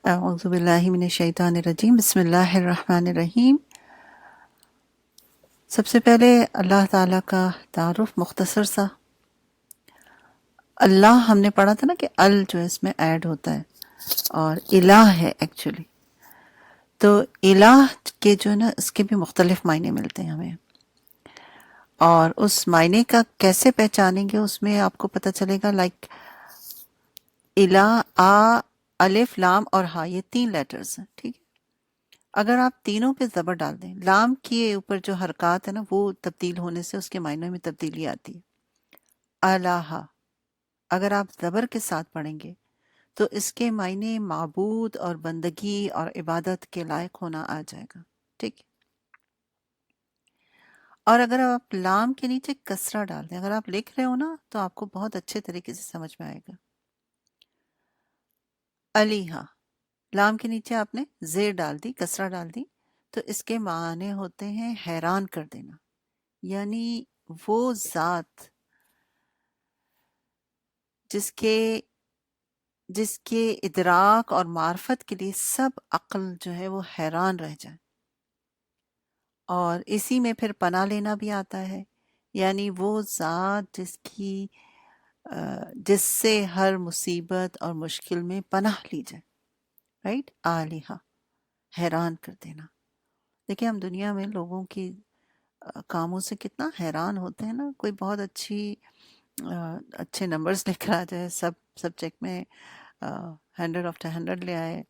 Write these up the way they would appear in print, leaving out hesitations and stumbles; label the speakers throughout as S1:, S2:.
S1: اعوذ باللہ من الشیطان الرجیم، بسم اللہ الرحمن الرحیم۔ سب سے پہلے اللہ تعالیٰ کا تعارف مختصر سا۔ اللہ ہم نے پڑھا تھا نا کہ ال جو اس میں ایڈ ہوتا ہے اور الہ ہے ایکچولی، تو الہ کے جو ہے نا اس کے بھی مختلف معنی ملتے ہیں ہمیں، اور اس معنی کا کیسے پہچانیں گے اس میں آپ کو پتہ چلے گا۔ لائک الہ، آ، الف، لام اور ہا، یہ 3 لیٹرز ہیں، ٹھیک ہے۔ اگر آپ تینوں پہ زبر ڈال دیں، لام کے اوپر جو حرکات ہے نا وہ تبدیل ہونے سے اس کے معنوں میں تبدیلی آتی ہے۔ الہ، اگر آپ زبر کے ساتھ پڑھیں گے تو اس کے معنی معبود اور بندگی اور عبادت کے لائق ہونا آ جائے گا، ٹھیک۔ اور اگر آپ لام کے نیچے کسرہ ڈال دیں، اگر آپ لکھ رہے ہو نا تو آپ کو بہت اچھے طریقے سے سمجھ میں آئے گا۔ علیہا، لام کے نیچے آپ نے زیر ڈال دی، کسرہ ڈال دی، تو اس کے معنی ہوتے ہیں حیران کر دینا، یعنی وہ ذات جس کے ادراک اور معرفت کے لیے سب عقل جو ہے وہ حیران رہ جائے، اور اسی میں پھر پناہ لینا بھی آتا ہے، یعنی وہ ذات جس سے ہر مصیبت اور مشکل میں پناہ لی جائے، رائٹ۔ آلیہ، حیران کر دینا۔ دیکھیں ہم دنیا میں لوگوں کی کاموں سے کتنا حیران ہوتے ہیں نا۔ کوئی بہت اچھے نمبرز لے کر آ جائے، سب سبجیکٹ میں 100 آف 100 لے آئے،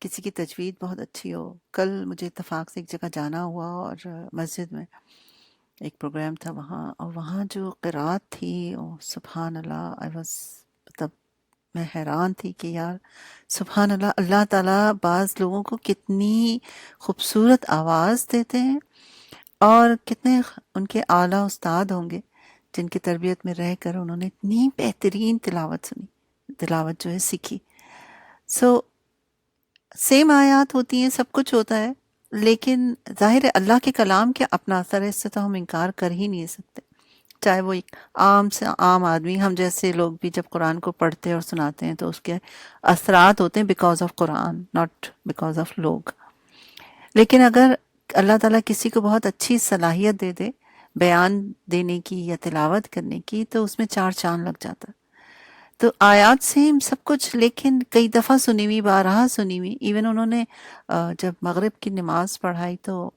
S1: کسی کی تجوید بہت اچھی ہو۔ کل مجھے اتفاق سے ایک جگہ جانا ہوا اور مسجد میں ایک پروگرام تھا وہاں، اور وہاں جو قرات تھی، سبحان اللہ، مطلب میں حیران تھی کہ یار سبحان اللہ، اللہ تعالیٰ بعض لوگوں کو کتنی خوبصورت آواز دیتے ہیں، اور کتنے ان کے اعلیٰ استاد ہوں گے جن کی تربیت میں رہ کر انہوں نے اتنی بہترین تلاوت جو ہے سیکھی۔ سیم آیات ہوتی ہیں، سب کچھ ہوتا ہے، لیکن ظاہر ہے اللہ کے کلام کے اپنا اثر ہے، اس سے تو ہم انکار کر ہی نہیں سکتے۔ چاہے وہ ایک عام سے عام آدمی، ہم جیسے لوگ بھی جب قرآن کو پڑھتے اور سناتے ہیں تو اس کے اثرات ہوتے ہیں because of Quran, not because of لوگ۔ لیکن اگر اللہ تعالیٰ کسی کو بہت اچھی صلاحیت دے دے بیان دینے کی یا تلاوت کرنے کی، تو اس میں 4 چاند لگ جاتا ہے۔ تو آیات سیم سب کچھ، لیکن کئی دفعہ سنی ہوئی، بارہا سنی ہوئی۔ ایون انہوں نے جب مغرب کی نماز پڑھائی تو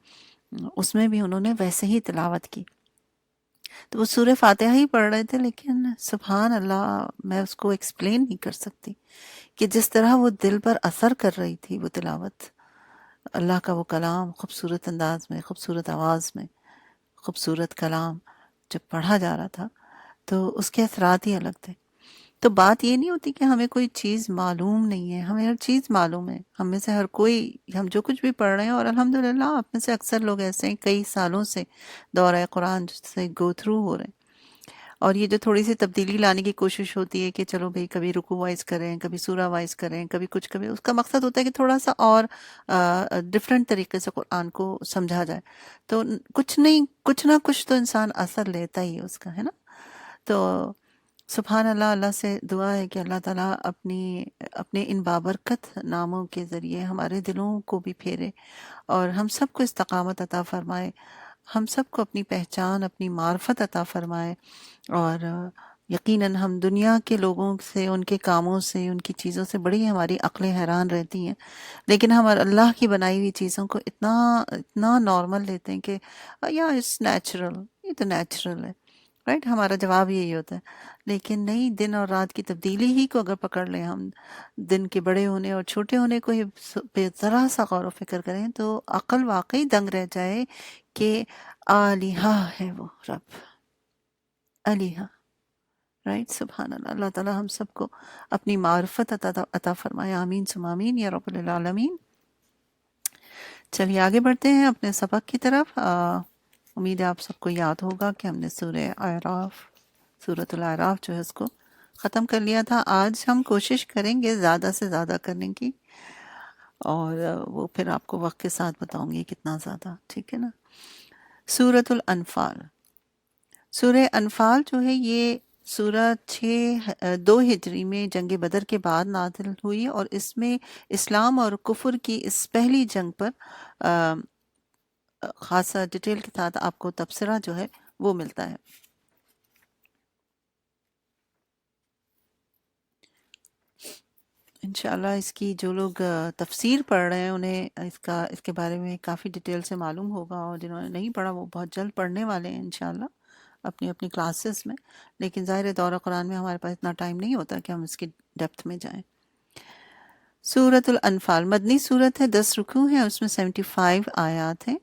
S1: اس میں بھی انہوں نے ویسے ہی تلاوت کی، تو وہ سورہ فاتحہ ہی پڑھ رہے تھے، لیکن سبحان اللہ میں اس کو ایکسپلین نہیں کر سکتی کہ جس طرح وہ دل پر اثر کر رہی تھی وہ تلاوت، اللہ کا وہ کلام خوبصورت انداز میں، خوبصورت آواز میں، خوبصورت کلام جب پڑھا جا رہا تھا تو اس کے اثرات ہی الگ تھے۔ تو بات یہ نہیں ہوتی کہ ہمیں کوئی چیز معلوم نہیں ہے، ہمیں ہر چیز معلوم ہے۔ ہم میں سے ہر کوئی، ہم جو کچھ بھی پڑھ رہے ہیں، اور الحمدللہ آپ میں سے اکثر لوگ ایسے ہیں کئی سالوں سے دورہ قرآن سے گو تھرو ہو رہے ہیں، اور یہ جو تھوڑی سی تبدیلی لانے کی کوشش ہوتی ہے کہ چلو بھئی کبھی رکوع وائز کریں، کبھی سورہ وائز کریں، کبھی کچھ، کبھی اس کا مقصد ہوتا ہے کہ تھوڑا سا اور ڈفرینٹ طریقے سے قرآن کو سمجھا جائے، تو کچھ نہیں، کچھ نہ کچھ تو انسان اثر لیتا ہی ہے اس کا، ہے نا۔ تو سبحان اللہ، اللہ سے دعا ہے کہ اللہ تعالیٰ اپنے ان بابرکت ناموں کے ذریعے ہمارے دلوں کو بھی پھیرے، اور ہم سب کو استقامت عطا فرمائے، ہم سب کو اپنی پہچان، اپنی معرفت عطا فرمائے، اور یقیناً ہم دنیا کے لوگوں سے، ان کے کاموں سے، ان کی چیزوں سے بڑی ہماری عقلیں حیران رہتی ہیں، لیکن ہم اللہ کی بنائی ہوئی چیزوں کو اتنا اتنا نارمل لیتے ہیں کہ یا اٹس نیچرل، یہ تو نیچرل ہے، رائٹ۔ ہمارا جواب یہی ہوتا ہے۔ لیکن نہیں، دن اور رات کی تبدیلی ہی کو اگر پکڑ لیں ہم، دن کے بڑے ہونے اور چھوٹے ہونے کو ہی پہ ذرا سا غور و فکر کریں تو عقل واقعی دنگ رہ جائے کہ آلیہ ہے وہ رب، آلیہ، رائٹ۔ سبحان اللہ، اللہ تعالیٰ ہم سب کو اپنی معرفت عطا فرمائے، آمین ثم آمین یا رب العالمین۔ چلیے آگے بڑھتے ہیں اپنے سبق کی طرف۔ امید ہے آپ سب کو یاد ہوگا کہ ہم نے سورۃ الاعراف جو ہے اس کو ختم کر لیا تھا۔ آج ہم کوشش کریں گے زیادہ سے زیادہ کرنے کی، اور وہ پھر آپ کو وقت کے ساتھ بتاؤں گی کتنا زیادہ، ٹھیک ہے نا۔ سورۃ الانفال، سورہ انفال جو ہے یہ سورہ 2 ہجری میں جنگ بدر کے بعد نازل ہوئی، اور اس میں اسلام اور کفر کی اس پہلی جنگ پر آ، خاصا ڈیٹیل کے ساتھ آپ کو تبصرہ جو ہے وہ ملتا ہے۔ انشاءاللہ اس کی جو لوگ تفسیر پڑھ رہے ہیں انہیں اس کے بارے میں کافی ڈیٹیل سے معلوم ہوگا، اور جنہوں نے نہیں پڑھا وہ بہت جلد پڑھنے والے ہیں انشاءاللہ اپنی اپنی کلاسز میں، لیکن ظاہر دورہ قرآن میں ہمارے پاس اتنا ٹائم نہیں ہوتا کہ ہم اس کی ڈیپتھ میں جائیں۔ سورۃ الانفال مدنی سورت ہے، 10 رکوع ہیں، اس میں 75 آیات ہیں۔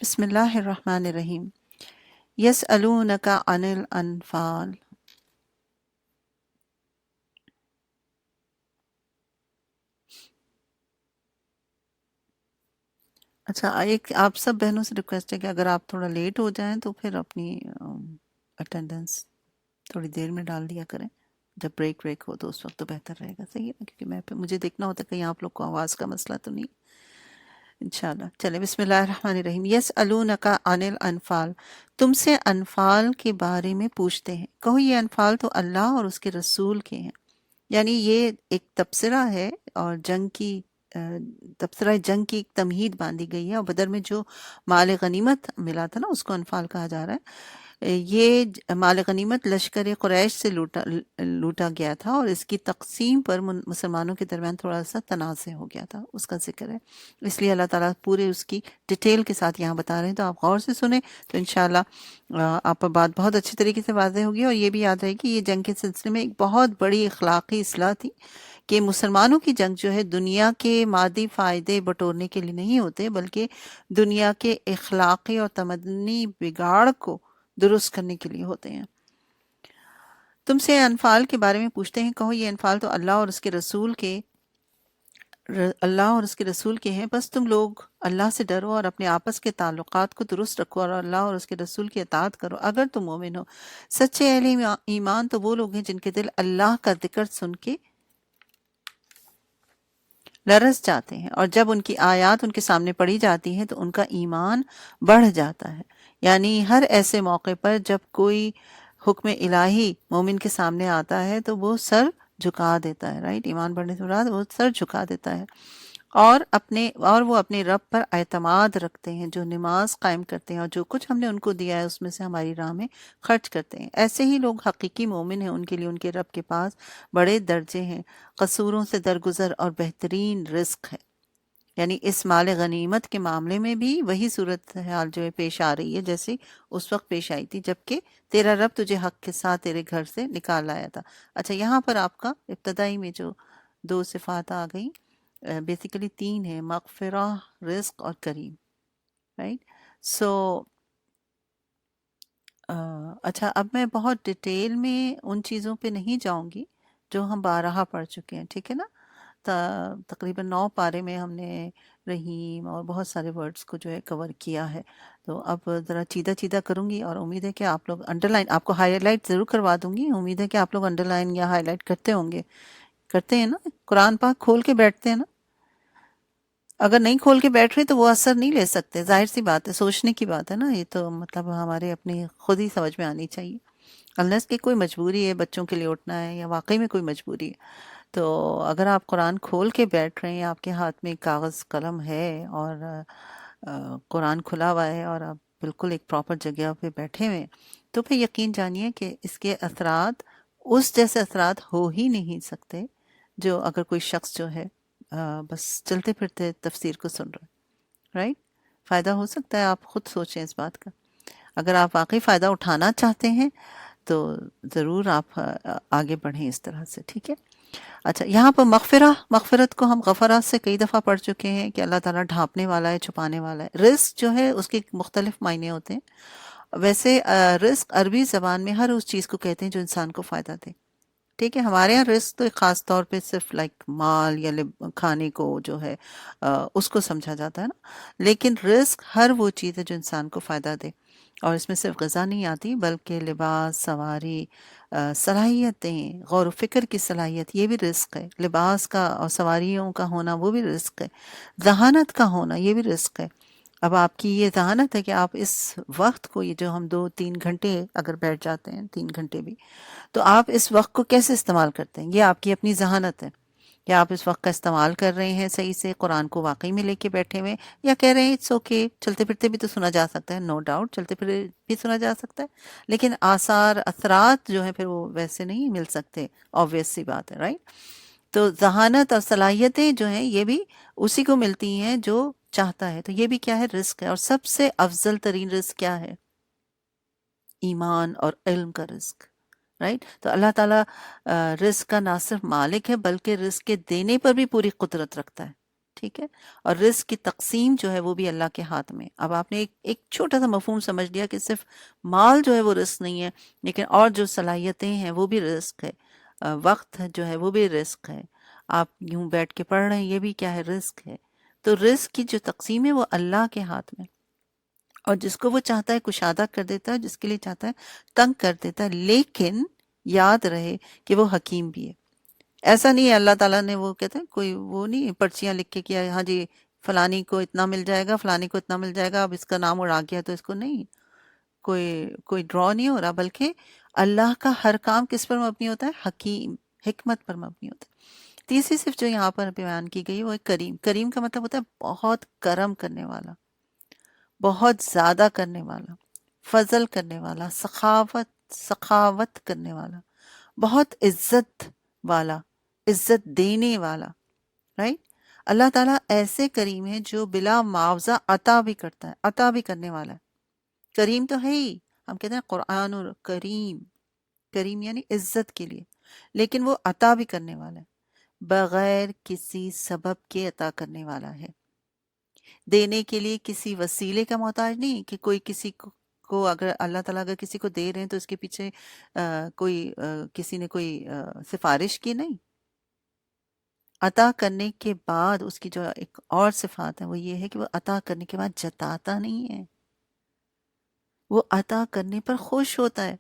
S1: بسم اللہ الرحمن الرحیم۔ یسألونک عن الانفال۔ اچھا، ایک آپ سب بہنوں سے ریکویسٹ ہے کہ اگر آپ تھوڑا لیٹ ہو جائیں تو پھر اپنی اٹینڈنس تھوڑی دیر میں ڈال دیا کریں، جب بریک ہو تو اس وقت تو بہتر رہے گا، صحیح ہے نا، کیونکہ میں پھر مجھے دیکھنا ہوتا ہے کہیں آپ لوگ کو آواز کا مسئلہ تو نہیں۔ انشاءاللہ چلے، بسم اللہ الرحمن الرحیم۔ یسألونک عن الانفال، تم سے انفال کے بارے میں پوچھتے ہیں، کہو یہ انفال تو اللہ اور اس کے رسول کے ہیں، یعنی یہ ایک تبصرہ ہے، اور جنگ کی تبصرہ جنگ کی ایک تمہید باندھی گئی ہے، اور بدر میں جو مال غنیمت ملا تھا نا اس کو انفال کہا جا رہا ہے۔ یہ مال غنیمت لشکر قریش سے لوٹا گیا تھا، اور اس کی تقسیم پر مسلمانوں کے درمیان تھوڑا سا تنازع ہو گیا تھا، اس کا ذکر ہے، اس لیے اللہ تعالیٰ پورے اس کی ڈیٹیل کے ساتھ یہاں بتا رہے ہیں، تو آپ غور سے سنیں تو انشاءاللہ آپ پر بات بہت اچھی طریقے سے واضح ہوگی، اور یہ بھی یاد رہے کہ یہ جنگ کے سلسلے میں ایک بہت بڑی اخلاقی اصلاح تھی، کہ مسلمانوں کی جنگ جو ہے دنیا کے مادی فائدے بٹورنے کے لیے نہیں ہوتے، بلکہ دنیا کے اخلاقی اور تمدنی بگاڑ کو درست کرنے کے لیے ہوتے ہیں۔ تم سے انفال کے بارے میں پوچھتے ہیں، کہو یہ انفال تو اللہ اور اس کے رسول کے ہیں، بس تم لوگ اللہ سے ڈرو اور اپنے آپس کے تعلقات کو درست رکھو، اور اللہ اور اس کے رسول کی اطاعت کرو اگر تم مومن ہو۔ سچے اہل ایمان تو وہ لوگ ہیں جن کے دل اللہ کا ذکر سن کے لرز جاتے ہیں، اور جب ان کی آیات ان کے سامنے پڑھی جاتی ہیں تو ان کا ایمان بڑھ جاتا ہے۔ یعنی ہر ایسے موقع پر جب کوئی حکم الہی مومن کے سامنے آتا ہے تو وہ سر جھکا دیتا ہے، رائٹ، ایمان بڑھنے سے مراد وہ سر جھکا دیتا ہے، اور وہ اپنے رب پر اعتماد رکھتے ہیں، جو نماز قائم کرتے ہیں، اور جو کچھ ہم نے ان کو دیا ہے اس میں سے ہماری راہ میں خرچ کرتے ہیں۔ ایسے ہی لوگ حقیقی مومن ہیں، ان کے لیے ان کے رب کے پاس بڑے درجے ہیں، قصوروں سے درگزر اور بہترین رزق ہے۔ یعنی اس مال غنیمت کے معاملے میں بھی وہی صورتحال جو ہے پیش آ رہی ہے جیسے اس وقت پیش آئی تھی، جبکہ تیرا رب تجھے حق کے ساتھ تیرے گھر سے نکال لایا تھا۔ اچھا، یہاں پر آپ کا ابتدائی میں جو 2 صفات آ گئی، بیسیکلی 3 ہے، مغفرہ، رزق اور کریم، رائٹ۔ سو اچھا، اب میں بہت ڈیٹیل میں ان چیزوں پہ نہیں جاؤں گی جو ہم بارہا پڑھ چکے ہیں، ٹھیک ہے نا، تقریباً 9 پارے میں ہم نے رحیم اور بہت سارے ورڈز کو جو ہے کور کیا ہے، تو اب ذرا چیدہ چیدہ کروں گی، اور امید ہے کہ آپ لوگ انڈر لائن، آپ کو ہائی لائٹ ضرور کروا دوں گی، امید ہے کہ آپ لوگ انڈر لائن یا ہائی لائٹ کرتے ہوں گے، کرتے ہیں نا، قرآن پاک کھول کے بیٹھتے ہیں نا، اگر نہیں کھول کے بیٹھ رہے تو وہ اثر نہیں لے سکتے، ظاہر سی بات ہے، سوچنے کی بات ہے نا، یہ تو مطلب ہمارے اپنے خود ہی سمجھ میں آنی چاہیے، انلیس کہ کوئی مجبوری ہے بچوں کے لیے اٹھنا ہے یا واقعی میں کوئی مجبوری ہے، تو اگر آپ قرآن کھول کے بیٹھ رہے ہیں، آپ کے ہاتھ میں کاغذ قلم ہے، اور قرآن کھلا ہوا ہے، اور آپ بالکل ایک پراپر جگہ پہ بیٹھے ہوئے ہیں، تو پھر یقین جانیے کہ اس کے اثرات اس جیسے اثرات ہو ہی نہیں سکتے جو اگر کوئی شخص جو ہے بس چلتے پھرتے تفسیر کو سن رہا ہے، رائٹ، فائدہ ہو سکتا ہے، آپ خود سوچیں اس بات کا، اگر آپ واقعی فائدہ اٹھانا چاہتے ہیں تو ضرور آپ آگے بڑھیں اس طرح سے، ٹھیک ہے۔ اچھا، یہاں پر مغفرت کو ہم غفرہ سے کئی دفعہ پڑھ چکے ہیں کہ اللہ تعالیٰ ڈھانپنے والا ہے، چھپانے والا ہے۔ رزق جو ہے اس کے مختلف معنی ہوتے ہیں، ویسے رزق عربی زبان میں ہر اس چیز کو کہتے ہیں جو انسان کو فائدہ دے، ٹھیک ہے، ہمارے یہاں رزق تو ایک خاص طور پہ صرف لائک مال یا کھانے کو جو ہے اس کو سمجھا جاتا ہے نا، لیکن رزق ہر وہ چیز ہے جو انسان کو فائدہ دے، اور اس میں صرف غذا نہیں آتی بلکہ لباس، سواری، صلاحیتیں، غور و فکر کی صلاحیت، یہ بھی رزق ہے، لباس کا اور سواریوں کا ہونا وہ بھی رزق ہے، ذہانت کا ہونا یہ بھی رزق ہے۔ اب آپ کی یہ ذہانت ہے کہ آپ اس وقت کو، یہ جو ہم 2-3 گھنٹے اگر بیٹھ جاتے ہیں، 3 گھنٹے بھی، تو آپ اس وقت کو کیسے استعمال کرتے ہیں، یہ آپ کی اپنی ذہانت ہے. یا آپ اس وقت کا استعمال کر رہے ہیں صحیح سے، قرآن کو واقعی میں لے کے بیٹھے ہوئے، یا کہہ رہے ہیں اٹس اوکے، چلتے پھرتے بھی تو سنا جا سکتا ہے، نو ڈاؤٹ چلتے پھرتے بھی سنا جا سکتا ہے، لیکن آثار اثرات جو ہیں پھر وہ ویسے نہیں مل سکتے. آبویس سی بات ہے، رائٹ؟ تو ذہانت اور صلاحیتیں جو ہیں یہ بھی اسی کو ملتی ہیں جو چاہتا ہے. تو یہ بھی کیا ہے، رزق ہے. اور سب سے افضل ترین رزق کیا ہے؟ ایمان اور علم کا رزق، رائٹ؟ تو اللہ تعالیٰ رزق کا نہ صرف مالک ہے بلکہ رزق کے دینے پر بھی پوری قدرت رکھتا ہے. ٹھیک ہے؟ اور رزق کی تقسیم جو ہے وہ بھی اللہ کے ہاتھ میں. اب آپ نے ایک چھوٹا سا مفہوم سمجھ لیا کہ صرف مال جو ہے وہ رزق نہیں ہے، لیکن اور جو صلاحیتیں ہیں وہ بھی رزق ہے. وقت جو ہے وہ بھی رزق ہے. آپ یوں بیٹھ کے پڑھ رہے ہیں، یہ بھی کیا ہے، رزق ہے. تو رزق کی جو تقسیم ہے وہ اللہ کے ہاتھ میں، اور جس کو وہ چاہتا ہے کشادہ کر دیتا ہے، جس کے لیے چاہتا ہے تنگ کر دیتا ہے. لیکن یاد رہے کہ وہ حکیم بھی ہے. ایسا نہیں ہے اللہ تعالیٰ نے وہ کہتے ہیں کوئی وہ نہیں پرچیاں لکھ کے کیا، ہاں جی فلانی کو اتنا مل جائے گا، فلانی کو اتنا مل جائے گا، اب اس کا نام اڑا گیا تو اس کو نہیں، کوئی ڈرا نہیں ہو رہا، بلکہ اللہ کا ہر کام کس پر مبنی ہوتا ہے، حکیم، حکمت پر مبنی ہوتا ہے. تیسری صرف جو یہاں پر بیان کی گئی وہ ہے کریم. کریم کا مطلب ہوتا ہے بہت کرم کرنے والا، بہت زیادہ کرنے والا، فضل کرنے والا، سخاوت کرنے والا، بہت عزت والا، عزت دینے والا، رائٹ؟ اللہ تعالیٰ ایسے کریم ہے جو بلا معاوضہ عطا بھی کرتا ہے، عطا بھی کرنے والا ہے. کریم تو ہے ہی، ہم کہتے ہیں قرآن اور کریم، کریم یعنی عزت کے لیے، لیکن وہ عطا بھی کرنے والا ہے، بغیر کسی سبب کے عطا کرنے والا ہے. دینے کے لیے کسی وسیلے کا محتاج نہیں کہ کوئی کسی کو اگر اللہ تعالیٰ اگر کسی کو دے رہے ہیں تو اس کے پیچھے کسی نے کوئی سفارش کی نہیں. عطا کرنے کے بعد اس کی جو ایک اور صفات ہے وہ یہ ہے کہ وہ عطا کرنے کے بعد جتاتا نہیں ہے، وہ عطا کرنے پر خوش ہوتا ہے.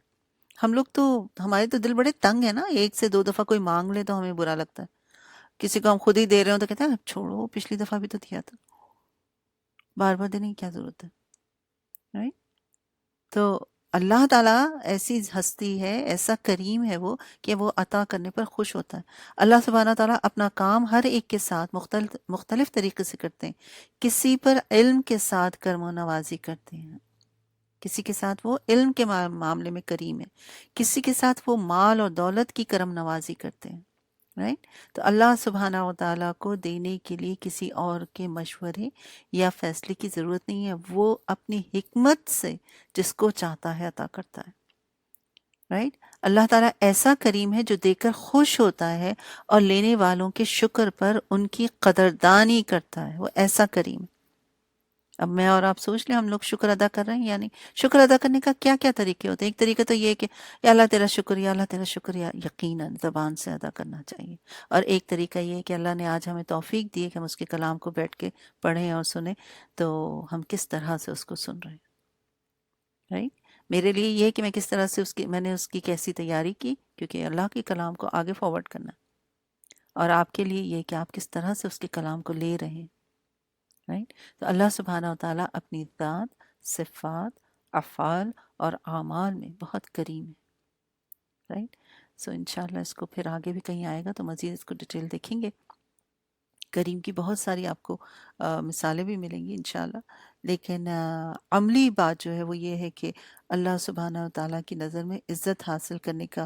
S1: ہم لوگ تو ہمارے تو دل بڑے تنگ ہے نا، ایک سے دو دفعہ کوئی مانگ لے تو ہمیں برا لگتا ہے. کسی کو ہم خود ہی دے رہے ہوں تو کہتے ہیں چھوڑو پچھلی دفعہ بھی تو دیا تھا، بار بار دینے کی کیا ضرورت ہے، رائٹ؟ تو اللہ تعالیٰ ایسی ہستی ہے، ایسا کریم ہے وہ کہ وہ عطا کرنے پر خوش ہوتا ہے. اللہ سبحانہ تعالیٰ اپنا کام ہر ایک کے ساتھ مختلف طریقے سے کرتے ہیں. کسی پر علم کے ساتھ کرم و نوازی کرتے ہیں، کسی کے ساتھ وہ علم کے معاملے میں کریم ہے، کسی کے ساتھ وہ مال اور دولت کی کرم نوازی کرتے ہیں، رائٹ؟ تو اللہ سبحانہ و تعالیٰ کو دینے کے لیے کسی اور کے مشورے یا فیصلے کی ضرورت نہیں ہے. وہ اپنی حکمت سے جس کو چاہتا ہے عطا کرتا ہے، رائٹ؟ اللہ تعالیٰ ایسا کریم ہے جو دے کر خوش ہوتا ہے اور لینے والوں کے شکر پر ان کی قدردانی کرتا ہے. وہ ایسا کریم ہے. اب میں اور آپ سوچ لیں، ہم لوگ شکر ادا کر رہے ہیں یعنی شکر ادا کرنے کا کیا کیا طریقے ہوتے ہیں. ایک طریقہ تو یہ ہے کہ یا اللہ تیرا شکر، یا اللہ تیرا شکریہ، یقیناً زبان سے ادا کرنا چاہیے. اور ایک طریقہ یہ ہے کہ اللہ نے آج ہمیں توفیق دی ہے کہ ہم اس کے کلام کو بیٹھ کے پڑھیں اور سنیں، تو ہم کس طرح سے اس کو سن رہے ہیں، رائٹ؟ میرے لیے یہ ہے کہ میں کس طرح سے میں نے اس کی کیسی تیاری کی، کیونکہ اللہ کے کلام کو آگے فارورڈ کرنا ہے. اور آپ کے لیے یہ کہ آپ کس طرح سے اس کے کلام کو لے رہے ہیں، رائٹ؟ تو اللہ سبحانہ و تعالیٰ اپنی ذات، صفات، افعال اور اعمال میں بہت کریم ہے، رائٹ؟ سو انشاءاللہ اس کو پھر آگے بھی کہیں آئے گا تو مزید اس کو ڈیٹیل دیکھیں گے. کریم کی بہت ساری آپ کو مثالیں بھی ملیں گی انشاءاللہ. لیکن عملی بات جو ہے وہ یہ ہے کہ اللہ سبحانہ و تعالیٰ کی نظر میں عزت حاصل کرنے کا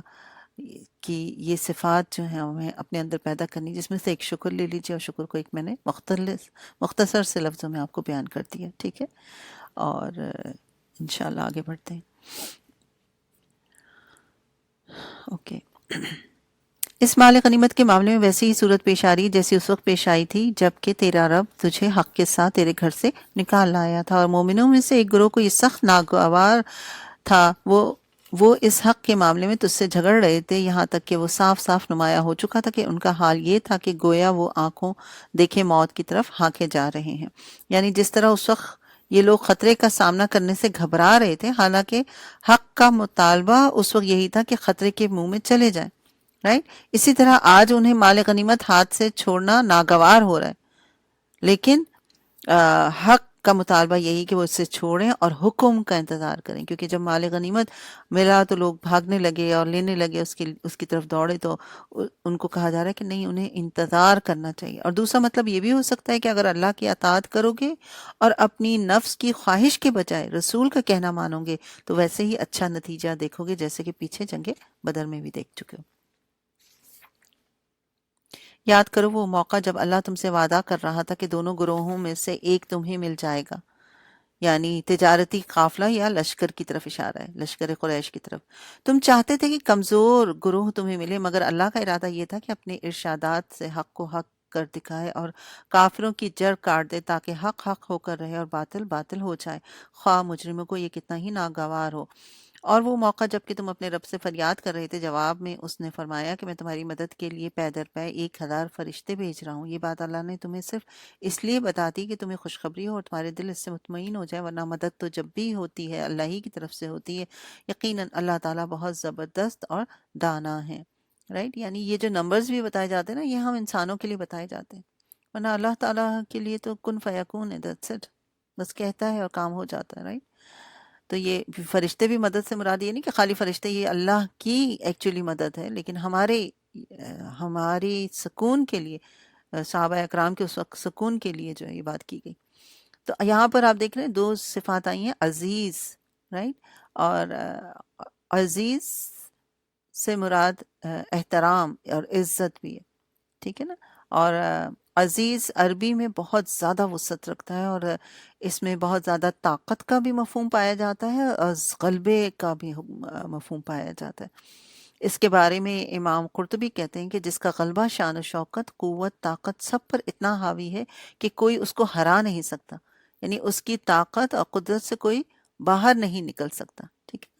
S1: کہ یہ صفات جو ہیں ہمیں اپنے اندر پیدا کرنی، جس میں سے ایک شکر لے لیجیے، اور شکر کو ایک میں نے مختصر سے لفظوں میں آپ کو بیان کر دیا، ٹھیک ہے؟ اور انشاءاللہ آگے بڑھتے ہیں. اوکے. اس مال غنیمت کے معاملے میں ویسی ہی صورت پیش آ رہی ہے جیسی اس وقت پیش آئی تھی جب کہ تیرا رب تجھے حق کے ساتھ تیرے گھر سے نکال لایا تھا، اور مومنوں میں سے ایک گروہ کو یہ سخت ناگوار تھا، وہ اس حق کے معاملے میں تجھ سے جھگڑ رہے تھے، یہاں تک کہ وہ صاف صاف نمایاں ہو چکا تھا کہ ان کا حال یہ تھا کہ گویا وہ آنکھوں دیکھے موت کی طرف ہانکے جا رہے ہیں. یعنی جس طرح اس وقت یہ لوگ خطرے کا سامنا کرنے سے گھبرا رہے تھے، حالانکہ حق کا مطالبہ اس وقت یہی تھا کہ خطرے کے منہ میں چلے جائیں، رائٹ؟ اسی طرح آج انہیں مال غنیمت ہاتھ سے چھوڑنا ناگوار ہو رہا ہے، لیکن حق کا مطالبہ یہی کہ وہ اس سے چھوڑیں اور حکم کا انتظار کریں، کیونکہ جب مال غنیمت ملا تو لوگ بھاگنے لگے اور لینے لگے، اس کی طرف دوڑے، تو ان کو کہا جا رہا ہے کہ نہیں، انہیں انتظار کرنا چاہیے۔ اور دوسرا مطلب یہ بھی ہو سکتا ہے کہ اگر اللہ کی اطاعت کرو گے اور اپنی نفس کی خواہش کے بجائے رسول کا کہنا مانو گے تو ویسے ہی اچھا نتیجہ دیکھو گے، جیسے کہ پیچھے جنگ بدر میں بھی دیکھ چکے ہو۔ یاد کرو وہ موقع جب اللہ تم سے وعدہ کر رہا تھا کہ دونوں گروہوں میں سے ایک تمہیں مل جائے گا، یعنی تجارتی قافلہ یا لشکر کی طرف اشارہ ہے، لشکر قریش کی طرف۔ تم چاہتے تھے کہ کمزور گروہ تمہیں ملے، مگر اللہ کا ارادہ یہ تھا کہ اپنے ارشادات سے حق کو حق کر دکھائے اور کافروں کی جڑ کاٹ دے، تاکہ حق حق ہو کر رہے اور باطل باطل ہو جائے، خواہ مجرموں کو یہ کتنا ہی ناگوار ہو۔ اور وہ موقع جب کہ تم اپنے رب سے فریاد کر رہے تھے، جواب میں اس نے فرمایا کہ میں تمہاری مدد کے لیے پے در پے 1000 فرشتے بھیج رہا ہوں۔ یہ بات اللہ نے تمہیں صرف اس لیے بتا دی کہ تمہیں خوشخبری ہو اور تمہارے دل اس سے مطمئن ہو جائے، ورنہ مدد تو جب بھی ہوتی ہے اللہ ہی کی طرف سے ہوتی ہے، یقیناً اللہ تعالیٰ بہت زبردست اور دانا ہے۔ رائٹ، یعنی یہ جو نمبرز بھی بتائے جاتے ہیں نا، یہ ہم انسانوں کے لیے بتائے جاتے ہیں، ورنہ اللہ تعالیٰ کے لیے تو کن فیکون ہے، that's it، بس کہتا ہے اور کام ہو جاتا ہے۔ رائٹ، تو یہ فرشتے بھی مدد سے مراد یہ نہیں کہ خالی فرشتے، یہ اللہ کی ایکچولی مدد ہے، لیکن ہماری سکون کے لیے، صحابہ اکرام کے اس وقت سکون کے لیے جو ہے یہ بات کی گئی۔ تو یہاں پر آپ دیکھ رہے ہیں 2 صفات آئی ہیں، عزیز، رائٹ، اور عزیز سے مراد احترام اور عزت بھی ہے، ٹھیک ہے نا۔ اور عزیز عربی میں بہت زیادہ وسعت رکھتا ہے، اور اس میں بہت زیادہ طاقت کا بھی مفہوم پایا جاتا ہے اور غلبے کا بھی مفہوم پایا جاتا ہے۔ اس کے بارے میں امام قرطبی کہتے ہیں کہ جس کا غلبہ شان و شوکت، قوت، طاقت سب پر اتنا حاوی ہے کہ کوئی اس کو ہرا نہیں سکتا، یعنی اس کی طاقت اور قدرت سے کوئی باہر نہیں نکل سکتا، ٹھیک ہے۔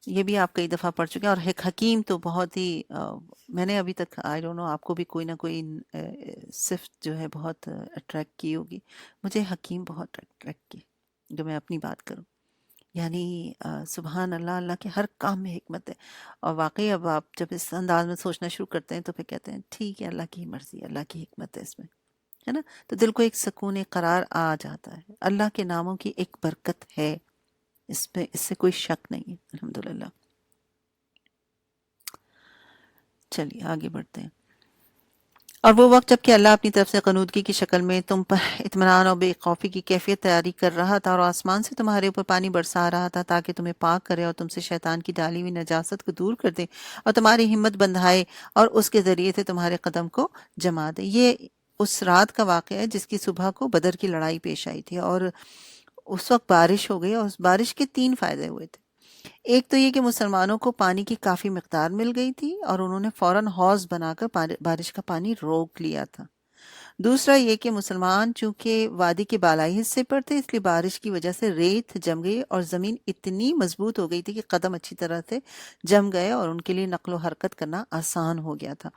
S1: یہ بھی آپ کئی دفعہ پڑھ چکے ہیں۔ اور ایک حکیم تو بہت ہی میں نے ابھی تک آئی ڈونٹ نو آپ کو بھی کوئی نہ کوئی صفت جو ہے بہت اٹریکٹ کی ہوگی، مجھے حکیم بہت اٹریکٹ کی، جو میں اپنی بات کروں، یعنی سبحان اللہ، اللہ کے ہر کام میں حکمت ہے۔ اور واقعی اب آپ جب اس انداز میں سوچنا شروع کرتے ہیں تو پھر کہتے ہیں ٹھیک ہے، اللہ کی مرضی، اللہ کی حکمت ہے اس میں، ہے نا۔ تو دل کو ایک سکون، ایک قرار آ جاتا ہے۔ اللہ کے ناموں کی ایک برکت ہے، اس سے کوئی شک نہیں ہے، الحمدللہ۔ چلیے آگے بڑھتے ہیں۔ اور وہ وقت جب کہ اللہ اپنی طرف سے قنودگی کی شکل میں تم پر اطمینان اور بے خوفی کی کیفیت تیاری کر رہا تھا، اور آسمان سے تمہارے اوپر پانی برسا رہا تھا تاکہ تمہیں پاک کرے اور تم سے شیطان کی ڈالی ہوئی نجاست کو دور کر دے اور تمہاری ہمت بندھائے اور اس کے ذریعے سے تمہارے قدم کو جما دے۔ یہ اس رات کا واقعہ ہے جس کی صبح کو بدر کی لڑائی پیش آئی تھی، اور اس وقت بارش ہو گئی، اور اس بارش کے 3 فائدے ہوئے تھے۔ ایک تو یہ کہ مسلمانوں کو پانی کی کافی مقدار مل گئی تھی اور انہوں نے فوراً حوض بنا کر بارش کا پانی روک لیا تھا۔ دوسرا یہ کہ مسلمان چونکہ وادی کے بالائی حصے پر تھے، اس لیے بارش کی وجہ سے ریت جم گئی اور زمین اتنی مضبوط ہو گئی تھی کہ قدم اچھی طرح سے جم گئے اور ان کے لیے نقل و حرکت کرنا آسان ہو گیا تھا۔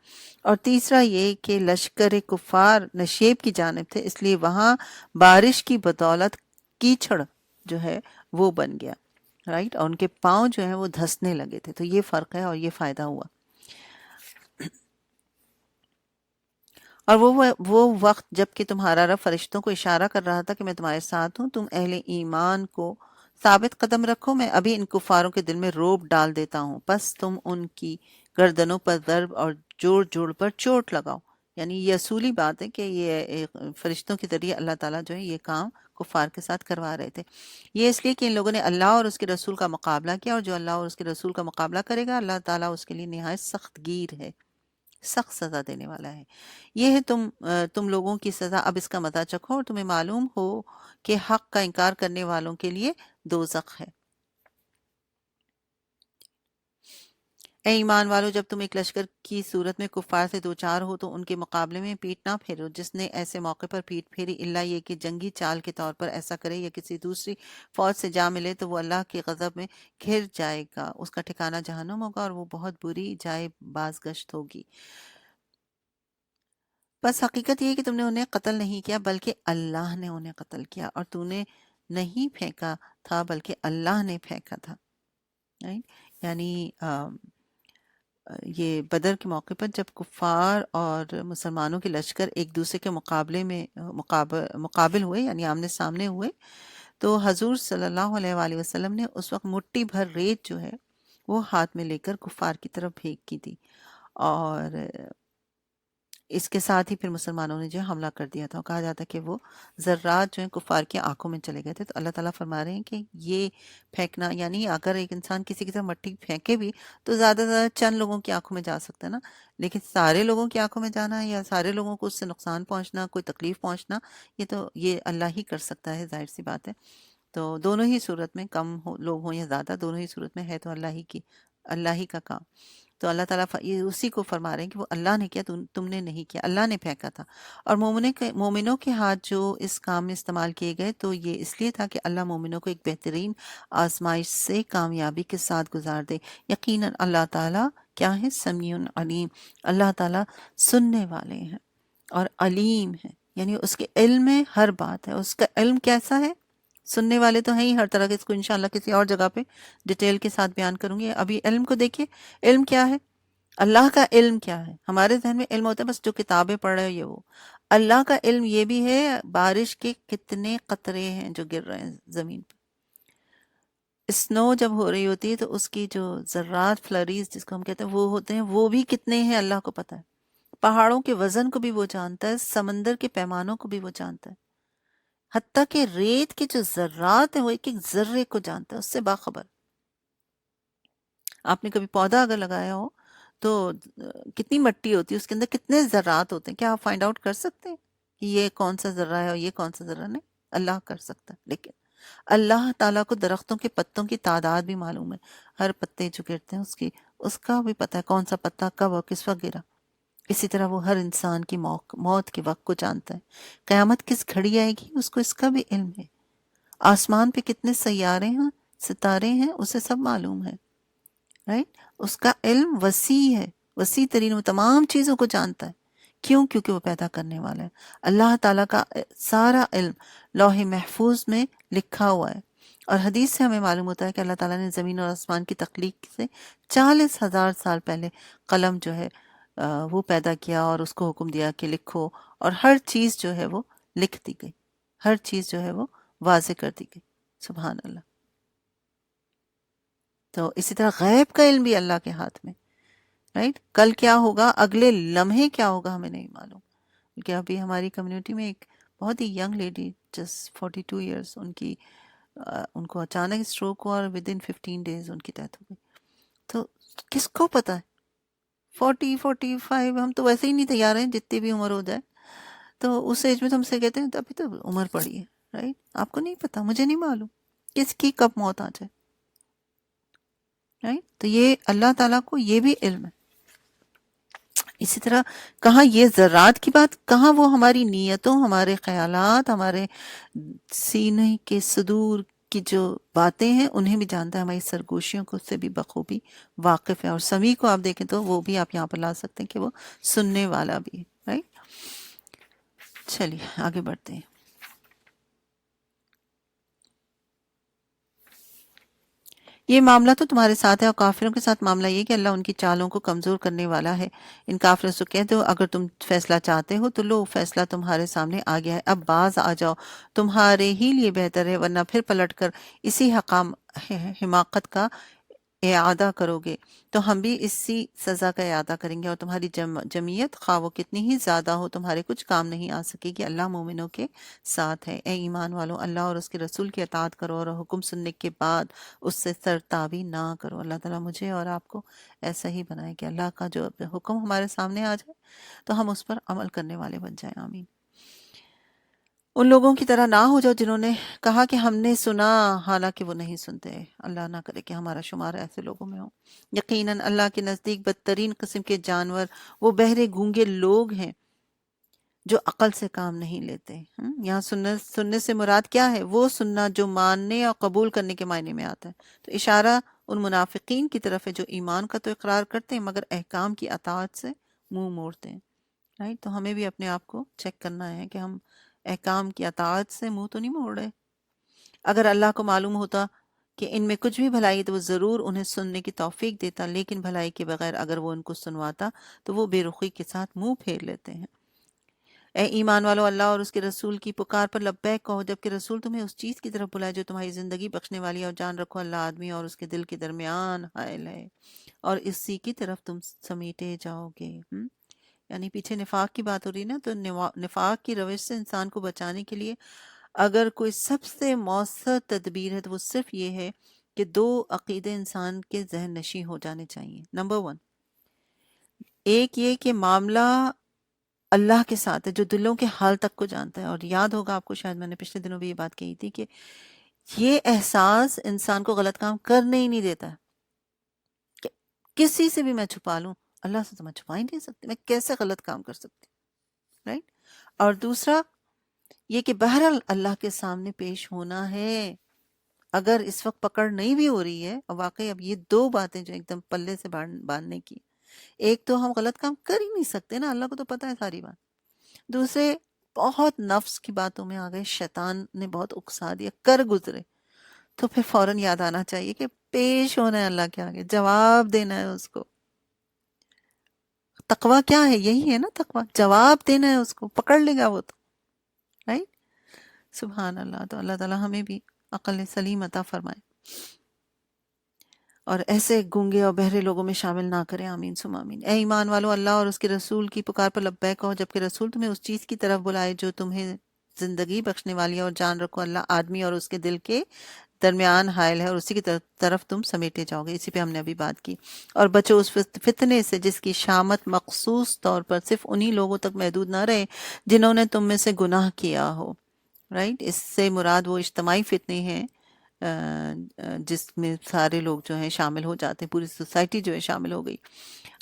S1: اور تیسرا یہ کہ لشکر کفار نشیب کی جانب تھے، اس لیے وہاں بارش کی بدولت کیچڑ جو ہے وہ بن گیا، رائٹ، اور ان کے پاؤں جو ہیں وہ دھسنے لگے تھے۔ تو یہ فرق ہے اور یہ فائدہ ہوا۔ اور وہ وقت جب کہ تمہارا رب فرشتوں کو اشارہ کر رہا تھا کہ میں تمہارے ساتھ ہوں، تم اہل ایمان کو ثابت قدم رکھو، میں ابھی ان کفاروں کے دل میں روب ڈال دیتا ہوں، پس تم ان کی گردنوں پر ضرب اور جوڑ جوڑ پر چوٹ لگاؤ۔ یعنی یہ اصولی بات ہے کہ یہ فرشتوں کے ذریعے اللہ تعالیٰ جو ہے یہ کام کفار کے ساتھ کروا رہے تھے۔ یہ اس لیے کہ ان لوگوں نے اللہ اور اس کے رسول کا مقابلہ کیا، اور جو اللہ اور اس کے رسول کا مقابلہ کرے گا اللہ تعالیٰ اس کے لیے نہایت سخت گیر ہے، سخت سزا دینے والا ہے۔ یہ ہے تم لوگوں کی سزا، اب اس کا مزہ چکھو اور تمہیں معلوم ہو کہ حق کا انکار کرنے والوں کے لیے دوزخ ہے۔ اے ایمان والو، جب تم ایک لشکر کی صورت میں کفار سے دوچار ہو تو ان کے مقابلے میں پیٹ نہ پھیرو۔ جس نے ایسے موقع پر پیٹ پھیری، الا یہ کہ جنگی چال کے طور پر ایسا کرے یا کسی دوسری فوج سے جا ملے، تو وہ اللہ کے غضب میں گھر جائے گا، اس کا ٹھکانہ جہنم ہوگا اور وہ بہت بری جائے بازگشت ہوگی۔ بس حقیقت یہ ہے کہ تم نے انہیں قتل نہیں کیا بلکہ اللہ نے انہیں قتل کیا، اور تو نے نہیں پھینکا تھا بلکہ اللہ نے پھینکا تھا، right؟ یعنی یہ بدر کے موقع پر جب کفار اور مسلمانوں کے لشکر ایک دوسرے کے مقابلے میں مقابل ہوئے، یعنی آمنے سامنے ہوئے، تو حضور صلی اللہ علیہ وآلہ وسلم نے اس وقت مٹھی بھر ریت جو ہے وہ ہاتھ میں لے کر کفار کی طرف پھینک کی تھی، اور اس کے ساتھ ہی پھر مسلمانوں نے جو ہے حملہ کر دیا تھا، اور کہا جاتا ہے کہ وہ ذرات جو ہیں کفار کی آنکھوں میں چلے گئے تھے۔ تو اللہ تعالیٰ فرما رہے ہیں کہ یہ پھینکنا، یعنی اگر ایک انسان کسی کی طرف مٹی پھینکے بھی تو زیادہ سے زیادہ چند لوگوں کی آنکھوں میں جا سکتا ہے نا، لیکن سارے لوگوں کی آنکھوں میں جانا یا سارے لوگوں کو اس سے نقصان پہنچنا، کوئی تکلیف پہنچنا، یہ اللہ ہی کر سکتا ہے، ظاہر سی بات ہے۔ تو دونوں ہی صورت میں، لوگ ہوں یا زیادہ، دونوں ہی صورت میں ہے تو اللہ ہی کا کام۔ تو اللہ تعالیٰ یہ اسی کو فرما رہے ہیں کہ وہ اللہ نے کیا، تم نے نہیں کیا، اللہ نے پھینکا تھا۔ اور مومنوں کے ہاتھ جو اس کام میں استعمال کیے گئے تو یہ اس لیے تھا کہ اللہ مومنوں کو ایک بہترین آزمائش سے کامیابی کے ساتھ گزار دے۔ یقیناً اللہ تعالیٰ کیا ہے، سمیع علیم، اللہ تعالیٰ سننے والے ہیں اور علیم ہیں، یعنی اس کے علم میں ہر بات ہے۔ اس کا علم کیسا ہے؟ سننے والے تو ہیں ہی ہر طرح کے، اس کو انشاءاللہ کسی اور جگہ پہ ڈیٹیل کے ساتھ بیان کروں گی۔ ابھی علم کو دیکھیے، علم کیا ہے، اللہ کا علم کیا ہے؟ ہمارے ذہن میں علم ہوتا ہے بس جو کتابیں پڑھ رہے ہو یہ وہ، اللہ کا علم یہ بھی ہے بارش کے کتنے قطرے ہیں جو گر رہے ہیں زمین پہ، اسنو جب ہو رہی ہوتی ہے تو اس کی جو ذرات، فلریز جس کو ہم کہتے ہیں، وہ ہوتے ہیں، وہ بھی کتنے ہیں اللہ کو پتہ ہے۔ پہاڑوں کے وزن کو بھی وہ جانتا ہے، سمندر کے پیمانوں کو بھی وہ جانتا ہے، حتیٰ کہ ریت کے جو ذرات ہیں وہ ایک ایک ذرے کو جانتا ہے، اس سے باخبر۔ آپ نے کبھی پودا اگر لگایا ہو تو کتنی مٹی ہوتی ہے، اس کے اندر کتنے ذرات ہوتے ہیں، کیا آپ فائنڈ آؤٹ کر سکتے ہیں کہ یہ کون سا ذرہ ہے اور یہ کون سا ذرہ نہیں؟ اللہ کر سکتا ہے۔ لیکن اللہ تعالیٰ کو درختوں کے پتوں کی تعداد بھی معلوم ہے، ہر پتے جو گرتے ہیں اس کا بھی پتہ ہے کون سا پتا کب اور کس وقت گرا۔ اسی طرح وہ ہر انسان کی موت کے وقت کو جانتا ہے، قیامت کس گھڑی آئے گی اس کو اس کا بھی علم ہے، آسمان پہ کتنے سیارے ہیں، ستارے ہیں، اسے سب معلوم ہے، رائٹ؟ اس کا علم وسیع ہے، وسیع ترین، وہ تمام چیزوں کو جانتا ہے۔ کیوں؟ کیونکہ وہ پیدا کرنے والا ہے۔ اللہ تعالیٰ کا سارا علم لوح محفوظ میں لکھا ہوا ہے، اور حدیث سے ہمیں معلوم ہوتا ہے کہ اللہ تعالیٰ نے زمین اور آسمان کی تخلیق سے 40,000 سال پہلے قلم جو ہے وہ پیدا کیا، اور اس کو حکم دیا کہ لکھو، اور ہر چیز جو ہے وہ لکھ دی گئی، ہر چیز جو ہے وہ واضح کر دی گئی۔ سبحان اللہ۔ تو اسی طرح غیب کا علم بھی اللہ کے ہاتھ میں، رائٹ؟ کل کیا ہوگا، اگلے لمحے کیا ہوگا، ہمیں نہیں معلوم۔ کہ ابھی ہماری کمیونٹی میں ایک بہت ہی ینگ لیڈی، جسٹ 42 ایئرس، ان کو اچانک اسٹروک ہوا اور ود ان 15 ڈیز ان کی ڈیتھ ہو گئی۔ تو کس کو پتا ہے، 45 ہم تو ویسے ہی نہیں تیار ہیں جتنی بھی عمر ہو جائے، تو اس ایج میں تو ہم سے کہتے ہیں ابھی تو عمر پڑی ہے، رائٹ؟ آپ کو نہیں پتا، مجھے نہیں معلوم کس کی کب موت آ جائے، رائٹ؟ تو یہ اللہ تعالیٰ کو یہ بھی علم ہے۔ اسی طرح کہاں یہ ذرات کی بات، کہاں وہ ہماری نیتوں، ہمارے خیالات، ہمارے سینے کے صدور کی جو باتیں ہیں انہیں بھی جانتا ہے، ہماری سرگوشیوں کو سے بھی بخوبی واقف ہے۔ اور سمیع کو آپ دیکھیں تو وہ بھی آپ یہاں پر لا سکتے ہیں کہ وہ سننے والا بھی ہے، رائٹ؟ چلیے آگے بڑھتے ہیں۔ یہ معاملہ تو تمہارے ساتھ ہے، اور کافروں کے ساتھ معاملہ یہ کہ اللہ ان کی چالوں کو کمزور کرنے والا ہے۔ ان کافروں سے کہہ دو اگر تم فیصلہ چاہتے ہو تو لو، فیصلہ تمہارے سامنے آ گیا ہے، اب باز آ جاؤ، تمہارے ہی لیے بہتر ہے، ورنہ پھر پلٹ کر اسی حماقت کا اعادہ کرو گے تو ہم بھی اسی سزا کا اعادہ کریں گے، اور تمہاری جمعیت خواہ وہ کتنی ہی زیادہ ہو تمہارے کچھ کام نہیں آ سکے گی، اللہ مومنوں کے ساتھ ہے۔ اے ایمان والو، اللہ اور اس کے رسول کی اطاعت کرو، اور حکم سننے کے بعد اس سے سرتابی نہ کرو۔ اللہ تعالیٰ مجھے اور آپ کو ایسا ہی بنائے کہ اللہ کا جو حکم ہمارے سامنے آ جائے تو ہم اس پر عمل کرنے والے بن جائیں، آمین۔ ان لوگوں کی طرح نہ ہو جاؤ جنہوں نے کہا کہ ہم نے سنا حالانکہ وہ نہیں سنتے، اللہ نہ کرے کہ ہمارا شمار ایسے لوگوں میں ہو۔ یقیناً اللہ کے نزدیک بدترین قسم کے جانور وہ بہرے گونگے لوگ ہیں جو عقل سے کام نہیں لیتے۔ یہاں سننے سے مراد کیا ہے؟ وہ سننا جو ماننے اور قبول کرنے کے معنی میں آتا ہے۔ تو اشارہ ان منافقین کی طرف ہے جو ایمان کا تو اقرار کرتے ہیں مگر احکام کی اطاعت سے منہ موڑتے ہیں، رائٹ؟ تو ہمیں بھی اپنے آپ کو چیک کرنا ہے کہ ہم احکام کی اطاعت سے منہ تو نہیں موڑ رہے۔ اگر اللہ کو معلوم ہوتا کہ ان میں کچھ بھی بھلائی ہے تو وہ ضرور انہیں سننے کی توفیق دیتا، لیکن بھلائی کے بغیر اگر وہ ان کو سنواتا تو وہ بے رخی کے ساتھ منہ پھیر لیتے ہیں۔ اے ایمان والو، اللہ اور اس کے رسول کی پکار پر لبیک کہو جبکہ رسول تمہیں اس چیز کی طرف بلائے جو تمہاری زندگی بخشنے والی ہے، اور جان رکھو اللہ آدمی اور اس کے دل کے درمیان حائل ہے اور اسی کی طرف تم سمیٹے جاؤ گے۔ یعنی پیچھے نفاق کی بات ہو رہی نا، تو نفاق کی روش سے انسان کو بچانے کے لیے اگر کوئی سب سے مؤثر تدبیر ہے تو وہ صرف یہ ہے کہ دو عقیدے انسان کے ذہن نشیں ہو جانے چاہیے۔ نمبر 1، ایک یہ کہ معاملہ اللہ کے ساتھ ہے جو دلوں کے حال تک کو جانتا ہے، اور یاد ہوگا آپ کو، شاید میں نے پچھلے دنوں بھی یہ بات کہی تھی کہ یہ احساس انسان کو غلط کام کرنے ہی نہیں دیتا کہ کسی سے بھی میں چھپا لوں، اللہ سے تو میں چھپا ہی نہیں سکتی، میں کیسے غلط کام کر سکتی، رائٹ؟ اور دوسرا یہ کہ بہرحال اللہ کے سامنے پیش ہونا ہے، اگر اس وقت پکڑ نہیں بھی ہو رہی ہے، اور واقعی اب یہ دو باتیں جو ایک دم پلے سے باندھنے کی، ایک تو ہم غلط کام کر ہی نہیں سکتے نا، اللہ کو تو پتہ ہے ساری بات، دوسرے بہت نفس کی باتوں میں آ گئے، شیطان نے بہت اکسا دیا، کر گزرے، تو پھر فوراً یاد آنا چاہیے کہ پیش ہونا ہے اللہ کے آگے، جواب دینا ہے اس کو۔ تقویٰ کیا ہے؟ یہی ہے نا تقویٰ، جواب دینا ہے اس کو، پکڑ لے گا وہ تو، رائٹ؟ سبحان اللہ۔ تو اللہ تعالیٰ ہمیں بھی عقل سلیم عطا فرمائے اور ایسے گونگے اور بہرے لوگوں میں شامل نہ کرے، آمین ثم آمین۔ اے ایمان والو، اللہ اور اس کے رسول کی پکار پر لبیک کہو جبکہ رسول تمہیں اس چیز کی طرف بلائے جو تمہیں زندگی بخشنے والی ہے، اور جان رکھو اللہ آدمی اور اس کے دل کے درمیان حائل ہے اور اسی کی طرف تم سمیٹے جاؤ گے، اسی پہ ہم نے ابھی بات کی۔ اور بچو اس فتنے سے جس کی شامت مخصوص طور پر صرف انہی لوگوں تک محدود نہ رہے جنہوں نے تم میں سے گناہ کیا ہو، رائٹ؟ اس سے مراد وہ اجتماعی فتنے ہیں جس میں سارے لوگ جو ہیں شامل ہو جاتے ہیں، پوری سوسائٹی جو ہے شامل ہو گئی۔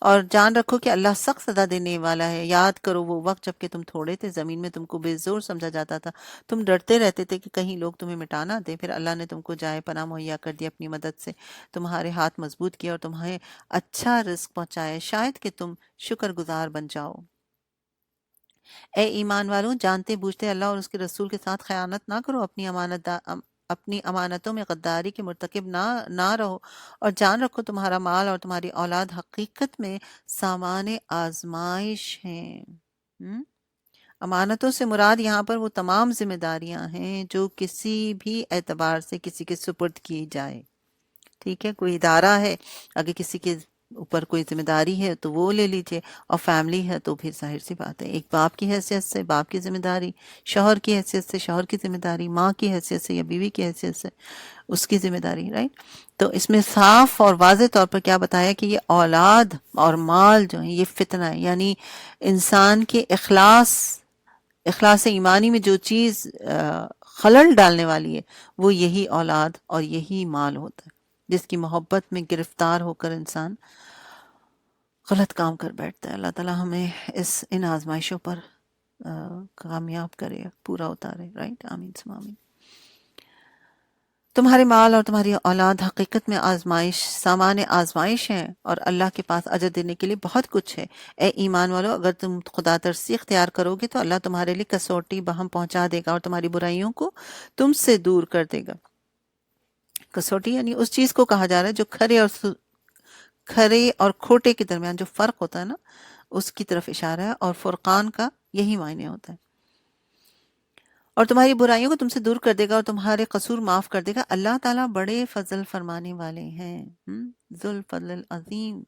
S1: اور جان رکھو کہ اللہ سخت سزا دینے والا ہے۔ یاد کرو وہ وقت جب کہ تم تھوڑے تھے، زمین میں تم کو بے زور سمجھا جاتا تھا، تم ڈرتے رہتے تھے کہ کہیں لوگ تمہیں مٹا نہ دیں، پھر اللہ نے تم کو جائے پناہ مہیا کر دی اپنی مدد سے، تمہارے ہاتھ مضبوط کیا اور تمہیں اچھا رزق پہنچایا، شاید کہ تم شکر گزار بن جاؤ۔ اے ایمان والوں، جانتے بوجھتے اللہ اور اس کے رسول کے ساتھ خیانت نہ کرو، اپنی امانتوں میں غداری کے مرتکب نہ رہو، اور جان رکھو تمہارا مال اور تمہاری اولاد حقیقت میں سامان آزمائش ہیں۔ امانتوں سے مراد یہاں پر وہ تمام ذمہ داریاں ہیں جو کسی بھی اعتبار سے کسی کے سپرد کی جائے، ٹھیک ہے؟ کوئی ادارہ ہے، اگر کسی کے اوپر کوئی ذمہ داری ہے تو وہ لے لیجئے، اور فیملی ہے تو پھر ظاہر سی بات ہے، ایک باپ کی حیثیت سے باپ کی ذمہ داری، شوہر کی حیثیت سے شوہر کی ذمہ داری، ماں کی حیثیت سے یا بیوی کی حیثیت سے اس کی ذمہ داری، رائٹ؟ تو اس میں صاف اور واضح طور پر کیا بتایا کہ یہ اولاد اور مال جو ہیں یہ فتنہ ہے، یعنی انسان کے اخلاص ایمانی میں جو چیز خلل ڈالنے والی ہے وہ یہی اولاد اور یہی مال ہوتا ہے، جس کی محبت میں گرفتار ہو کر انسان غلط کام کر بیٹھتا ہے۔ اللہ تعالیٰ ہمیں ان آزمائشوں پر کامیاب کرے، پورا اتارے، رائٹ؟ آمین ثم آمین۔ تمہارے مال اور تمہاری اولاد حقیقت میں سامان آزمائش ہیں، اور اللہ کے پاس اجر دینے کے لیے بہت کچھ ہے۔ اے ایمان والو، اگر تم خدا ترسی اختیار کرو گے تو اللہ تمہارے لیے کسوٹی بہم پہنچا دے گا اور تمہاری برائیوں کو تم سے دور کر دے گا۔ کسوٹی یعنی اس چیز کو کہا جا رہا ہے جو کھرے اور کھوٹے کے درمیان جو فرق ہوتا ہے نا، اس کی طرف اشارہ ہے، اور فرقان کا یہی معنی ہوتا ہے۔ اور تمہاری برائیوں کو تم سے دور کر دے گا اور تمہارے قصور معاف کر دے گا، اللہ تعالیٰ بڑے فضل فرمانے والے ہیں۔ ذو الفضل العظیم،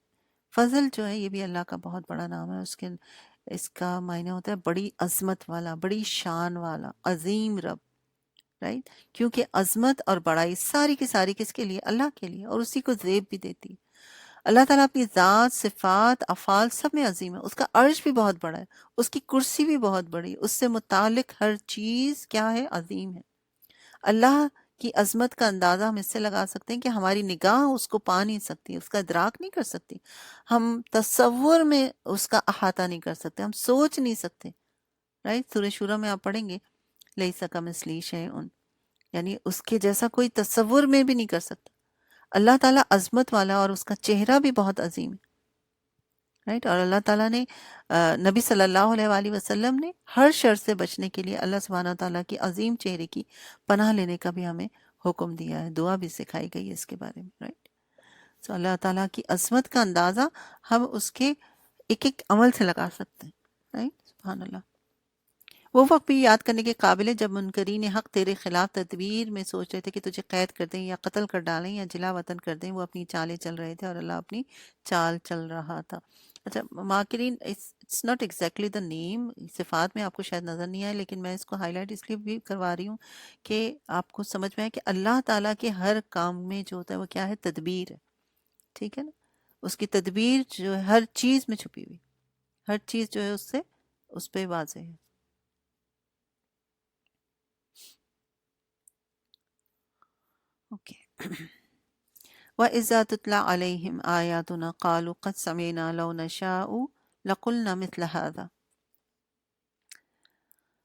S1: فضل جو ہے یہ بھی اللہ کا بہت بڑا نام ہے، اس کا معنی ہوتا ہے بڑی عظمت والا، بڑی شان والا، عظیم رب، رائٹ؟ کیونکہ عظمت اور بڑائی ساری کی ساری کس کے لیے؟ اللہ کے لیے، اور اسی کو زیب بھی دیتی ہے۔ اللہ تعالیٰ اپنی ذات، صفات، افعال سب میں عظیم ہے، اس کا عرش بھی بہت بڑا ہے، اس کی کرسی بھی بہت بڑی، اس سے متعلق ہر چیز کیا ہے؟ عظیم ہے۔ اللہ کی عظمت کا اندازہ ہم اس سے لگا سکتے ہیں کہ ہماری نگاہ اس کو پا نہیں سکتی، اس کا ادراک نہیں کر سکتی، ہم تصور میں اس کا احاطہ نہیں کر سکتے، ہم سوچ نہیں سکتے، رائٹ؟ سورہ شورہ میں آپ پڑھیں گے لیس کمثلہ شیء، یعنی اس کے جیسا کوئی تصور میں بھی نہیں کر سکتا۔ اللہ تعالیٰ عظمت والا اور اس کا چہرہ بھی بہت عظیم ہے، رائٹ؟ اور اللہ تعالیٰ نے نبی صلی اللہ علیہ وآلہ وسلم نے ہر شر سے بچنے کے لیے اللہ سبحانہ وتعالیٰ کی عظیم چہرے کی پناہ لینے کا بھی ہمیں حکم دیا ہے، دعا بھی سکھائی گئی ہے اس کے بارے میں، رائٹ؟ سو اللہ تعالیٰ کی عظمت کا اندازہ ہم اس کے ایک ایک عمل سے لگا سکتے ہیں، رائٹ؟ سبحان اللہ۔ وہ وقت بھی یاد کرنے کے قابل ہے جب منکرین حق تیرے خلاف تدبیر میں سوچ رہے تھے کہ تجھے قید کر دیں یا قتل کر ڈالیں یا جلا وطن کر دیں، وہ اپنی چالیں چل رہے تھے اور اللہ اپنی چال چل رہا تھا۔ اچھا، ماکرین اٹس ناٹ ایگزیکٹلی دا نیم، صفات میں آپ کو شاید نظر نہیں آئے، لیکن میں اس کو ہائی لائٹ اس لیے بھی کروا رہی ہوں کہ آپ کو سمجھ میں آئے کہ اللہ تعالیٰ کے ہر کام میں جو ہوتا ہے وہ کیا ہے؟ تدبیر ہے، ٹھیک ہے نا؟ اس کی تدبیر جو ہے ہر چیز میں چھپی ہوئی، ہر چیز جو ہے اس پہ واضح ہے۔ اوکے۔ وَإِذَا تُتْلَى عَلَيْهِمْ آيَاتُنَا قَالُوا قَدْ سَمِعْنَا لَوْ نَشَاءُ لَقُلْنَا مِثْلَ هَذَا۔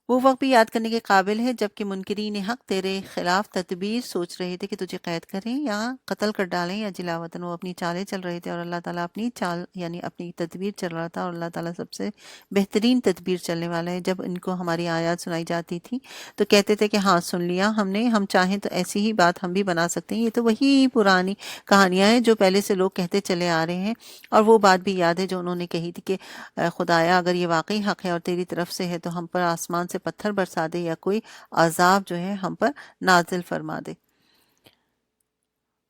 S1: وہ وقت بھی یاد کرنے کے قابل ہے جب کہ منکرین حق تیرے خلاف تدبیر سوچ رہے تھے کہ تجھے قید کریں یا قتل کر ڈالیں یا جلا وطن، وہ اپنی چالیں چل رہے تھے اور اللہ تعالیٰ اپنی چال یعنی اپنی تدبیر چل رہا تھا، اور اللہ تعالیٰ سب سے بہترین تدبیر چلنے والا ہے۔ جب ان کو ہماری آیات سنائی جاتی تھی تو کہتے تھے کہ ہاں سن لیا ہم نے، ہم چاہیں تو ایسی ہی بات ہم بھی بنا سکتے ہیں، یہ تو وہی پرانی کہانیاں ہیں جو پہلے سے لوگ کہتے چلے آ رہے ہیں۔ اور وہ بات بھی یاد ہے جو انہوں نے کہی تھی کہ خدایا اگر یہ واقعی حق ہے اور تیری طرف سے ہے تو ہم پر آسمان سے پتھر برسا دے یا کوئی عذاب جو ہے ہم پر نازل فرما دے۔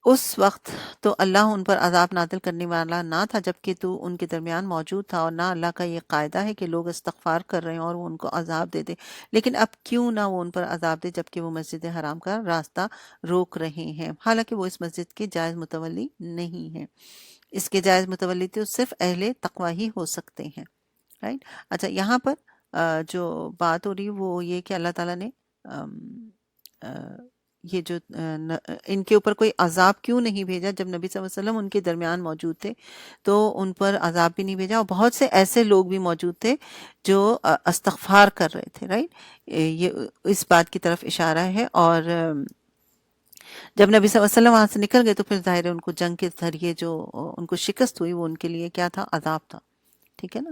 S1: اس وقت تو اللہ ان پر عذاب نازل کرنے والا نہ تھا جبکہ تو ان کے درمیان موجود تھا، اور نہ اللہ کا یہ قاعدہ ہے کہ لوگ استغفار کر رہے ہیں اور وہ ان کو عذاب دے دے، لیکن اب کیوں نہ وہ ان پر عذاب دے جبکہ وہ مسجد حرام کا راستہ روک رہے ہیں، حالانکہ وہ اس مسجد کے جائز متولی نہیں ہیں۔ اس کے جائز متولی تو صرف اہل تقوی ہی ہو سکتے ہیں، رائٹ؟ اچھا، یہاں پر جو بات ہو رہی ہے وہ یہ کہ اللہ تعالیٰ نے یہ جو ان کے اوپر کوئی عذاب کیوں نہیں بھیجا جب نبی صلی اللہ علیہ وسلم ان کے درمیان موجود تھے، تو ان پر عذاب بھی نہیں بھیجا، اور بہت سے ایسے لوگ بھی موجود تھے جو استغفار کر رہے تھے، رائٹ؟ یہ اس بات کی طرف اشارہ ہے۔ اور جب نبی صلی اللہ علیہ وسلم وہاں سے نکل گئے تو پھر ظاہر ہے ان کو جنگ کے ذریعے جو ان کو شکست ہوئی وہ ان کے لیے کیا تھا؟ عذاب تھا، ٹھیک ہے نا؟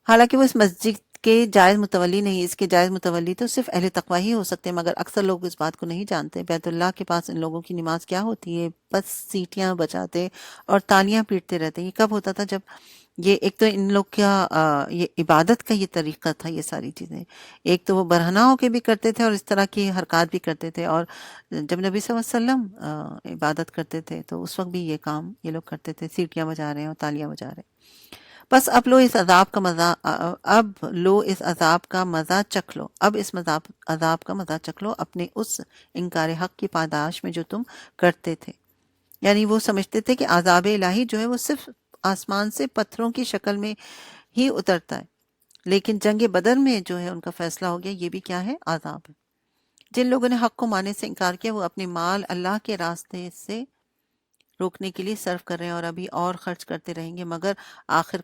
S1: حالانکہ وہ اس مسجد کے جائز متولی نہیں، اس کے جائز متولی تو صرف اہل تقوی ہی ہو سکتے ہیں، مگر اکثر لوگ اس بات کو نہیں جانتے۔ بیت اللہ کے پاس ان لوگوں کی نماز کیا ہوتی ہے؟ بس سیٹیاں بجاتے اور تالیاں پیٹتے رہتے۔ یہ کب ہوتا تھا؟ جب یہ ایک تو ان لوگ کا یہ عبادت کا یہ طریقہ تھا، یہ ساری چیزیں ایک تو وہ برہنہ ہو کے بھی کرتے تھے اور اس طرح کی حرکات بھی کرتے تھے، اور جب نبی صلی اللہ علیہ وسلم عبادت کرتے تھے تو اس وقت بھی یہ کام یہ لوگ کرتے تھے، سیٹیاں بجا رہے ہیں اور تالیاں بجا رہے ہیں۔ بس اب لو اس عذاب کا مزہ، چکھ لو، اب اس عذاب کا مزہ چکھ لو اپنے اس انکار حق کی پاداش میں جو تم کرتے تھے۔ یعنی وہ سمجھتے تھے کہ عذاب الہی جو ہے وہ صرف آسمان سے پتھروں کی شکل میں ہی اترتا ہے، لیکن جنگ بدر میں جو ہے ان کا فیصلہ ہو گیا، یہ بھی کیا ہے؟ عذاب ہے۔ جن لوگوں نے حق کو ماننے سے انکار کیا وہ اپنے مال اللہ کے راستے سے روکنے کے لیے صرف کر رہے ہیں اور ابھی اور خرچ کرتے رہیں گے، مگر آخر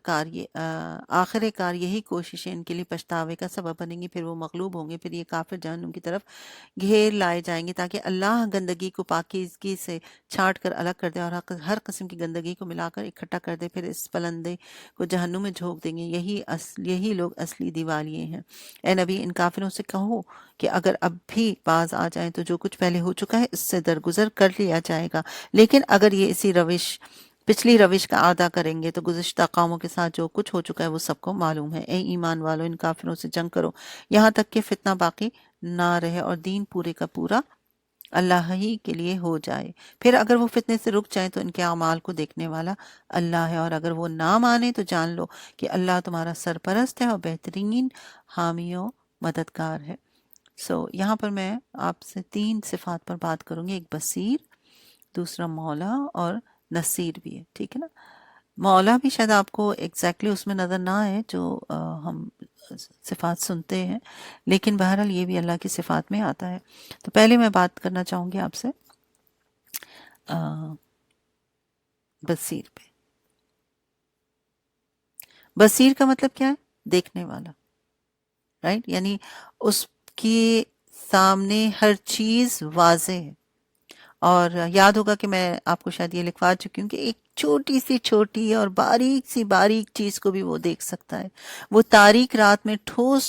S1: کار یہی کوششیں ان کے لیے پچھتاوے کا سبب بنیں گی، پھر وہ مغلوب ہوں گے، پھر یہ کافر جہنم کی طرف گھیر لائے جائیں گے تاکہ اللہ گندگی کو پاکیزگی سے چھانٹ کر الگ کر دے اور ہر قسم کی گندگی کو ملا کر اکٹھا کر دے، پھر اس پلندے کو جہنم میں جھونک دیں گے۔ یہی لوگ اصلی دیوالیے ہیں۔ اے نبی، ان کافروں سے کہو کہ اگر اب بھی باز آ جائیں تو جو کچھ پہلے ہو چکا ہے اس سے درگزر کر لیا جائے گا، لیکن اگر یہ پچھلی روش کا اعادہ کریں گے تو گزشتہ قوموں کے ساتھ جو کچھ ہو چکا ہے وہ سب کو معلوم ہے۔ اے ایمان والو، ان کافروں سے جنگ کرو یہاں تک کہ فتنہ باقی نہ رہے اور دین پورے کا پورا اللہ ہی کے لیے ہو جائے، پھر اگر وہ فتنے سے رک جائیں تو ان کے اعمال کو دیکھنے والا اللہ ہے، اور اگر وہ نہ مانے تو جان لو کہ اللہ تمہارا سرپرست ہے اور بہترین حامی و مددگار ہے۔ یہاں پر میں آپ سے 3 صفات پر بات کروں گی، ایک بصیر، دوسرا مولا اور نصیر بھی ہے، ٹھیک ہے نا؟ مولا بھی شاید آپ کو ایگزیکٹلی اس میں نظر نہ آئے جو ہم صفات سنتے ہیں، لیکن بہرحال یہ بھی اللہ کی صفات میں آتا ہے۔ تو پہلے میں بات کرنا چاہوں گی آپ سے بصیر پہ۔ بصیر کا مطلب کیا ہے؟ دیکھنے والا، رائٹ؟ یعنی اس کی سامنے ہر چیز واضح ہے، اور یاد ہوگا کہ میں آپ کو شاید یہ لکھوا چکی ہوں کہ ایک چھوٹی سی چھوٹی اور باریک سی باریک چیز کو بھی وہ دیکھ سکتا ہے۔ وہ تاریک رات میں ٹھوس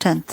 S1: 10th।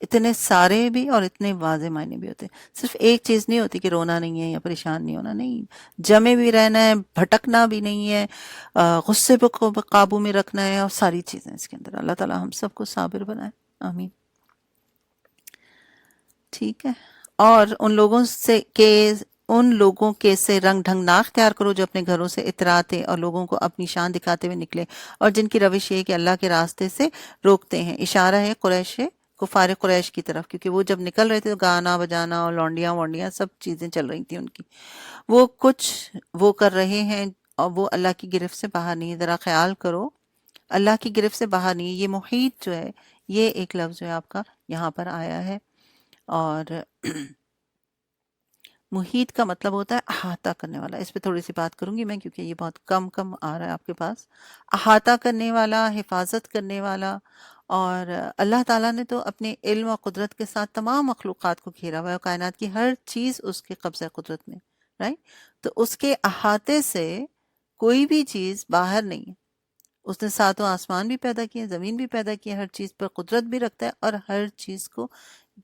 S1: اتنے سارے بھی اور اتنے واضح معنی بھی ہوتے ہیں. صرف ایک چیز نہیں ہوتی کہ رونا نہیں ہے یا پریشان نہیں ہونا، نہیں، جمے بھی رہنا ہے، بھٹکنا بھی نہیں ہے، غصے کو قابو میں رکھنا ہے، اور ساری چیزیں اس کے اندر. اللہ تعالیٰ ہم سب کو صابر بنائے، آمین. ٹھیک ہے. اور ان لوگوں کے سے رنگ ڈھنگ نہ اختیار کرو جو اپنے گھروں سے اتراتے اور لوگوں کو اپنی شان دکھاتے ہوئے نکلے، اور جن کی روش یہ ہے کہ اللہ کے راستے سے روکتے ہیں. اشارہ ہے کفار قریش کی طرف، کیونکہ وہ جب نکل رہے تھے تو گانا بجانا اور لونڈیاں وونڈیاں سب چیزیں چل رہی تھیں ان کی. وہ کر رہے ہیں اور وہ اللہ کی گرفت سے باہر نہیں ہے. ذرا خیال کرو، اللہ کی گرفت سے باہر نہیں ہے. یہ محیط جو ہے، یہ ایک لفظ جو ہے آپ کا یہاں پر آیا ہے. اور محیط کا مطلب ہوتا ہے احاطہ کرنے والا. اس پہ تھوڑی سی بات کروں گی میں، کیونکہ یہ بہت کم آ رہا ہے آپ کے پاس. احاطہ کرنے والا، حفاظت کرنے والا. اور اللہ تعالیٰ نے تو اپنے علم اور قدرت کے ساتھ تمام مخلوقات کو گھیرا ہوا ہے، کائنات کی ہر چیز اس کے قبضہ قدرت میں، رائٹ. تو اس کے احاطے سے کوئی بھی چیز باہر نہیں ہے. اس نے ساتوں آسمان بھی پیدا کیے، زمین بھی پیدا کی، ہر چیز پر قدرت بھی رکھتا ہے اور ہر چیز کو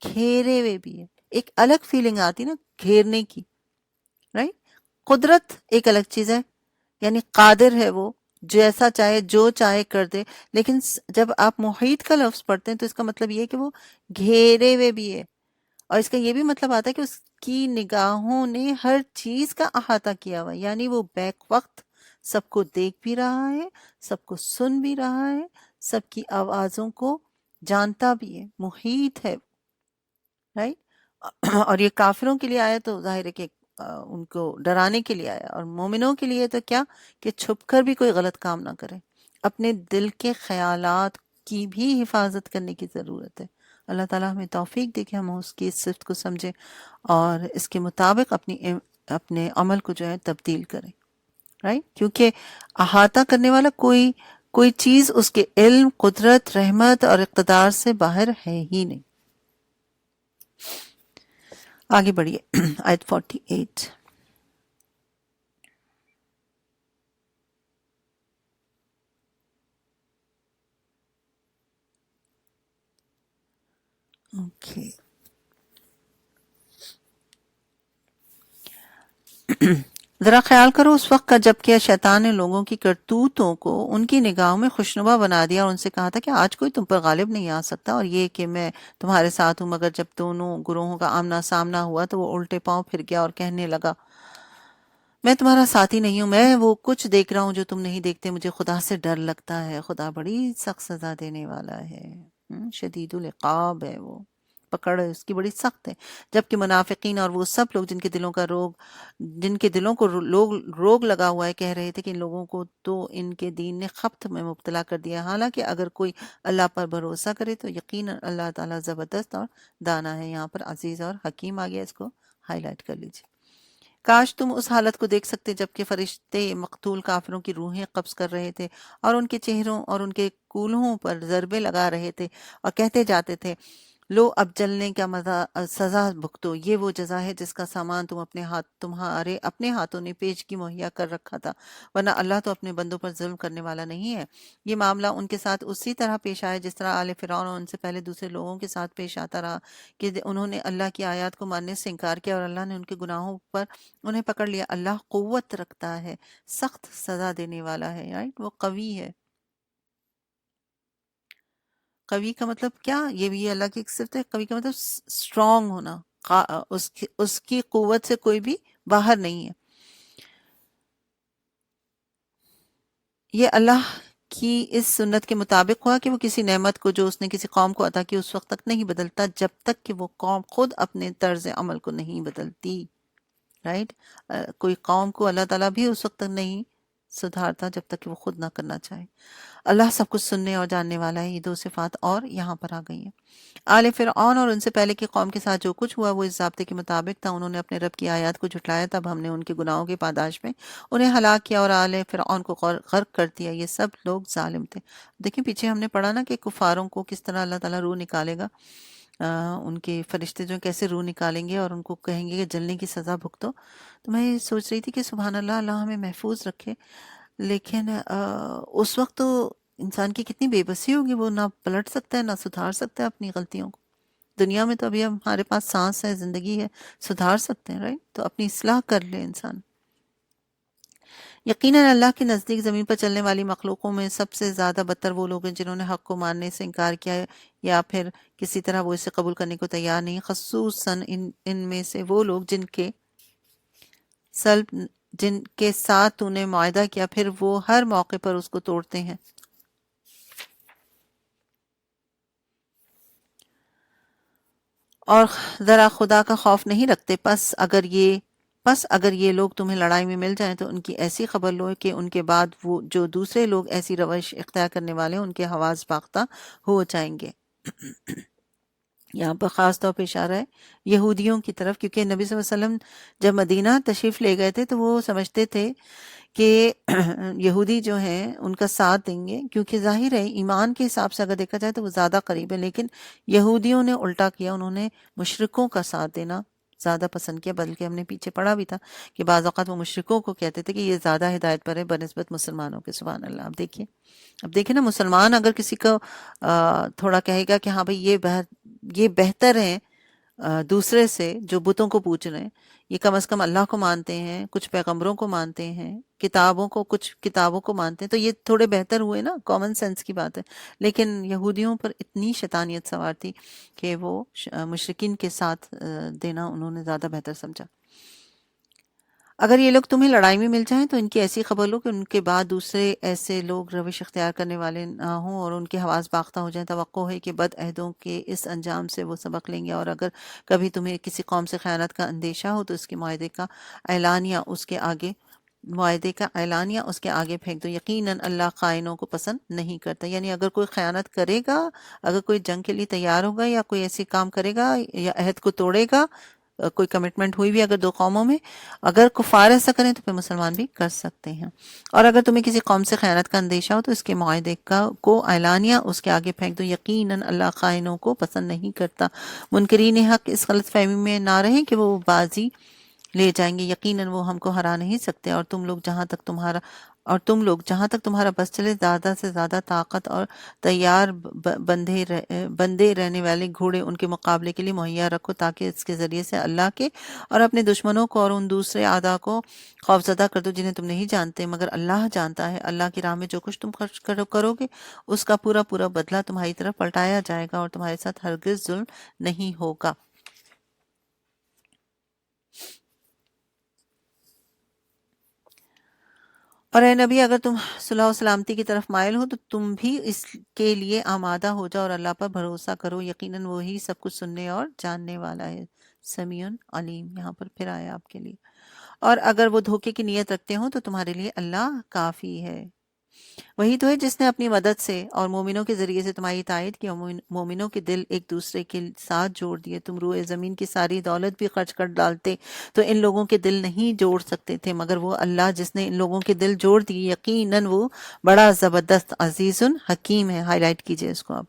S1: گھیرے ہوئے بھی ہے. ایک الگ فیلنگ آتی نا گھیرنے کی، رائٹ. قدرت ایک الگ چیز ہے، یعنی قادر ہے وہ، جیسا چاہے جو چاہے کر دے. لیکن جب آپ محیط کا لفظ پڑھتے ہیں تو اس کا مطلب یہ ہے کہ وہ گھیرے ہوئے بھی ہے. اور اس کا یہ بھی مطلب آتا ہے کہ اس کی نگاہوں نے ہر چیز کا احاطہ کیا ہوا ہے، یعنی وہ بیک وقت سب کو دیکھ بھی رہا ہے، سب کو سن بھی رہا ہے، سب کی آوازوں کو جانتا بھی ہے. محیط ہے، رائٹ. اور یہ کافروں کے لیے آیا تو ظاہر ہے کہ ان کو ڈرانے کے لیے آیا، اور مومنوں کے لیے تو کیا کہ چھپ کر بھی کوئی غلط کام نہ کرے. اپنے دل کے خیالات کی بھی حفاظت کرنے کی ضرورت ہے. اللہ تعالیٰ ہمیں توفیق دے کہ ہم اس کی اس صفت کو سمجھیں اور اس کے مطابق اپنے عمل کو جو ہے تبدیل کریں، رائٹ. کیونکہ احاطہ کرنے والا کوئی چیز اس کے علم، قدرت، رحمت اور اقتدار سے باہر ہے ہی نہیں. آگے بڑھیے. آیت 48. اوکے. ذرا خیال کرو اس وقت کا جب کہ شیطان نے لوگوں کی کرتوتوں کو ان کی نگاہوں میں خوشنما بنا دیا اور ان سے کہا تھا کہ آج کوئی تم پر غالب نہیں آ سکتا، اور یہ کہ میں تمہارے ساتھ ہوں. مگر جب دونوں گروہوں کا آمنا سامنا ہوا تو وہ الٹے پاؤں پھر گیا اور کہنے لگا میں تمہارا ساتھی نہیں ہوں، میں وہ کچھ دیکھ رہا ہوں جو تم نہیں دیکھتے. مجھے خدا سے ڈر لگتا ہے، خدا بڑی سخت سزا دینے والا ہے، شدید العقاب ہے، وہ پکڑ اس کی بڑی سخت ہے. جبکہ منافقین اور وہ سب لوگ جن کے دلوں کو لوگ روگ لگا ہوا ہے کہہ رہے تھے کہ ان لوگوں کو تو ان کے دین نے خبط میں مبتلا کر دیا. حالانکہ اگر کوئی اللہ پر بھروسہ کرے تو یقیناً اللہ تعالیٰ زبردست اور دانا ہے. یہاں پر عزیز اور حکیم آ گیا، اس کو ہائی لائٹ کر لیجیے. کاش تم اس حالت کو دیکھ سکتے جبکہ فرشتے مقتول کافروں کی روحیں قبض کر رہے تھے اور ان کے چہروں اور ان کے کولہوں پر ضربے لگا رہے تھے اور کہتے جاتے تھے لو اب جلنے کا سزا بھگتو. یہ وہ جزا ہے جس کا سامان تمہارے اپنے ہاتھوں نے پیشگی مہیا کر رکھا تھا، ورنہ اللہ تو اپنے بندوں پر ظلم کرنے والا نہیں ہے. یہ معاملہ ان کے ساتھ اسی طرح پیش آیا جس طرح آل فرعون اور ان سے پہلے دوسرے لوگوں کے ساتھ پیش آتا رہا کہ انہوں نے اللہ کی آیات کو ماننے سے انکار کیا اور اللہ نے ان کے گناہوں پر انہیں پکڑ لیا. اللہ قوت رکھتا ہے، سخت سزا دینے والا ہے، رائٹ. وہ قوی ہے. قوی کا مطلب کیا؟ یہ بھی اللہ کی ایک صفت ہے. قوی کا مطلب اسٹرانگ ہونا، اس کی قوت سے کوئی بھی باہر نہیں ہے. یہ اللہ کی اس سنت کے مطابق ہوا کہ وہ کسی نعمت کو جو اس نے کسی قوم کو عطا کی اس وقت تک نہیں بدلتا جب تک کہ وہ قوم خود اپنے طرز عمل کو نہیں بدلتی، رائٹ. کوئی قوم کو اللہ تعالیٰ بھی اس وقت تک نہیں سدھارتا جب تک کہ وہ خود نہ کرنا چاہے. اللہ سب کچھ سننے اور جاننے والا ہے. یہ دو صفات اور یہاں پر آ گئی ہیں. آل فرعون اور ان سے پہلے کی قوم کے ساتھ جو کچھ ہوا وہ اس ضابطے کے مطابق تھا. انہوں نے اپنے رب کی آیات کو جھٹلایا، تب ہم نے ان کے گناہوں کی پاداش میں انہیں ہلاک کیا اور آل فرعون کو غرق کر دیا. یہ سب لوگ ظالم تھے. دیکھیں پیچھے ہم نے پڑھا نا کہ کفاروں کو کس طرح اللہ تعالیٰ روح نکالے گا، ان کے فرشتے جو کیسے روح نکالیں گے اور ان کو کہیں گے کہ جلنے کی سزا بھگتو. تو میں یہ سوچ رہی تھی کہ سبحان اللہ، اللہ ہمیں محفوظ رکھے. لیکن اس وقت تو انسان کی کتنی بے بسی ہوگی، وہ نہ پلٹ سکتا ہے نہ سدھار سکتا ہے اپنی غلطیوں کو. دنیا میں تو ابھی ہمارے پاس سانس ہے، زندگی ہے، سدھار سکتے ہیں، رائٹ؟ تو اپنی اصلاح کر لے انسان۔ یقیناً اللہ کے نزدیک زمین پر چلنے والی مخلوقوں میں سب سے زیادہ بدتر وہ لوگ ہیں جنہوں نے حق کو ماننے سے انکار کیا ہے یا پھر کسی طرح وہ اسے قبول کرنے کو تیار نہیں، خصوصاً ان میں سے وہ لوگ جن کے ساتھ تو نے معاہدہ کیا پھر وہ ہر موقع پر اس کو توڑتے ہیں۔ اور ذرا خدا کا خوف نہیں رکھتے، پس اگر یہ لوگ تمہیں لڑائی میں مل جائیں تو ان کی ایسی خبر لو کہ ان کے بعد وہ جو دوسرے لوگ ایسی روش اختیار کرنے والے ہیں ان کے حواس باختہ ہو جائیں گے۔ یہاں پر خاص طور پہ اشارہ ہے یہودیوں کی طرف، کیونکہ نبی صلی اللہ علیہ وسلم جب مدینہ تشریف لے گئے تھے تو وہ سمجھتے تھے کہ یہودی جو ہیں ان کا ساتھ دیں گے، کیونکہ ظاہر ہے ایمان کے حساب سے اگر دیکھا جائے تو وہ زیادہ قریب ہے، لیکن یہودیوں نے الٹا کیا، انہوں نے مشرکوں کا ساتھ دینا زیادہ پسند کیا، بلکہ ہم نے پیچھے پڑھا بھی تھا کہ بعض اوقات وہ مشرکوں کو کہتے تھے کہ یہ زیادہ ہدایت پر ہے بنسبت مسلمانوں کے۔ سبحان اللہ۔ اب دیکھیں نا، مسلمان اگر کسی کو تھوڑا کہے گا کہ ہاں بھئی یہ بہتر ہے دوسرے سے جو بتوں کو پوج رہے ہیں، یہ کم از کم اللہ کو مانتے ہیں، کچھ پیغمبروں کو مانتے ہیں، کچھ کتابوں کو مانتے ہیں، تو یہ تھوڑے بہتر ہوئے نا، کامن سینس کی بات ہے۔ لیکن یہودیوں پر اتنی شیطانیت سوار تھی کہ وہ مشرکین کے ساتھ دینا انہوں نے زیادہ بہتر سمجھا۔ اگر یہ لوگ تمہیں لڑائی میں مل جائیں تو ان کی ایسی خبر لو کہ ان کے بعد دوسرے ایسے لوگ روش اختیار کرنے والے نہ ہوں اور ان کے حواس باختہ ہو جائیں۔ توقع ہے کہ بد عہدوں کے اس انجام سے وہ سبق لیں گے، اور اگر کبھی تمہیں کسی قوم سے خیانت کا اندیشہ ہو تو اس کے معاہدے کا اعلانیہ اس کے آگے پھینک دو، یقیناً اللہ خائنوں کو پسند نہیں کرتا۔ یعنی اگر کوئی خیانت کرے گا، اگر کوئی جنگ کے لیے تیار ہوگا یا کوئی ایسی کام کرے گا یا عہد کو توڑے گا، کوئی کمٹمنٹ ہوئی بھی اگر دو قوموں میں، اگر کفار ایسا کریں تو پھر مسلمان بھی کر سکتے ہیں۔ اور اگر تمہیں کسی قوم سے خیانت کا اندیشہ ہو تو اس کے معاہدے کو اعلانیہ اس کے آگے پھینک دو، یقیناً اللہ خائنوں کو پسند نہیں کرتا۔ منکرین حق اس غلط فہمی میں نہ رہیں کہ وہ بازی لے جائیں گے، یقیناً وہ ہم کو ہرا نہیں سکتے، اور تم لوگ جہاں تک تمہارا بس چلے زیادہ سے زیادہ طاقت اور تیار بندے رہنے والے گھوڑے ان کے مقابلے کے لیے مہیا رکھو، تاکہ اس کے ذریعے سے اللہ کے اور اپنے دشمنوں کو اور ان دوسرے اعداء کو خوفزدہ کر دو جنہیں تم نہیں جانتے مگر اللہ جانتا ہے۔ اللہ کی راہ میں جو کچھ تم خرچ کرو گے اس کا پورا پورا بدلہ تمہاری طرف پلٹایا جائے گا، اور تمہارے ساتھ ہرگز ظلم نہیں ہوگا۔ اور اے نبی، اگر تم صلح و سلامتی کی طرف مائل ہو تو تم بھی اس کے لیے آمادہ ہو جاؤ اور اللہ پر بھروسہ کرو، یقیناً وہی سب کچھ سننے اور جاننے والا ہے، سمیع علیم۔ یہاں پر پھر آیا آپ کے لیے۔ اور اگر وہ دھوکے کی نیت رکھتے ہوں تو تمہارے لیے اللہ کافی ہے۔ وہی تو ہے جس نے اپنی مدد سے اور مومنوں کے ذریعے سے تمہاری تائید کی، اور مومنوں کے دل ایک دوسرے کے ساتھ جوڑ دیے۔ تم روئے زمین کی ساری دولت بھی خرچ کر ڈالتے تو ان لوگوں کے دل نہیں جوڑ سکتے تھے، مگر وہ اللہ جس نے ان لوگوں کے دل جوڑ دیے، یقیناً وہ بڑا زبردست عزیز حکیم ہے۔ ہائی لائٹ کیجئے اس کو آپ۔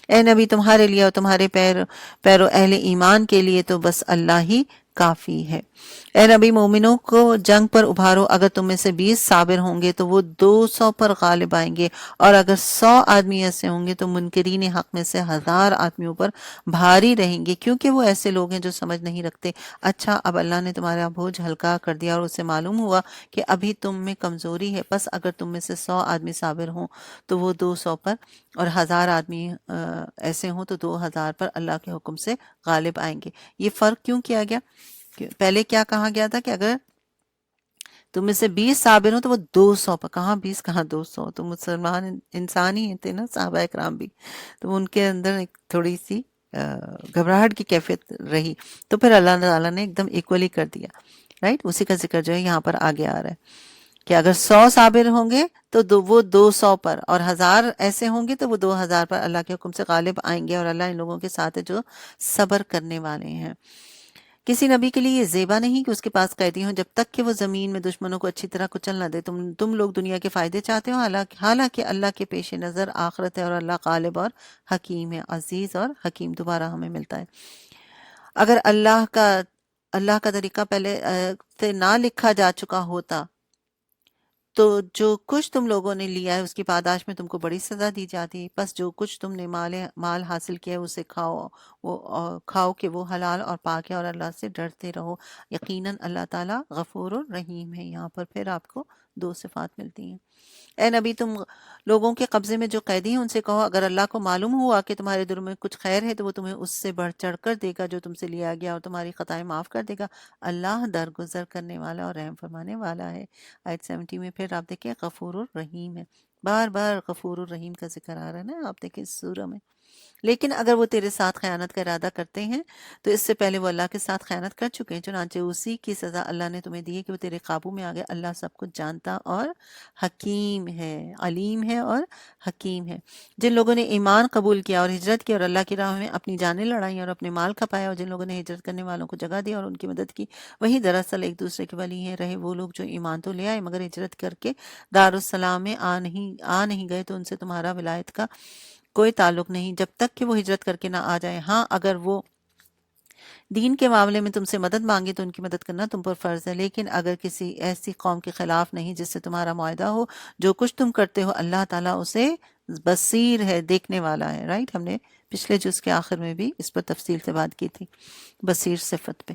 S1: اے نبی، تمہارے لیے اور تمہارے پیرو اہل ایمان کے لیے تو بس اللہ ہی کافی ہے۔ اے نبی، مومنوں کو جنگ پر ابھارو، اگر تم میں سے 20 صابر ہوں گے تو وہ 200 پر غالب آئیں گے، اور اگر 100 آدمی ایسے ہوں گے تو منکرین حق میں سے 1000 آدمیوں پر بھاری رہیں گے، کیونکہ وہ ایسے لوگ ہیں جو سمجھ نہیں رکھتے۔ اچھا، اب اللہ نے تمہارا بوجھ ہلکا کر دیا اور اسے معلوم ہوا کہ ابھی تم میں کمزوری ہے، بس اگر تم میں سے 100 آدمی صابر ہوں تو وہ 200 پر، اور 1000 آدمی ایسے ہوں تو 2000 پر اللہ کے حکم سے غالب آئیں گے۔ یہ فرق کیوں کیا گیا؟ پہلے کیا کہا گیا تھا کہ اگر تم میں سے 20 صابر ہوں تو وہ 200 پر، کہاں 20 کہاں 200، تو مسلمان انسان ہی تھے نا صحابہ اکرام بھی، تو ان کے اندر ایک تھوڑی سی گھبراہٹ کی کیفیت رہی، تو پھر اللہ تعالیٰ نے ایک دم ایکولی کر دیا، رائٹ؟ اسی کا ذکر جو ہے یہاں پر آگے آ رہا ہے کہ اگر 100 صابر ہوں گے تو وہ 200 پر، اور 1000 ایسے ہوں گے تو وہ 2000 پر اللہ کے حکم سے غالب آئیں گے، اور اللہ ان لوگوں کے ساتھ ہے جو صبر کرنے والے ہیں۔ کسی نبی کے لیے یہ زیبا نہیں کہ اس کے پاس قیدی ہوں جب تک کہ وہ زمین میں دشمنوں کو اچھی طرح کچل نہ دے۔ تم لوگ دنیا کے فائدے چاہتے ہو، حالانکہ اللہ کے پیش نظر آخرت ہے، اور اللہ غالب اور حکیم ہے، عزیز اور حکیم۔ دوبارہ ہمیں ملتا ہے اگر اللہ کا طریقہ پہلے سے نہ لکھا جا چکا ہوتا تو جو کچھ تم لوگوں نے لیا ہے اس کی پاداش میں تم کو بڑی سزا دی جاتی ہے، پس جو کچھ تم نے مال حاصل کیا ہے اسے کھاؤ کہ وہ حلال اور پاک ہے، اور اللہ سے ڈرتے رہو، یقیناً اللہ تعالیٰ غفور الرحیم ہے۔ یہاں پر پھر آپ کو دو صفات ملتی ہیں۔ اے نبی، تم لوگوں کے قبضے میں جو قیدی ہیں ان سے کہو اگر اللہ کو معلوم ہوا کہ تمہارے دل میں کچھ خیر ہے تو وہ تمہیں اس سے بڑھ چڑھ کر دے گا جو تم سے لیا گیا، اور تمہاری خطائیں معاف کر دے گا۔ اللہ درگزر کرنے والا اور رحم فرمانے والا ہے۔ آیت 70 میں پھر آپ دیکھیں غفور الرحیم ہے، بار بار غفور الرحیم کا ذکر آ رہا ہے نا، آپ دیکھیں اس سورہ میں۔ لیکن اگر وہ تیرے ساتھ خیانت کا ارادہ کرتے ہیں تو اس سے پہلے وہ اللہ کے ساتھ خیانت کر چکے ہیں، چنانچہ اسی کی سزا اللہ نے تمہیں دی ہے کہ وہ تیرے قابو میں آ گئے۔ اللہ سب کچھ جانتا اور حکیم ہے، علیم ہے اور حکیم ہے۔ جن لوگوں نے ایمان قبول کیا اور ہجرت کی اور اللہ کی راہ میں اپنی جانیں لڑائیں اور اپنے مال کھپایا، اور جن لوگوں نے ہجرت کرنے والوں کو جگہ دیا اور ان کی مدد کی، وہی دراصل ایک دوسرے کے ولی ہیں۔ رہے وہ لوگ جو ایمان تو لے آئے مگر ہجرت کر کے دارالسلام میں آ نہیں گئے، تو ان سے تمہارا ولایت کا کوئی تعلق نہیں جب تک کہ وہ ہجرت کر کے نہ آ جائیں۔ ہاں، اگر وہ دین کے معاملے میں تم سے مدد مانگے تو ان کی مدد کرنا تم پر فرض ہے، لیکن اگر کسی ایسی قوم کے خلاف نہیں جس سے تمہارا معاہدہ ہو، جو کچھ تم کرتے ہو اللہ تعالیٰ اسے بصیر ہے، دیکھنے والا ہے۔ رائٹ، ہم نے پچھلے جز کے آخر میں بھی اس پر تفصیل سے بات کی تھی، بصیر صفت پہ۔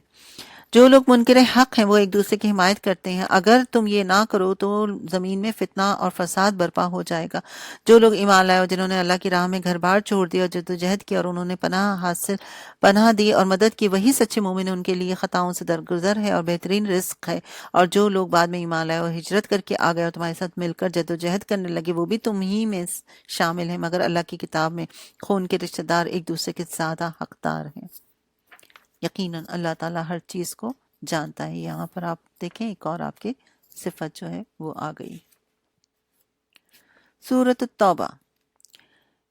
S1: جو لوگ منکر حق ہیں وہ ایک دوسرے کی حمایت کرتے ہیں، اگر تم یہ نہ کرو تو زمین میں فتنہ اور فساد برپا ہو جائے گا۔ جو لوگ ایمان لائے اور جنہوں نے اللہ کی راہ میں گھر بار چھوڑ دیا اور جدوجہد کی اور انہوں نے پناہ دی اور مدد کی، وہی سچے مومن ہیں، ان کے لیے خطاؤں سے درگزر ہے اور بہترین رزق ہے۔ اور جو لوگ بعد میں ایمان لائے اور ہجرت کر کے آ گئے اور تمہارے ساتھ مل کر جدوجہد کرنے لگے، وہ بھی تم ہی میں شامل ہیں، مگر اللہ کی کتاب میں خون کے رشتہ دار ایک دوسرے کے زیادہ حقدار ہیں۔ یقیناً اللہ تعالیٰ ہر چیز کو جانتا ہے۔ یہاں پر آپ دیکھیں ایک اور آپ کی صفت جو ہے وہ آ گئی۔ سورۃ التوبہ،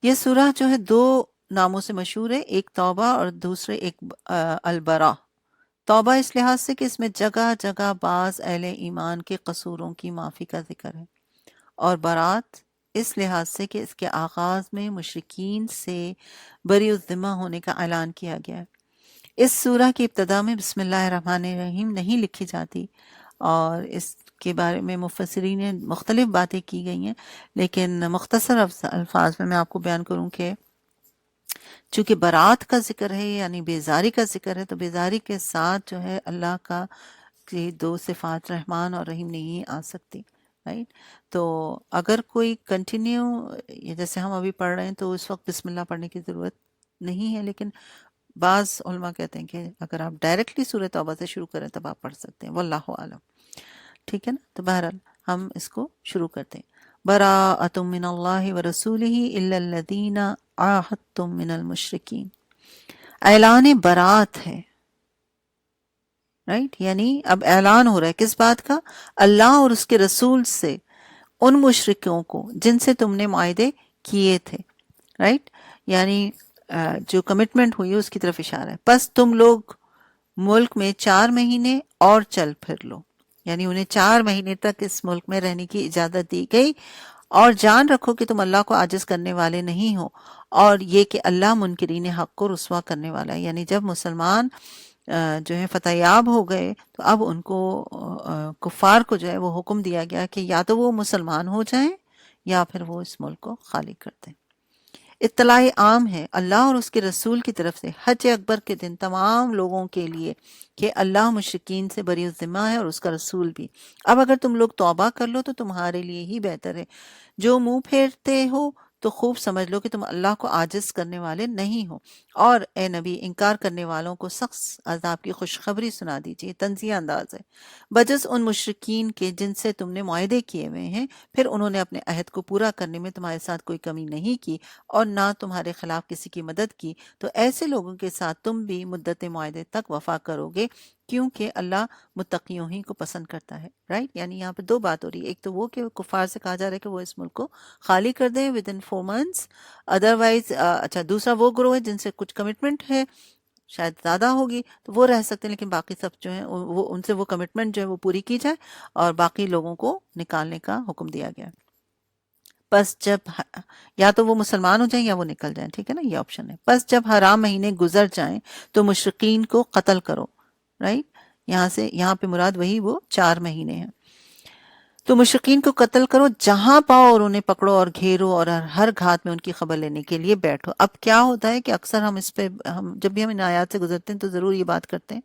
S1: یہ سورہ جو ہے دو ناموں سے مشہور ہے، ایک توبہ اور دوسرے ایک البراء۔ توبہ اس لحاظ سے کہ اس میں جگہ جگہ بعض اہل ایمان کے قصوروں کی معافی کا ذکر ہے، اور برات اس لحاظ سے کہ اس کے آغاز میں مشرکین سے بری الذمہ ہونے کا اعلان کیا گیا ہے۔ اس سورہ کی ابتدا میں بسم اللہ الرحمن الرحیم نہیں لکھی جاتی، اور اس کے بارے میں مفسرین نے مختلف باتیں کی گئی ہیں، لیکن مختصر الفاظ میں آپ کو بیان کروں کہ چونکہ برات کا ذکر ہے یعنی بیزاری کا ذکر ہے، تو بیزاری کے ساتھ جو ہے اللہ کا کی دو صفات رحمان اور رحیم نہیں آ سکتی، رائٹ۔ تو اگر کوئی کنٹینیو جیسے ہم ابھی پڑھ رہے ہیں تو اس وقت بسم اللہ پڑھنے کی ضرورت نہیں ہے، لیکن بعض علماء کہتے ہیں کہ اگر آپ ڈائریکٹلی سورہ توبہ سے شروع کریں تب آپ پڑھ سکتے ہیں، واللہ اعلم، ٹھیک ہے نا۔ تو بہرحال ہم اس کو شروع کرتے ہیں۔ براءۃ من اللہ ورسولہ الا الذین عاہدتم من المشرکین، اعلان برات ہے، رائٹ، یعنی اب اعلان ہو رہا ہے کس بات کا؟ اللہ اور اس کے رسول سے ان مشرکوں کو جن سے تم نے معاہدے کیے تھے، رائٹ، یعنی جو کمٹمنٹ ہوئی اس کی طرف اشارہ ہے۔ پس تم لوگ ملک میں 4 مہینے اور چل پھر لو، یعنی انہیں 4 مہینے تک اس ملک میں رہنے کی اجازت دی گئی، اور جان رکھو کہ تم اللہ کو عاجز کرنے والے نہیں ہو، اور یہ کہ اللہ منکرین حق کو رسوا کرنے والا ہے۔ یعنی جب مسلمان جو ہے فتح یاب ہو گئے تو اب ان کو کفار کو جو ہے وہ حکم دیا گیا کہ یا تو وہ مسلمان ہو جائیں یا پھر وہ اس ملک کو خالی کر دیں۔ اطلاع عام ہے اللہ اور اس کے رسول کی طرف سے حج اکبر کے دن تمام لوگوں کے لیے کہ اللہ مشرکین سے بری الذمہ ہے اور اس کا رسول بھی۔ اب اگر تم لوگ توبہ کر لو تو تمہارے لیے ہی بہتر ہے، جو منہ پھیرتے ہو تو خوب سمجھ لو کہ تم اللہ کو عاجز کرنے والے نہیں ہو، اور اے نبی انکار کرنے والوں کو سخت عذاب کی خوشخبری سنا دیجیے۔ تنزیہ انداز ہے، بجز ان مشرکین کے جن سے تم نے معاہدے کیے ہوئے ہیں، پھر انہوں نے اپنے عہد کو پورا کرنے میں تمہارے ساتھ کوئی کمی نہیں کی اور نہ تمہارے خلاف کسی کی مدد کی، تو ایسے لوگوں کے ساتھ تم بھی مدت معاہدے تک وفا کرو گے، کیونکہ اللہ متقیوں ہی کو پسند کرتا ہے، رائٹ۔ یعنی یہاں پہ 2 بات ہو رہی ہے، ایک تو وہ کہ کفار سے کہا جا رہا ہے کہ وہ اس ملک کو خالی کر دیں ود ان 4 months، ادروائز اچھا دوسرا وہ گروہ ہے جن سے کچھ کمٹمنٹ ہے، شاید زیادہ ہوگی تو وہ رہ سکتے ہیں، لیکن باقی سب جو ہیں وہ ان سے وہ کمٹمنٹ جو ہے وہ پوری کی جائے، اور باقی لوگوں کو نکالنے کا حکم دیا گیا۔ پس جب یا تو وہ مسلمان ہو جائیں یا وہ نکل جائیں، ٹھیک ہے نا، یہ آپشن ہے۔ پس جب حرام مہینے گزر جائیں تو مشرکین کو قتل کرو، رائٹ، یہاں پہ مراد وہی وہ 4 مہینے ہیں۔ تو مشرکین کو قتل کرو جہاں پاؤ اور انہیں پکڑو اور گھیرو اور ہر گھات میں ان کی خبر لینے کے لیے بیٹھو۔ اب کیا ہوتا ہے کہ اکثر ہم اس پہ جب بھی ہم ان آیات سے گزرتے ہیں تو ضرور یہ بات کرتے ہیں،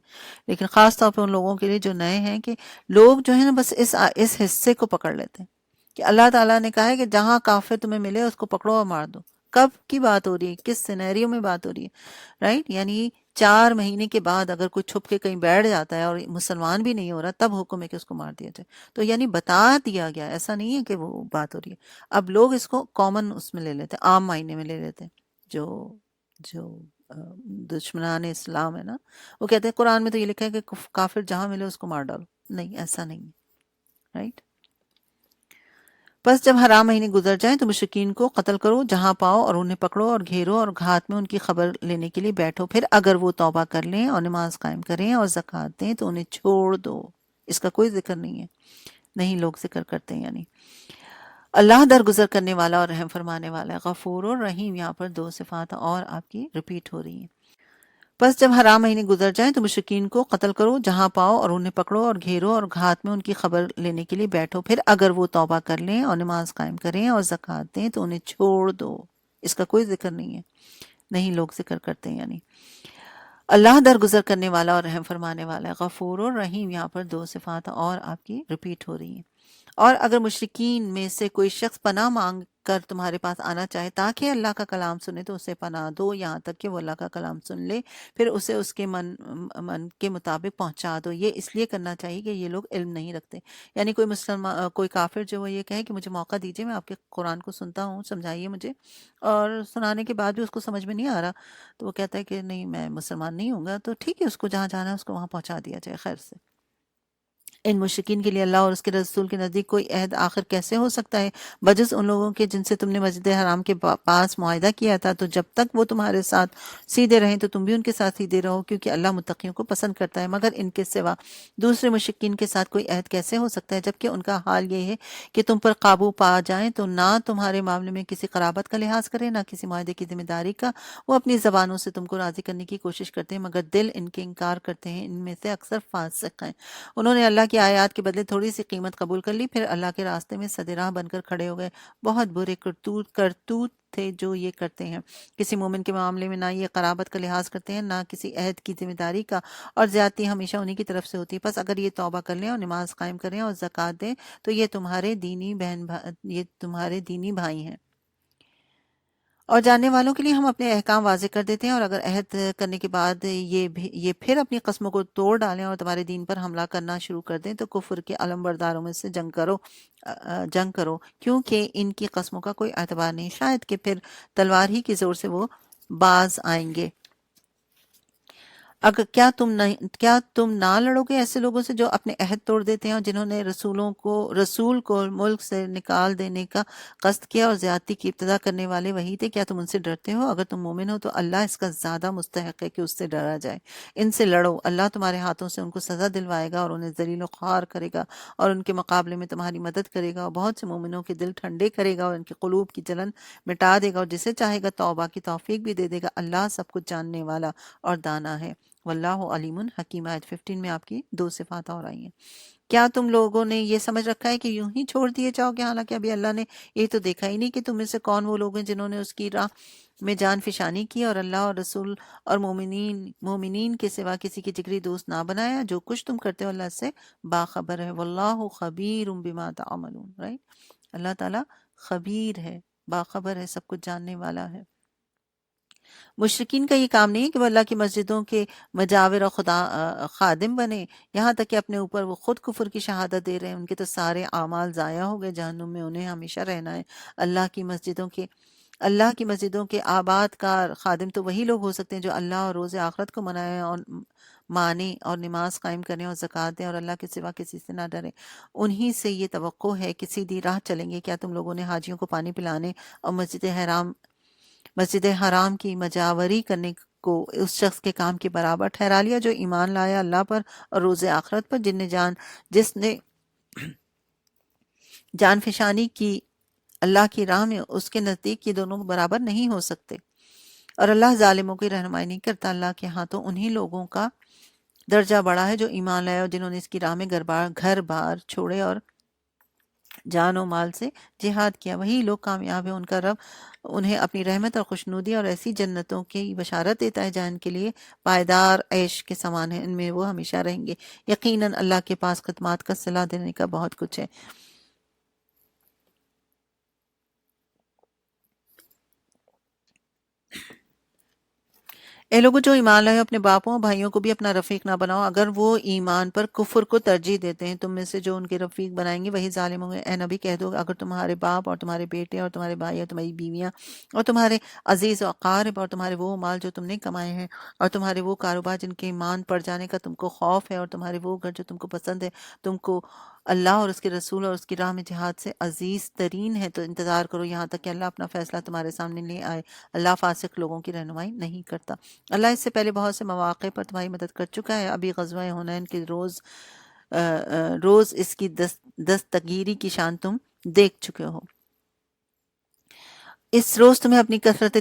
S1: لیکن خاص طور پہ ان لوگوں کے لیے جو نئے ہیں، کہ لوگ جو ہے نا بس اس حصے کو پکڑ لیتے ہیں کہ اللہ تعالیٰ نے کہا ہے کہ جہاں کافر تمہیں ملے اس کو پکڑو اور مار دو۔ کب کی بات ہو رہی ہے؟ کس سینیریو میں بات ہو رہی ہے؟ رائٹ، یعنی 4 مہینے کے بعد اگر کوئی چھپ کے کہیں بیٹھ جاتا ہے اور مسلمان بھی نہیں ہو رہا، تب حکم ہے کہ اس کو مار دیا جائے۔ تو یعنی بتا دیا گیا، ایسا نہیں ہے کہ وہ بات ہو رہی ہے۔ اب لوگ اس کو کامن اس میں لے لیتے ہیں، عام معنی میں لے لیتے ہیں۔ جو جو دشمنان اسلام ہے نا، وہ کہتے ہیں قرآن میں تو یہ لکھا ہے کہ کافر جہاں ملے اس کو مار ڈالو۔ نہیں، ایسا نہیں ہے، رائٹ۔ بس جب حرام مہینے گزر جائیں تو مشرکین کو قتل کرو جہاں پاؤ اور انہیں پکڑو اور گھیرو اور گھات میں ان کی خبر لینے کے لیے بیٹھو۔ پھر اگر وہ توبہ کر لیں اور نماز قائم کریں اور زکوٰۃ دیں تو انہیں چھوڑ دو۔ اس کا کوئی ذکر نہیں ہے، نہیں لوگ ذکر کرتے ہیں۔ یعنی اللہ درگزر کرنے والا اور رحم فرمانے والا ہے، غفور اور رحیم۔ یہاں پر 2 صفات اور آپ کی ریپیٹ ہو رہی ہیں۔ بس جب حرام مہینے گزر جائیں تو مشرکین کو قتل کرو جہاں پاؤ اور انہیں پکڑو اور گھیرو اور گھات میں ان کی خبر لینے کے لیے بیٹھو۔ پھر اگر وہ توبہ کر لیں اور نماز قائم کریں اور زکوٰۃ دیں تو انہیں چھوڑ دو۔ اس کا کوئی ذکر نہیں ہے، نہیں لوگ ذکر کرتے ہیں۔ یعنی اللہ درگزر کرنے والا اور رحم فرمانے والا ہے، غفور اور رحیم۔ یہاں پر 2 صفات اور آپ کی ریپیٹ ہو رہی ہیں۔ اور اگر مشرکین میں سے کوئی شخص پناہ مانگ کر تمہارے پاس آنا چاہے تاکہ اللہ کا کلام سنے تو اسے پناہ دو یہاں تک کہ وہ اللہ کا کلام سن لے، پھر اسے اس کے من کے مطابق پہنچا دو۔ یہ اس لیے کرنا چاہیے کہ یہ لوگ علم نہیں رکھتے۔ یعنی کوئی مسلمان، کوئی کافر جو وہ یہ کہے کہ مجھے موقع دیجئے، میں آپ کے قرآن کو سنتا ہوں، سمجھائیے مجھے، اور سنانے کے بعد بھی اس کو سمجھ میں نہیں آ رہا تو وہ کہتا ہے کہ نہیں میں مسلمان نہیں ہوں گا، تو ٹھیک ہے، اس کو جہاں جانا ہے اس کو وہاں پہنچا دیا جائے خیر سے۔ ان مشرکین کے لیے اللہ اور اس کے رسول کے نزدیک کوئی عہد آخر کیسے ہو سکتا ہے بجز ان لوگوں کے جن سے تم نے مسجد حرام کے پاس معاہدہ کیا تھا؟ تو جب تک وہ تمہارے ساتھ سیدھے رہیں تو تم بھی ان کے ساتھ سیدھے رہو، کیونکہ اللہ متقیوں کو پسند کرتا ہے۔ مگر ان کے سوا دوسرے مشرکین کے ساتھ کوئی عہد کیسے ہو سکتا ہے جبکہ ان کا حال یہ ہے کہ تم پر قابو پا جائیں تو نہ تمہارے معاملے میں کسی قرابت کا لحاظ کریں نہ کسی معاہدے کی ذمہ داری کا۔ وہ اپنی زبانوں سے تم کو راضی کرنے کی کوشش کرتے ہیں مگر دل ان کے انکار کرتے ہیں، ان میں سے اکثر فاسق ہیں۔ انہوں نے اللہ کی آیات کے بدلے تھوڑی سی قیمت قبول کر لی، پھر اللہ کے راستے میں سد راہ بن کر کھڑے ہو گئے۔ بہت برے کرتوت تھے جو یہ کرتے ہیں۔ کسی مومن کے معاملے میں نہ یہ قرابت کا لحاظ کرتے ہیں نہ کسی عہد کی ذمہ داری کا، اور زیادتی ہمیشہ انہی کی طرف سے ہوتی ہے۔ پس اگر یہ توبہ کر لیں اور نماز قائم کریں اور زکوٰۃ دیں تو یہ تمہارے دینی بھائی ہیں۔ اور جاننے والوں کے لیے ہم اپنے احکام واضح کر دیتے ہیں، اور اگر عہد کرنے کے بعد یہ پھر اپنی قسموں کو توڑ ڈالیں اور تمہارے دین پر حملہ کرنا شروع کر دیں تو کفر کے علم برداروں میں سے جنگ کرو، کیونکہ ان کی قسموں کا کوئی اعتبار نہیں، شاید کہ پھر تلوار ہی کے زور سے وہ باز آئیں گے۔ اگر کیا تم نہ لڑو گے ایسے لوگوں سے جو اپنے عہد توڑ دیتے ہیں اور جنہوں نے رسول کو ملک سے نکال دینے کا قصد کیا اور زیادتی کی ابتدا کرنے والے وہی تھے؟ کیا تم ان سے ڈرتے ہو؟ اگر تم مومن ہو تو اللہ اس کا زیادہ مستحق ہے کہ اس سے ڈرا جائے۔ ان سے لڑو، اللہ تمہارے ہاتھوں سے ان کو سزا دلوائے گا اور انہیں ذلیل و خوار کرے گا اور ان کے مقابلے میں تمہاری مدد کرے گا اور بہت سے مومنوں کے دل ٹھنڈے کرے گا اور ان کے قلوب کی جلن مٹا دے گا، اور جسے چاہے گا توبہ کی توفیق بھی دے دے گا۔ اللہ سب کچھ جاننے والا اور دانا ہے، واللہ علیم حکیم۔ آیت 15 میں آپ کی 2 صفات اور آئی ہیں۔ کیا تم لوگوں نے یہ سمجھ رکھا ہے کہ یوں ہی چھوڑ دیے جاؤ گے، حالانکہ ابھی اللہ نے یہ تو دیکھا ہی نہیں کہ تم میں سے کون وہ لوگ ہیں جنہوں نے اس کی راہ میں جان فشانی کی اور اللہ اور رسول اور مومنین کے سوا کسی کے جگری دوست نہ بنایا؟ جو کچھ تم کرتے ہو اللہ سے باخبر ہے، واللہ خبیر بما تعملون، رائٹ؟ اللہ تعالیٰ خبیر ہے، باخبر ہے، سب کچھ جاننے والا ہے۔ مشرکین کا یہ کام نہیں ہے کہ وہ اللہ کی مسجدوں کے مجاور اور خادم بنے، یہاں تک کہ اپنے اوپر وہ خود کفر کی شہادت دے رہے ہیں۔ ان کے تو سارے اعمال ضائع ہو گئے، جہنم میں انہیں ہمیشہ رہنا ہے۔ اللہ کی مسجدوں کے آباد کار خادم تو وہی لوگ ہو سکتے ہیں جو اللہ اور روز آخرت کو مانیں اور نماز قائم کریں اور زکوٰۃ دیں اور اللہ کے سوا کسی سے نہ ڈریں۔ انہی سے یہ توقع ہے کہ سیدھی راہ چلیں گے۔ کیا تم لوگوں نے حاجیوں کو پانی پلانے اور مسجد حرام کی مجاوری کرنے کو اس شخص کے کام کے برابر ٹھہرا لیا جو ایمان لایا اللہ پر اور روز آخرت پر، جس نے جان فشانی کی اللہ کی راہ میں؟ اس کے نزدیک یہ دونوں برابر نہیں ہو سکتے، اور اللہ ظالموں کی رہنمائی نہیں کرتا۔ اللہ کے ہاں تو انہی لوگوں کا درجہ بڑا ہے جو ایمان لائے اور جنہوں نے اس کی راہ میں گھر بار چھوڑے اور جان و مال سے جہاد کیا، وہی لوگ کامیاب ہیں، ان کا رب انہیں اپنی رحمت اور خوشنودی اور ایسی جنتوں کی بشارت دیتا ہے جہاں ان کے لیے پائیدار عیش کے سامان ہے، ان میں وہ ہمیشہ رہیں گے۔ یقیناً اللہ کے پاس خدمات کا صلاح دینے کا بہت کچھ ہے۔ اے لوگوں جو ایمان لائے ہو، اپنے باپوں اور بھائیوں کو بھی اپنا رفیق نہ بناؤ اگر وہ ایمان پر کفر کو ترجیح دیتے ہیں، تم میں سے جو ان کے رفیق بنائیں گے وہی ظالم ہوں گے۔ اے نبی کہہ دو اگر تمہارے باپ اور تمہارے بیٹے اور تمہارے بھائی اور تمہاری بیویاں اور تمہارے عزیز و اقارب اور تمہارے وہ مال جو تم نے کمائے ہیں اور تمہارے وہ کاروبار جن کے ایمان پڑ جانے کا تم کو خوف ہے اور تمہارے وہ گھر جو تم کو پسند ہے، تم کو اللہ اور اس کے رسول اور اس کی راہ میں جہاد سے عزیز ترین ہے، تو انتظار کرو یہاں تک کہ اللہ اپنا فیصلہ تمہارے سامنے لے آئے۔ اللہ فاسق لوگوں کی رہنمائی نہیں کرتا۔ اللہ اس سے پہلے بہت سے مواقع پر تمہاری مدد کر چکا ہے، ابھی غزوہ حنین کے روز اس کی دستگیری کی شان تم دیکھ چکے ہو۔ اس روز تمہیں اپنی کثرت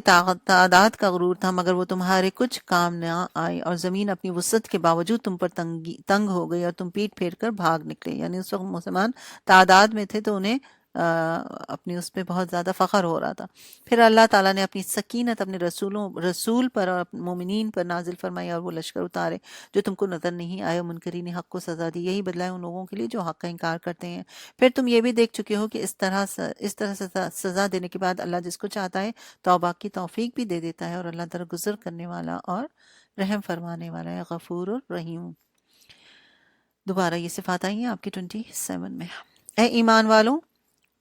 S1: تعداد کا غرور تھا، مگر وہ تمہارے کچھ کام نہ آئی اور زمین اپنی وسعت کے باوجود تم پر تنگ ہو گئی اور تم پیٹ پھیر کر بھاگ نکلے۔ یعنی اس وقت مسلمان تعداد میں تھے تو انہیں اپنی اس پہ بہت زیادہ فخر ہو رہا تھا۔ پھر اللہ تعالیٰ نے اپنی سکینت اپنے رسول پر اور مومنین پر نازل فرمائی اور وہ لشکر اتارے جو تم کو نظر نہیں آئے، منکرین حق کو سزا دی۔ یہی بدلہ ہے ان لوگوں کے لیے جو حق کا انکار کرتے ہیں۔ پھر تم یہ بھی دیکھ چکے ہو کہ اس طرح سزا دینے کے بعد اللہ جس کو چاہتا ہے توبہ کی توفیق بھی دے دیتا ہے، اور اللہ درگزر کرنے والا اور رحم فرمانے والا ہے، غفور الرحیم۔ دوبارہ یہ صفات آئی ہیں آپ کی 27 میں۔ اے ایمان والوں،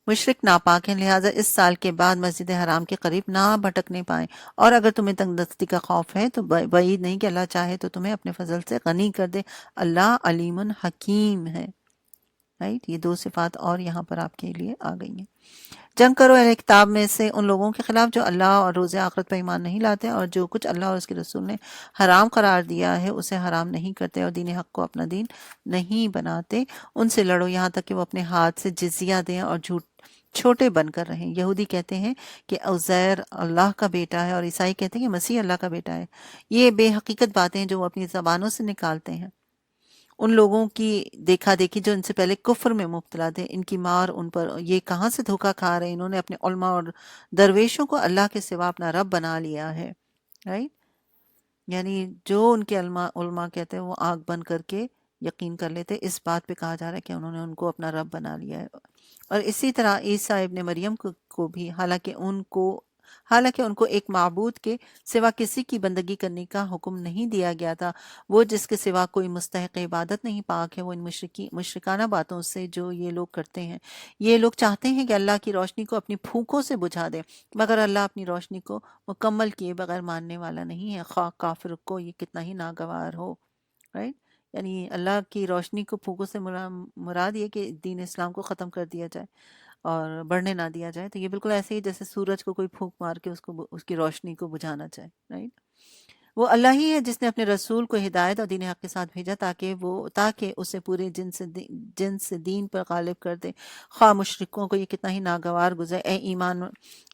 S1: مشرک ناپاک ہیں، لہٰذا اس سال کے بعد مسجد حرام کے قریب نہ بھٹکنے پائیں، اور اگر تمہیں تنگ دستی کا خوف ہے تو بعید نہیں کہ اللہ چاہے تو تمہیں اپنے فضل سے غنی کر دے، اللہ علیم حکیم ہے۔ رائٹ، یہ دو صفات اور یہاں پر آپ کے لیے آ گئی ہیں۔ جنگ کرو اہل کتاب میں سے ان لوگوں کے خلاف جو اللہ اور روز آخرت پر ایمان نہیں لاتے اور جو کچھ اللہ اور اس کے رسول نے حرام قرار دیا ہے اسے حرام نہیں کرتے اور دین حق کو اپنا دین نہیں بناتے۔ ان سے لڑو یہاں تک کہ وہ اپنے ہاتھ سے جزیہ دیں اور چھوٹے بن کر رہیں۔ یہودی کہتے ہیں کہ عزیر اللہ کا بیٹا ہے اور عیسائی کہتے ہیں کہ مسیح اللہ کا بیٹا ہے۔ یہ بے حقیقت باتیں ہیں جو وہ اپنی زبانوں سے نکالتے ہیں۔ ان لوگوں کی دیکھا دیکھی جو ان سے پہلے کفر میں مبتلا تھے، ان کی مار ان پر، یہ کہاں سے دھوکہ کھا رہے ہیں، انہوں نے اپنے علماء اور درویشوں کو اللہ کے سوا اپنا رب بنا لیا ہے۔ رائٹ، یعنی جو ان کے علماء کہتے ہیں وہ آنکھ بند کر کے یقین کر لیتے، اس بات پہ کہا جا رہا ہے کہ انہوں نے ان کو اپنا رب بنا لیا ہے۔ اور اسی طرح عیسیٰ ابن مریم کو بھی حالانکہ ان کو ایک معبود کے سوا کسی کی بندگی کرنے کا حکم نہیں دیا گیا تھا، وہ جس کے سوا کوئی مستحق عبادت نہیں پاک ہے، وہ ان مشرکانہ باتوں سے جو یہ لوگ کرتے ہیں۔ یہ لوگ چاہتے ہیں کہ اللہ کی روشنی کو اپنی پھونکوں سے بجھا دے، مگر اللہ اپنی روشنی کو مکمل کیے بغیر ماننے والا نہیں ہے، خواہ کافر کو یہ کتنا ہی ناگوار ہو۔ رائٹ، یعنی اللہ کی روشنی کو پھونکوں سے مراد یہ کہ دین اسلام کو ختم کر دیا جائے اور بڑھنے نہ دیا جائے، تو یہ بالکل ایسے ہی جیسے سورج کو کوئی پھونک مار کے اس کی روشنی کو بجھانا چاہے۔ رائٹ، وہ اللہ ہی ہے جس نے اپنے رسول کو ہدایت اور دین حق کے ساتھ بھیجا تاکہ اسے پورے جن سے دین پر غالب کر دے، خواہ مشرکوں کو یہ کتنا ہی ناگوار گزرے۔ اے ایمان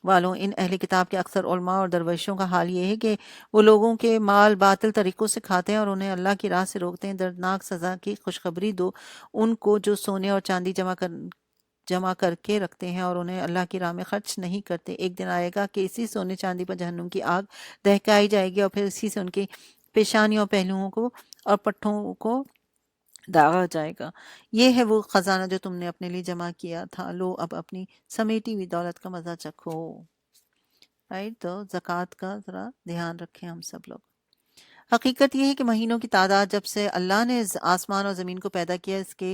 S1: والوں، ان اہل کتاب کے اکثر علماء اور درویشوں کا حال یہ ہے کہ وہ لوگوں کے مال باطل طریقوں سے کھاتے ہیں اور انہیں اللہ کی راہ سے روکتے ہیں۔ دردناک سزا کی خوشخبری دو ان کو جو سونے اور چاندی جمع کر کے رکھتے ہیں اور انہیں اللہ کی راہ میں خرچ نہیں کرتے۔ ایک دن آئے گا کہ اسی سونے چاندی پر جہنم کی آگ دہکائی جائے گی اور پھر اسی سے ان کی پیشانیوں، پہلوؤں کو اور پٹھوں کو داغا جائے گا۔ یہ ہے وہ خزانہ جو تم نے اپنے لیے جمع کیا تھا، لو اب اپنی سمیٹی ہوئی دولت کا مزہ چکھو۔ رائٹ، تو زکوٰۃ کا ذرا دھیان رکھیں ہم سب لوگ۔ حقیقت یہ ہے کہ مہینوں کی تعداد جب سے اللہ نے آسمان اور زمین کو پیدا کیا اس کے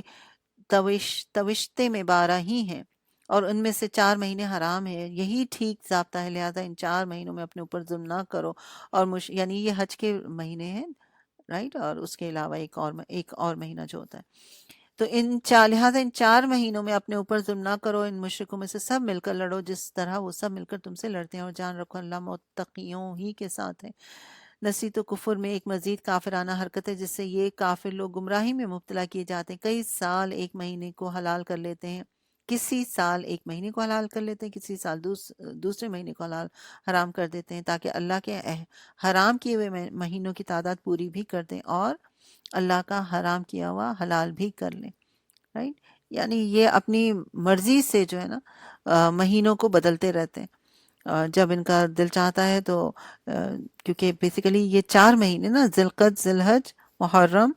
S1: توشتے میں 12 ہی ہیں، اور ان میں سے 4 مہینے حرام ہے، یہی ٹھیک ضابطہ ہے، لہٰذا ان 4 مہینوں میں اپنے اوپر ظلم نہ کرو۔ اور یعنی یہ حج کے مہینے ہیں، رائٹ، اور اس کے علاوہ ایک اور مہینہ جو ہوتا ہے، تو لہٰذا ان 4 مہینوں میں اپنے اوپر ظلم نہ کرو۔ ان مشرکوں میں سے سب مل کر لڑو جس طرح وہ سب مل کر تم سے لڑتے ہیں، اور جان رکھو اللہ متقیوں ہی کے ساتھ ہے۔ نصیحت و کفر میں ایک مزید کافرانہ حرکت ہے جس سے یہ کافر لوگ گمراہی میں مبتلا کیے جاتے ہیں۔ کئی سال ایک مہینے کو حلال کر لیتے ہیں، کسی سال ایک مہینے کو حلال کر لیتے ہیں، کسی سال دوسرے مہینے کو حرام کر دیتے ہیں، تاکہ اللہ کے حرام کیے ہوئے مہینوں کی تعداد پوری بھی کر دیں اور اللہ کا حرام کیا ہوا حلال بھی کر لیں۔ رائٹ، یعنی یہ اپنی مرضی سے جو ہے نا مہینوں کو بدلتے رہتے ہیں، جب ان کا دل چاہتا ہے تو کیونکہ بیسیکلی یہ 4 مہینے نا، ذی القعد، ذی الحج، محرم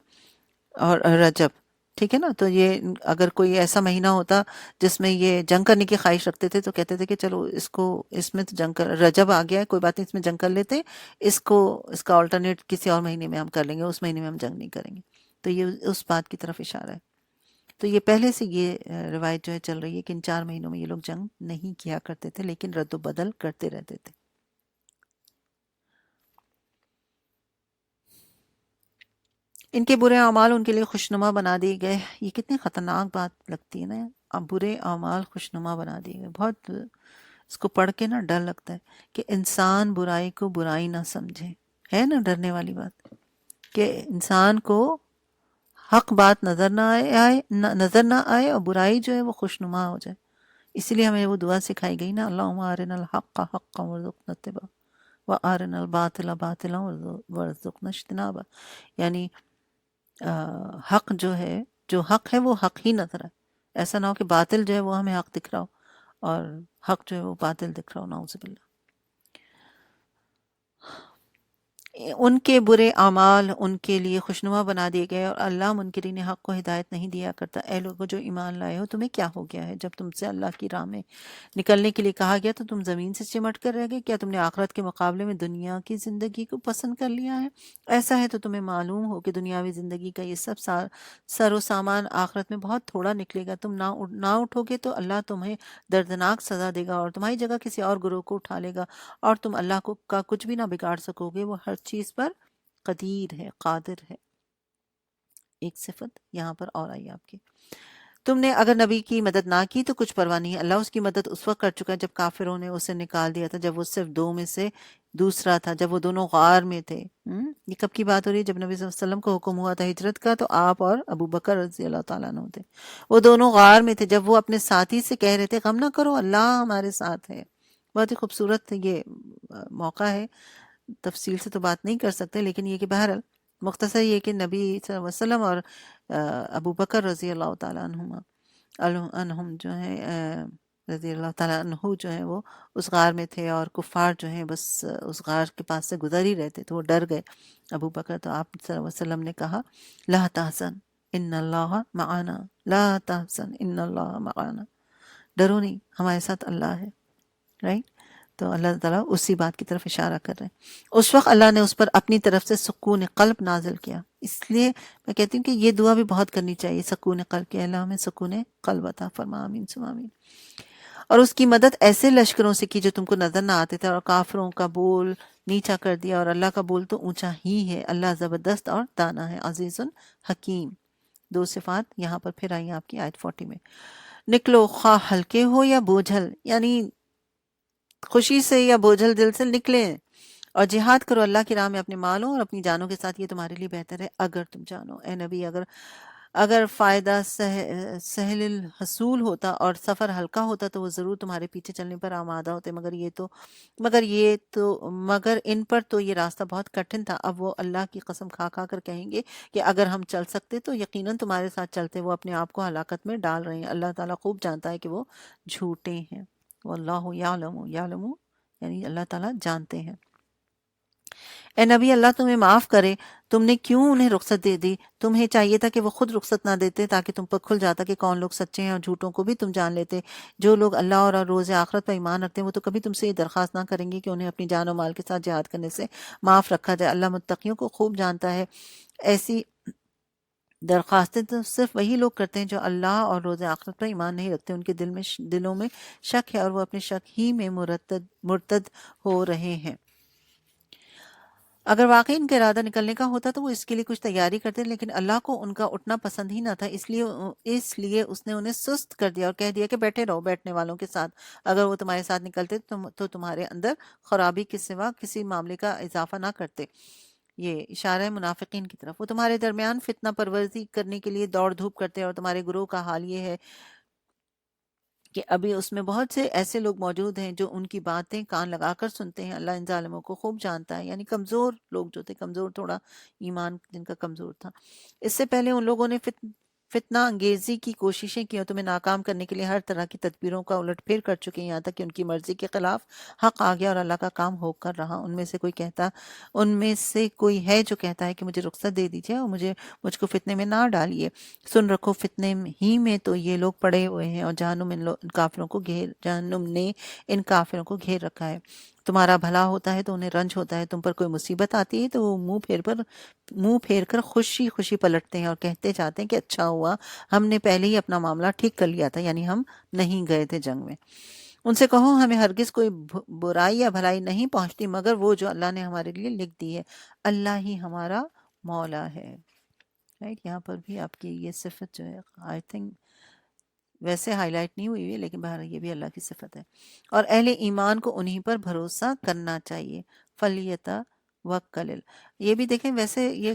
S1: اور رجب، ٹھیک ہے نا؟ تو یہ اگر کوئی ایسا مہینہ ہوتا جس میں یہ جنگ کرنے کی خواہش رکھتے تھے تو کہتے تھے کہ چلو اس میں تو جنگ کر، رجب آ گیا ہے کوئی بات نہیں، اس میں جنگ کر لیتے ہیں، اس کا آلٹرنیٹ کسی اور مہینے میں ہم کر لیں گے، اس مہینے میں ہم جنگ نہیں کریں گے۔ تو یہ اس بات کی طرف اشارہ ہے۔ تو یہ پہلے سے یہ روایت جو ہے چل رہی ہے کہ ان 4 مہینوں میں یہ لوگ جنگ نہیں کیا کرتے تھے، لیکن رد و بدل کرتے رہتے تھے۔ ان کے برے اعمال ان کے لیے خوشنما بنا دیے گئے۔ یہ کتنی خطرناک بات لگتی ہے نا، اب برے اعمال خوشنما بنا دیے گئے، بہت اس کو پڑھ کے نا ڈر لگتا ہے کہ انسان برائی کو برائی نہ سمجھے، ہے نا ڈرنے والی بات، کہ انسان کو حق بات نظر نہ آئے اور برائی جو ہے وہ خوشنما ہو جائے۔ اسی لیے ہمیں وہ دعا سکھائی گئی نا، اللہم ارنا الحق حقا وارزقنا اتباعہ وارنا الباطل باطلا وارزقنا اجتنابہ، یعنی حق جو ہے، جو حق ہے وہ حق ہی نظر آئے، ایسا نہ ہو کہ باطل جو ہے وہ ہمیں حق دکھ رہا ہو اور حق جو ہے وہ باطل دکھ رہا ہو، نعوذ باللہ۔ ان کے برے اعمال ان کے لیے خوشنما بنا دیے گئے، اور اللہ منکرین حق کو ہدایت نہیں دیا کرتا۔ اے لوگوں جو ایمان لائے ہو، تمہیں کیا ہو گیا ہے؟ جب تم سے اللہ کی راہ میں نکلنے کے لیے کہا گیا تو تم زمین سے چمٹ کر رہ گئے؟ کیا تم نے آخرت کے مقابلے میں دنیا کی زندگی کو پسند کر لیا ہے؟ ایسا ہے تو تمہیں معلوم ہو کہ دنیاوی زندگی کا یہ سب سر و سامان آخرت میں بہت تھوڑا نکلے گا۔ تم نہ اٹھو گے تو اللہ تمہیں دردناک سزا دے گا اور تمہاری جگہ کسی اور گروہ کو اٹھا لے گا، اور تم اللہ کا کچھ بھی نہ بگاڑ سکو گے، وہ ہر چیز پر قدیر ہے، قادر ہے۔ ایک صفت یہاں پر اور آئی آپ کی، تم نے اگر نبی کی مدد نہ کی تو کچھ پرواہ نہیں ہے، اللہ اس کی مدد اس وقت کر چکا ہے جب کافروں نے اسے نکال دیا تھا، جب وہ صرف 2 میں سے دوسرا تھا، جب وہ دونوں غار میں تھے۔ یہ کب کی بات ہو رہی ہے؟ جب نبی صلی اللہ علیہ وسلم کو حکم ہوا تھا ہجرت کا، تو آپ اور ابو بکر رضی اللہ تعالیٰ عنہ تھے، وہ دونوں غار میں تھے، جب وہ اپنے ساتھی سے کہہ رہے تھے غم نہ کرو، اللہ ہمارے ساتھ ہے۔ بہت ہی خوبصورت یہ موقع ہے، تفصیل سے تو بات نہیں کر سکتے، لیکن یہ کہ بہرحال مختصر یہ کہ نبی صلی اللہ علیہ وسلم اور ابو بکر رضی اللہ تعالیٰ عنہم جو ہیں رضی اللہ تعالیٰ عنہ جو ہیں وہ اس غار میں تھے، اور کفار جو ہیں بس اس غار کے پاس سے گزر ہی رہتے تو وہ ڈر گئے۔ ابو بکر، تو آپ صلی اللہ علیہ وسلم نے کہا لا تحزن ان اللہ معنا، لا تحزن ان اللہ معنا، ڈرو نہیں، ہمارے ساتھ اللہ ہے، رائٹ؟ تو اللہ تعالیٰ اسی بات کی طرف اشارہ کر رہے ہیں۔ اس وقت اللہ نے اس پر اپنی طرف سے سکون قلب نازل کیا۔ اس لیے میں کہتی ہوں کہ یہ دعا بھی بہت کرنی چاہیے، سکون قلب کے، اللہ ہمیں سکون قلب عطا فرما، آمین ثم آمین۔ اور اس کی مدد ایسے لشکروں سے کی جو تم کو نظر نہ آتے تھے، اور کافروں کا بول نیچا کر دیا، اور اللہ کا بول تو اونچا ہی ہے۔ اللہ زبردست اور دانا ہے، عزیز حکیم۔ 2 صفات یہاں پر پھر آئی آپ کی آیت 40 میں۔ نکلو خواہ ہلکے ہو یا بوجھل، یعنی خوشی سے یا بوجھل دل سے نکلیں، اور جہاد کرو اللہ کی راہ میں اپنے مالوں اور اپنی جانوں کے ساتھ، یہ تمہارے لیے بہتر ہے اگر تم جانو۔ اے نبی، اگر فائدہ سہل الحصول ہوتا اور سفر ہلکا ہوتا تو وہ ضرور تمہارے پیچھے چلنے پر آمادہ ہوتے، مگر ان پر تو یہ راستہ بہت کٹھن تھا۔ اب وہ اللہ کی قسم کھا کھا کر کہیں گے کہ اگر ہم چل سکتے تو یقیناً تمہارے ساتھ چلتے، وہ اپنے آپ کو ہلاکت میں ڈال رہے ہیں، اللہ تعالیٰ خوب جانتا ہے کہ وہ جھوٹے ہیں۔ واللہ یعلم، یعنی اللہ تعالیٰ جانتے ہیں۔ اے نبی، اللہ تمہیں معاف کرے، تم نے کیوں انہیں رخصت دے دی؟ تمہیں چاہیے تھا کہ وہ خود رخصت نہ دیتے، تاکہ تم پر کھل جاتا کہ کون لوگ سچے ہیں، اور جھوٹوں کو بھی تم جان لیتے۔ جو لوگ اللہ اور روز آخرت پر ایمان رکھتے ہیں وہ تو کبھی تم سے یہ درخواست نہ کریں گے کہ انہیں اپنی جان و مال کے ساتھ جہاد کرنے سے معاف رکھا جائے۔ اللہ متقیوں کو خوب جانتا ہے۔ ایسی درخواستیں تو صرف وہی لوگ کرتے ہیں جو اللہ اور روز آخرت پر ایمان نہیں رکھتے، ان کے دلوں میں شک ہے، اور وہ اپنے شک ہی میں مرتد ہو رہے ہیں۔ اگر واقعی ان کا ارادہ نکلنے کا ہوتا تو وہ اس کے لیے کچھ تیاری کرتے، لیکن اللہ کو ان کا اٹھنا پسند ہی نہ تھا، اس لیے اس نے انہیں سست کر دیا اور کہہ دیا کہ بیٹھے رہو بیٹھنے والوں کے ساتھ۔ اگر وہ تمہارے ساتھ نکلتے تو تمہارے اندر خرابی کے سوا کسی معاملے کا اضافہ نہ کرتے۔ یہ اشارہ ہے منافقین کی طرف۔ وہ تمہارے درمیان فتنہ پرورزی کرنے کے لیے دوڑ دھوپ کرتے، اور تمہارے گروہ کا حال یہ ہے کہ ابھی اس میں بہت سے ایسے لوگ موجود ہیں جو ان کی باتیں کان لگا کر سنتے ہیں۔ اللہ ان ظالموں کو خوب جانتا ہے، یعنی کمزور لوگ جو تھے، کمزور تھوڑا ایمان جن کا کمزور تھا۔ اس سے پہلے ان لوگوں نے فتنہ انگیزی کی کوششیں کی اور تمہیں ناکام کرنے کے لیے ہر طرح کی تدبیروں کا الٹ پھیر کر چکے ہیں، یہاں تک کہ ان کی مرضی کے خلاف حق آ گیا اور اللہ کا کام ہو کر رہا۔ ان میں سے کوئی ہے جو کہتا ہے کہ مجھے رخصت دے دیجئے اور مجھ کو فتنے میں نہ ڈالیے۔ سن رکھو، فتنے ہی میں تو یہ لوگ پڑے ہوئے ہیں اور جہنم نے ان کافروں کو گھیر رکھا ہے۔ تمہارا بھلا ہوتا ہے تو انہیں رنج ہوتا ہے، تم پر کوئی مصیبت آتی ہے تو وہ منہ پھیر کر خوشی خوشی پلٹتے ہیں اور کہتے جاتے ہیں کہ اچھا ہوا ہم نے پہلے ہی اپنا معاملہ ٹھیک کر لیا تھا، یعنی ہم نہیں گئے تھے جنگ میں۔ ان سے کہو ہمیں ہرگز کوئی برائی یا بھلائی نہیں پہنچتی مگر وہ جو اللہ نے ہمارے لیے لکھ دی ہے، اللہ ہی ہمارا مولا ہے۔ رائٹ، یہاں پر بھی آپ کی یہ صفت جو ہے آئی تھنک ویسے ہائی لائٹ نہیں ہوئی ہے، لیکن بہرحال یہ بھی اللہ کی صفت ہے۔ اور اہل ایمان کو انہی پر بھروسہ کرنا چاہیے۔ فلیتا وکلل، یہ بھی دیکھیں ویسے یہ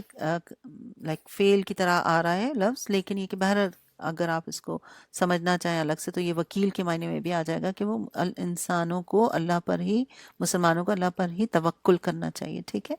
S1: لائک فیل کی طرح آ رہا ہے لفظ، لیکن یہ کہ بہرحال اگر آپ اس کو سمجھنا چاہیں الگ سے تو یہ وکیل کے معنی میں بھی آ جائے گا کہ وہ انسانوں کو اللہ پر ہی، مسلمانوں کو اللہ پر ہی توکل کرنا چاہیے، ٹھیک ہے۔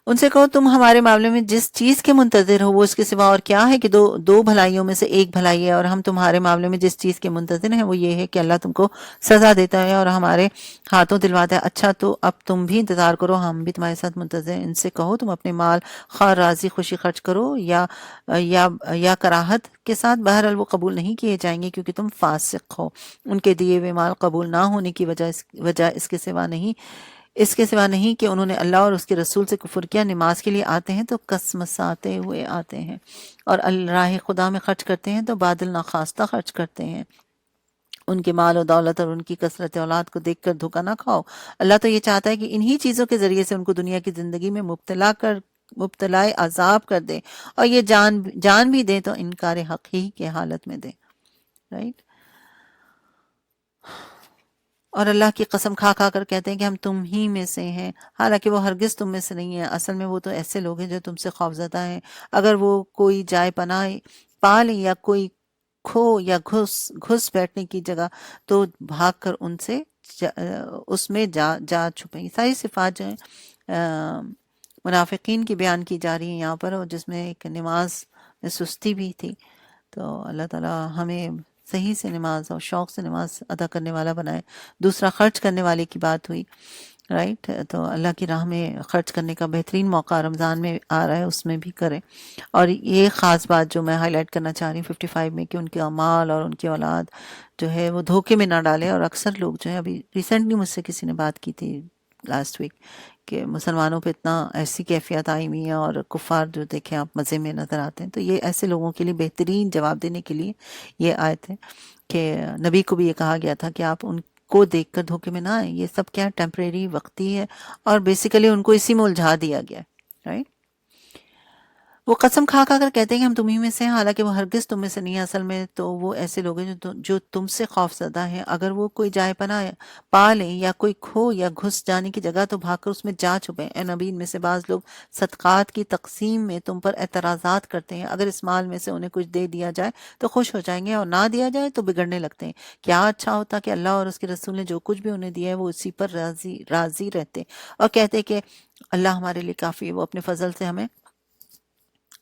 S1: ان سے کہو تم ہمارے معاملے میں جس چیز کے منتظر ہو وہ اس کے سوا اور کیا ہے کہ دو بھلائیوں میں سے ایک بھلائی ہے، اور ہم تمہارے معاملے میں جس چیز کے منتظر ہیں وہ یہ ہے کہ اللہ تم کو سزا دیتا ہے اور ہمارے ہاتھوں دلواتا ہے۔ اچھا تو اب تم بھی انتظار کرو، ہم بھی تمہارے ساتھ منتظر ہیں۔ ان سے کہو تم اپنے مال خواہ راضی خوشی خرچ کرو یا کراہت کے ساتھ، بہرحال وہ قبول نہیں کیے جائیں گے کیونکہ تم فاسق ہو۔ ان کے دیے ہوئے مال قبول نہ ہونے کی وجہ اس کے سوا نہیں کہ انہوں نے اللہ اور اس کے رسول سے کفر کیا۔ نماز کے لیے آتے ہیں تو کسمساتے ہوئے آتے ہیں، اور راہ خدا میں خرچ کرتے ہیں تو بادل ناخواستہ خرچ کرتے ہیں۔ ان کے مال و دولت اور ان کی کثرت اولاد کو دیکھ کر دھوکہ نہ کھاؤ، اللہ تو یہ چاہتا ہے کہ انہی چیزوں کے ذریعے سے ان کو دنیا کی زندگی میں مبتلا عذاب کر دے، اور یہ جان بھی دیں تو انکار حق ہی کے حالت میں دیں۔ رائٹ، اور اللہ کی قسم کھا کھا کر کہتے ہیں کہ ہم تم ہی میں سے ہیں، حالانکہ وہ ہرگز تم میں سے نہیں ہیں، اصل میں وہ تو ایسے لوگ ہیں جو تم سے خوفزدہ ہیں۔ اگر وہ کوئی جائے پناہ پا لیں یا کوئی کھو یا گھس بیٹھنے کی جگہ تو بھاگ کر اس میں جا چھپیں۔ یہ ساری صفات جو ہیں منافقین کی بیان کی جا رہی ہیں یہاں پر، اور جس میں ایک نماز میں سستی بھی تھی۔ تو اللہ تعالی ہمیں صحیح سے نماز اور شوق سے نماز ادا کرنے والا بنائے۔ دوسرا خرچ کرنے والے کی بات ہوئی، رائٹ، تو اللہ کی راہ میں خرچ کرنے کا بہترین موقع رمضان میں آ رہا ہے، اس میں بھی کریں۔ اور یہ خاص بات جو میں ہائی لائٹ کرنا چاہ رہی ہوں 55 میں، کہ ان کے اعمال اور ان کی اولاد جو ہے وہ دھوکے میں نہ ڈالے۔ اور اکثر لوگ جو ہے، ابھی ریسنٹلی مجھ سے کسی نے بات کی تھی لاسٹ ویک کہ مسلمانوں پہ اتنا ایسی کیفیت آئی ہوئی ہے اور کفار جو دیکھیں آپ مزے میں نظر آتے ہیں، تو یہ ایسے لوگوں کے لیے بہترین جواب دینے کے لیے یہ آیت ہے کہ نبی کو بھی یہ کہا گیا تھا کہ آپ ان کو دیکھ کر دھوکے میں نہ آئیں، یہ سب کیا ٹیمپریری وقتی ہے، اور بیسیکلی ان کو اسی میں الجھا دیا گیا ہے، رائٹ۔ وہ قسم کھا کھا کر کہتے ہیں کہ ہم تمہیں میں سے ہیں، حالانکہ وہ ہرگز تم میں سے نہیں ہیں، اصل میں تو وہ ایسے لوگ ہیں جو تم سے خوف زدہ ہیں۔ اگر وہ کوئی جائے پناہ پا لیں یا کوئی کھو یا گھس جانے کی جگہ تو بھاگ کر اس میں جا چھپیں۔ اے نبی، ان میں سے بعض لوگ صدقات کی تقسیم میں تم پر اعتراضات کرتے ہیں، اگر اس مال میں سے انہیں کچھ دے دیا جائے تو خوش ہو جائیں گے اور نہ دیا جائے تو بگڑنے لگتے ہیں۔ کیا اچھا ہوتا کہ اللہ اور اس کے رسول نے جو کچھ بھی انہیں دیا ہے وہ اسی پر راضی رہتے اور کہتے کہ اللہ ہمارے لیے کافی ہے، وہ اپنے فضل سے ہمیں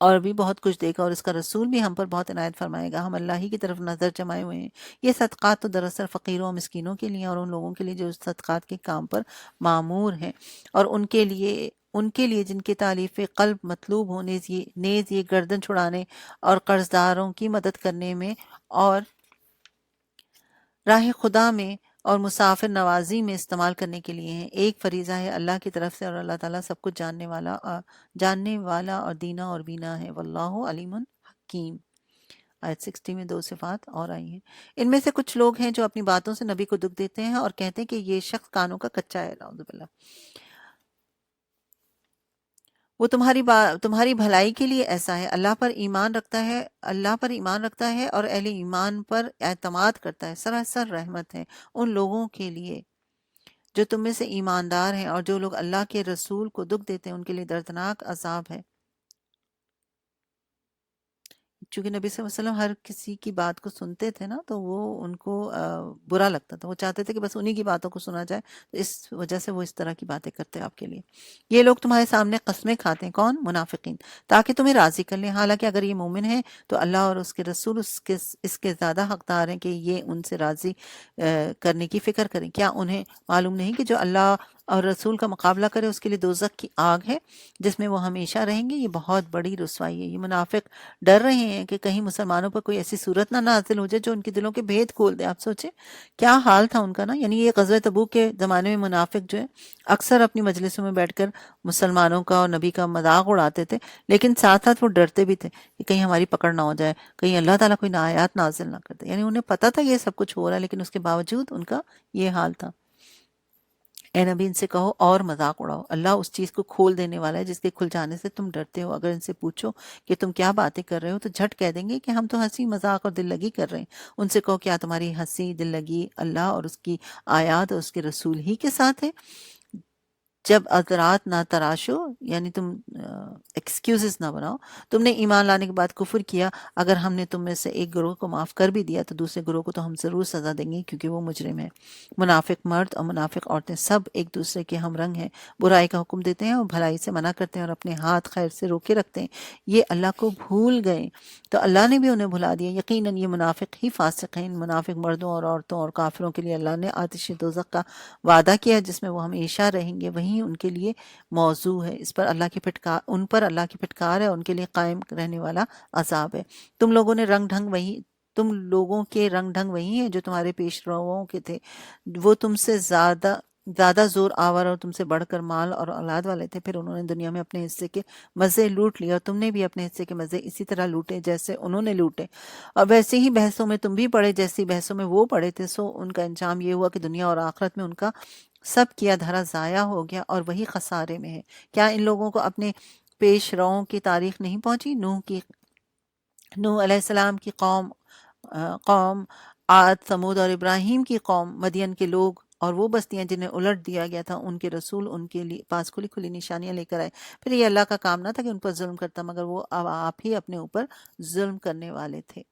S1: اور بھی بہت کچھ دے گا، اور اس کا رسول بھی ہم پر بہت عنایت فرمائے گا، ہم اللہ ہی کی طرف نظر جمائے ہوئے ہیں۔ یہ صدقات تو دراصل فقیروں اور مسکینوں کے لیے اور ان لوگوں کے لیے جو صدقات کے کام پر معمور ہیں، اور ان کے لیے جن کی تعلیف قلب مطلوب ہو، نیز یہ گردن چھڑانے اور قرض داروں کی مدد کرنے میں اور راہ خدا میں اور مسافر نوازی میں استعمال کرنے کے لیے ہیں۔ ایک فریضہ ہے اللہ کی طرف سے، اور اللہ تعالیٰ سب کچھ جاننے والا اور دینا اور بینا ہے۔ واللہ علیم حکیم۔ آیت 60 میں 2 صفات اور آئی ہیں۔ ان میں سے کچھ لوگ ہیں جو اپنی باتوں سے نبی کو دکھ دیتے ہیں اور کہتے ہیں کہ یہ شخص کانوں کا کچا ہے، نعوذ باللہ، وہ تمہاری بھلائی کے لیے ایسا ہے۔ اللہ پر ایمان رکھتا ہے اور اہل ایمان پر اعتماد کرتا ہے، سراسر رحمت ہے ان لوگوں کے لیے جو تم میں سے ایماندار ہیں، اور جو لوگ اللہ کے رسول کو دکھ دیتے ہیں ان کے لیے دردناک عذاب ہے۔ چونکہ نبی صلی اللہ علیہ وسلم ہر کسی کی بات کو سنتے تھے نا، تو وہ ان کو برا لگتا تھا، وہ چاہتے تھے کہ بس انہی کی باتوں کو سنا جائے، تو اس وجہ سے وہ اس طرح کی باتیں کرتے آپ کے لیے. یہ لوگ تمہارے سامنے قسمیں کھاتے ہیں. کون؟ منافقین. تاکہ تمہیں راضی کر لیں. حالانکہ اگر یہ مومن ہے تو اللہ اور اس کے رسول اس کے زیادہ حقدار ہیں کہ یہ ان سے راضی کرنے کی فکر کریں. کیا انہیں معلوم نہیں کہ جو اللہ اور رسول کا مقابلہ کرے اس کے لیے دوزخ کی آگ ہے جس میں وہ ہمیشہ رہیں گے؟ یہ بہت بڑی رسوائی ہے. یہ منافق ڈر رہے ہیں کہ کہیں مسلمانوں پر کوئی ایسی صورت نہ نازل ہو جائے جو ان کے دلوں کے بھید کھول دے. آپ سوچیں کیا حال تھا ان کا نا. یعنی یہ غزوہ تبوک کے زمانے میں منافق جو ہے اکثر اپنی مجلسوں میں بیٹھ کر مسلمانوں کا اور نبی کا مذاق اڑاتے تھے، لیکن ساتھ ساتھ وہ ڈرتے بھی تھے کہ کہیں ہماری پکڑ نہ ہو جائے، کہیں اللہ تعالیٰ کوئی آیات نازل نہ کرتے. یعنی انہیں پتہ تھا یہ سب کچھ ہو رہا ہے، لیکن اس کے باوجود ان کا یہ حال تھا. اے نبی ان سے کہو اور مذاق اڑاؤ، اللہ اس چیز کو کھول دینے والا ہے جس کے کھل جانے سے تم ڈرتے ہو. اگر ان سے پوچھو کہ تم کیا باتیں کر رہے ہو تو جھٹ کہہ دیں گے کہ ہم تو ہنسی مذاق اور دل لگی کر رہے ہیں. ان سے کہو کیا تمہاری ہنسی دل لگی اللہ اور اس کی آیات اور اس کے رسول ہی کے ساتھ ہے؟ جب اذرات نہ تراشو، یعنی تم ایکسکیوزز نہ بناؤ. تم نے ایمان لانے کے بعد کفر کیا، اگر ہم نے تم میں سے ایک گروہ کو معاف کر بھی دیا تو دوسرے گروہ کو تو ہم ضرور سزا دیں گے کیونکہ وہ مجرم ہے. منافق مرد اور منافق عورتیں سب ایک دوسرے کے ہم رنگ ہیں، برائی کا حکم دیتے ہیں اور بھلائی سے منع کرتے ہیں اور اپنے ہاتھ خیر سے روکے رکھتے ہیں. یہ اللہ کو بھول گئے تو اللہ نے بھی انہیں بھلا دیا. یقیناً یہ منافق ہی فاسق ہیں. ان منافق مردوں اور عورتوں اور کافروں کے لیے اللہ نے آتش دوزخ کا وعدہ کیا جس میں وہ ہمیشہ رہیں گے، وہیں ان کے لیے موضوع ہے. اس پر اللہ کی پھٹکار، ان پر اللہ کی پھٹکار ہے، ان کے لیے قائم رہنے والا عذاب ہے. تم لوگوں کے رنگ ڈھنگ وہی ہیں جو تمہارے پیش رووں کے تھے. وہ تم سے زیادہ زور آور اور تم سے بڑھ کر مال اور اولاد والے تھے. پھر انہوں نے دنیا میں اپنے حصے کے مزے لوٹ لیے اور تم نے بھی اپنے حصے کے مزے اسی طرح لوٹے جیسے انہوں نے لوٹے، اور ویسے ہی بحثوں میں تم بھی پڑے جیسی بحثوں میں وہ پڑے تھے. سو ان کا انجام یہ ہوا کہ دنیا اور آخرت میں ان کا سب کیا دھرا ضائع ہو گیا اور وہی خسارے میں ہے. کیا ان لوگوں کو اپنے پیش رووں کی تاریخ نہیں پہنچی؟ نوح علیہ السلام کی قوم عاد، ثمود اور ابراہیم کی قوم مدین کے لوگ اور وہ بستیاں جنہیں الٹ دیا گیا تھا، ان کے رسول ان کے پاس کھلی کھلی نشانیاں لے کر آئے. پھر یہ اللہ کا کام نہ تھا کہ ان پر ظلم کرتا، مگر وہ آپ ہی اپنے اوپر ظلم کرنے والے تھے.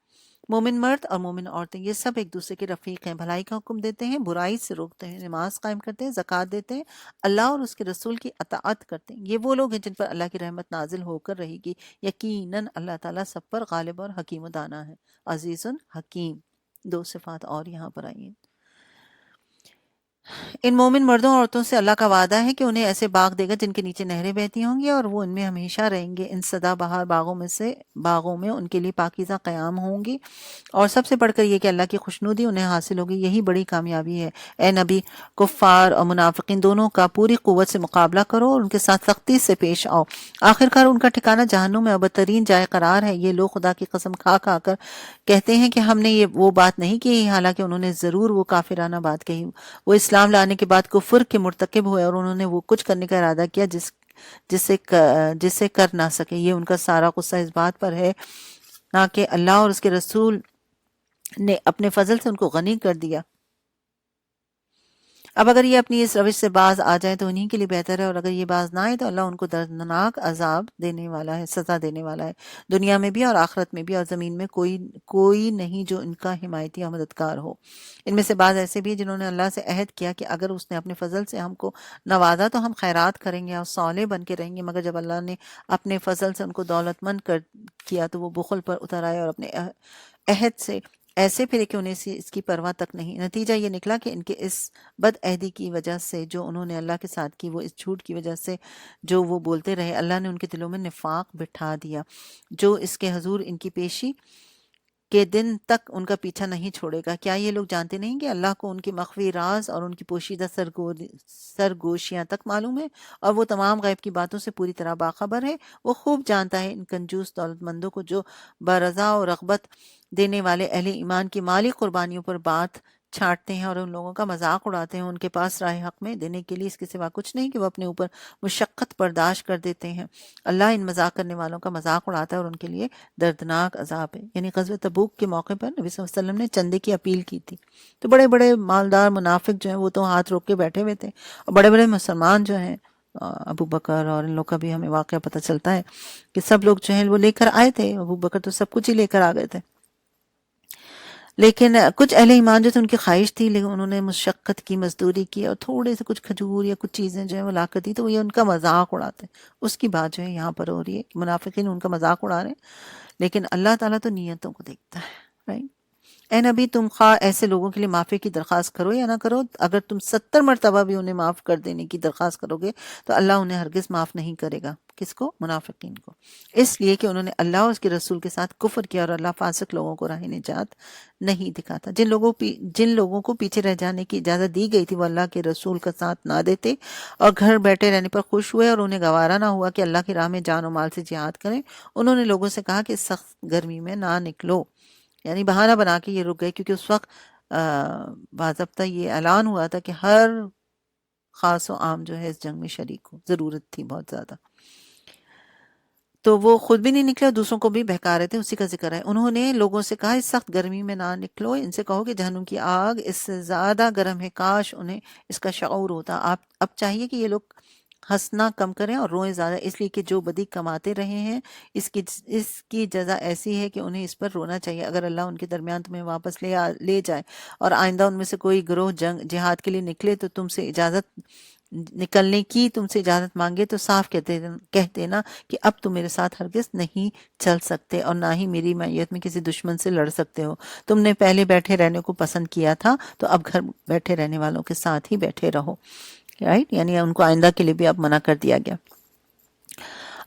S1: مومن مرد اور مومن عورتیں یہ سب ایک دوسرے کے رفیق ہیں، بھلائی کا حکم دیتے ہیں، برائی سے روکتے ہیں، نماز قائم کرتے ہیں، زکوٰۃ دیتے ہیں، اللہ اور اس کے رسول کی اطاعت کرتے ہیں. یہ وہ لوگ ہیں جن پر اللہ کی رحمت نازل ہو کر رہے گی. یقیناً اللہ تعالیٰ سب پر غالب اور حکیم و دانا ہے. عزیز حکیم، دو صفات اور یہاں پر آئی ہیں. ان مومن مردوں اور عورتوں سے اللہ کا وعدہ ہے کہ انہیں ایسے باغ دے گا جن کے نیچے نہریں بہتی ہوں گی اور وہ ان میں ہمیشہ رہیں گے. ان سدا بہار باغوں میں ان کے لیے پاکیزہ قیام ہوں گی. اور سب سے بڑھ کر یہ کہ اللہ کی خوشنودی انہیں حاصل ہوگی، یہی بڑی کامیابی ہے. اے نبی، کفار اور منافقین دونوں کا پوری قوت سے مقابلہ کرو اور ان کے ساتھ سختی سے پیش آؤ. آخرکار ان کا ٹھکانہ جہنم میں ابدترین جائے قرار ہے. یہ لوگ خدا کی قسم کھا کھا کر کہتے ہیں کہ ہم نے وہ بات نہیں کی، حالانکہ انہوں نے ضرور وہ کافرانہ بات کہی. وہ اسلام لانے کے بعد کفر کے مرتکب ہوئے اور انہوں نے وہ کچھ کرنے کا ارادہ کیا جسے کر نہ سکے. یہ ان کا سارا غصہ اس بات پر ہے نہ کہ اللہ اور اس کے رسول نے اپنے فضل سے ان کو غنی کر دیا. اب اگر یہ اپنی اس روش سے باز آ جائیں تو انہی کے لیے بہتر ہے، اور اگر یہ باز نہ آئے تو اللہ ان کو دردناک عذاب دینے والا ہے، سزا دینے والا ہے، دنیا میں بھی اور آخرت میں بھی. اور زمین میں کوئی نہیں جو ان کا حمایتی اور مددگار ہو. ان میں سے بعض ایسے بھی جنہوں نے اللہ سے عہد کیا کہ اگر اس نے اپنے فضل سے ہم کو نوازا تو ہم خیرات کریں گے اور صالح بن کے رہیں گے، مگر جب اللہ نے اپنے فضل سے ان کو دولت مند کیا تو وہ بخل پر اتر آئے اور اپنے عہد سے ایسے پھرے کہ انہیں اس کی پرواہ تک نہیں. نتیجہ یہ نکلا کہ ان کے اس بد عہدی کی وجہ سے جو انہوں نے اللہ کے ساتھ کی، وہ اس جھوٹ کی وجہ سے جو وہ بولتے رہے، اللہ نے ان کے دلوں میں نفاق بٹھا دیا جو اس کے حضور ان کی پیشی کے دن تک ان کا پیچھا نہیں چھوڑے گا. کیا یہ لوگ جانتے نہیں کہ اللہ کو ان کے مخفی راز اور ان کی پوشیدہ سرگوشیاں تک معلوم ہے، اور وہ تمام غیب کی باتوں سے پوری طرح باخبر ہے. وہ خوب جانتا ہے ان کنجوس دولت مندوں کو جو برضا اور رغبت دینے والے اہل ایمان کی مالی قربانیوں پر بات چھانٹتے ہیں اور ان لوگوں کا مذاق اڑاتے ہیں. ان کے پاس راہ حق میں دینے کے لیے اس کے سوا کچھ نہیں کہ وہ اپنے اوپر مشقت برداشت کر دیتے ہیں. اللہ ان مذاق کرنے والوں کا مذاق اڑاتا ہے اور ان کے لیے دردناک عذاب ہے. یعنی غزوہ تبوک کے موقع پر نبی صلی اللہ علیہ وسلم نے چندے کی اپیل کی تھی تو بڑے بڑے مالدار منافق جو ہیں وہ تو ہاتھ روک کے بیٹھے ہوئے تھے، اور بڑے بڑے مسلمان جو ہیں ابو بکر اور ان لوگ کا بھی ہمیں واقعہ پتہ چلتا ہے کہ سب لوگ جو ہیں وہ لے کر آئے تھے، ابو بکر تو سب کچھ ہی لے کر آ گئے تھے، لیکن کچھ اہل ایمان جو تھے ان کی خواہش تھی، لیکن انہوں نے مشقت کی، مزدوری کی، اور تھوڑے سے کچھ کھجور یا کچھ چیزیں جو ہیں وہ لا کر دی، تو وہ یہ ان کا مذاق اڑاتے ہیں۔ اس کی بات جو ہے یہاں پر ہو رہی ہے کہ منافقین ان کا مذاق اڑا رہے ہیں، لیکن اللہ تعالیٰ تو نیتوں کو دیکھتا ہے، right؟ اے نبی تم خواہ ایسے لوگوں کے لیے معافی کی درخواست کرو یا نہ کرو، اگر تم 70 مرتبہ بھی انہیں معاف کر دینے کی درخواست کرو گے تو اللہ انہیں ہرگز معاف نہیں کرے گا۔ کس کو؟ منافقین کو، اس لیے کہ انہوں نے اللہ اور اس کے رسول کے ساتھ کفر کیا، اور اللہ فاسق لوگوں کو راہ نجات نہیں دکھاتا۔ جن لوگوں کو پیچھے رہ جانے کی اجازت دی گئی تھی وہ اللہ کے رسول کا ساتھ نہ دیتے اور گھر بیٹھے رہنے پر خوش ہوئے، اور انہیں گوارا نہ ہوا کہ اللہ کی راہ میں جان و مال سے جہاد کریں، انہوں نے لوگوں سے کہا کہ اس سخت گرمی میں نہ نکلو، یعنی بہانہ بنا کے یہ رک گئے، کیونکہ اس وقت باضابطہ یہ اعلان ہوا تھا کہ ہر خاص و عام جو ہے اس جنگ میں شریک ہو، ضرورت تھی بہت زیادہ، تو وہ خود بھی نہیں نکلے اور دوسروں کو بھی بہکا رہے تھے۔ اسی کا ذکر ہے، انہوں نے لوگوں سے کہا اس سخت گرمی میں نہ نکلو، ان سے کہو کہ جہنم کی آگ اس سے زیادہ گرم ہے، کاش انہیں اس کا شعور ہوتا۔ اب چاہیے کہ یہ لوگ ہنسنا کم کریں اور روئیں زیادہ، اس لیے کہ جو بدی کماتے رہے ہیں اس کی جزا ایسی ہے کہ انہیں اس پر رونا چاہیے۔ اگر اللہ ان کے درمیان تمہیں واپس لے جائے اور آئندہ ان میں سے کوئی گروہ جہاد کے لیے نکلے تو نکلنے کی تم سے اجازت مانگے تو صاف کہہ دینا کہ اب تم میرے ساتھ ہرگز نہیں چل سکتے اور نہ ہی میری معیت میں کسی دشمن سے لڑ سکتے ہو، تم نے پہلے بیٹھے رہنے کو پسند کیا تھا تو اب گھر بیٹھے رہنے والوں کے ساتھ ہی بیٹھے رہو، رائٹ؟ یعنی ان کو آئندہ کے لیے بھی اب منع کر دیا گیا۔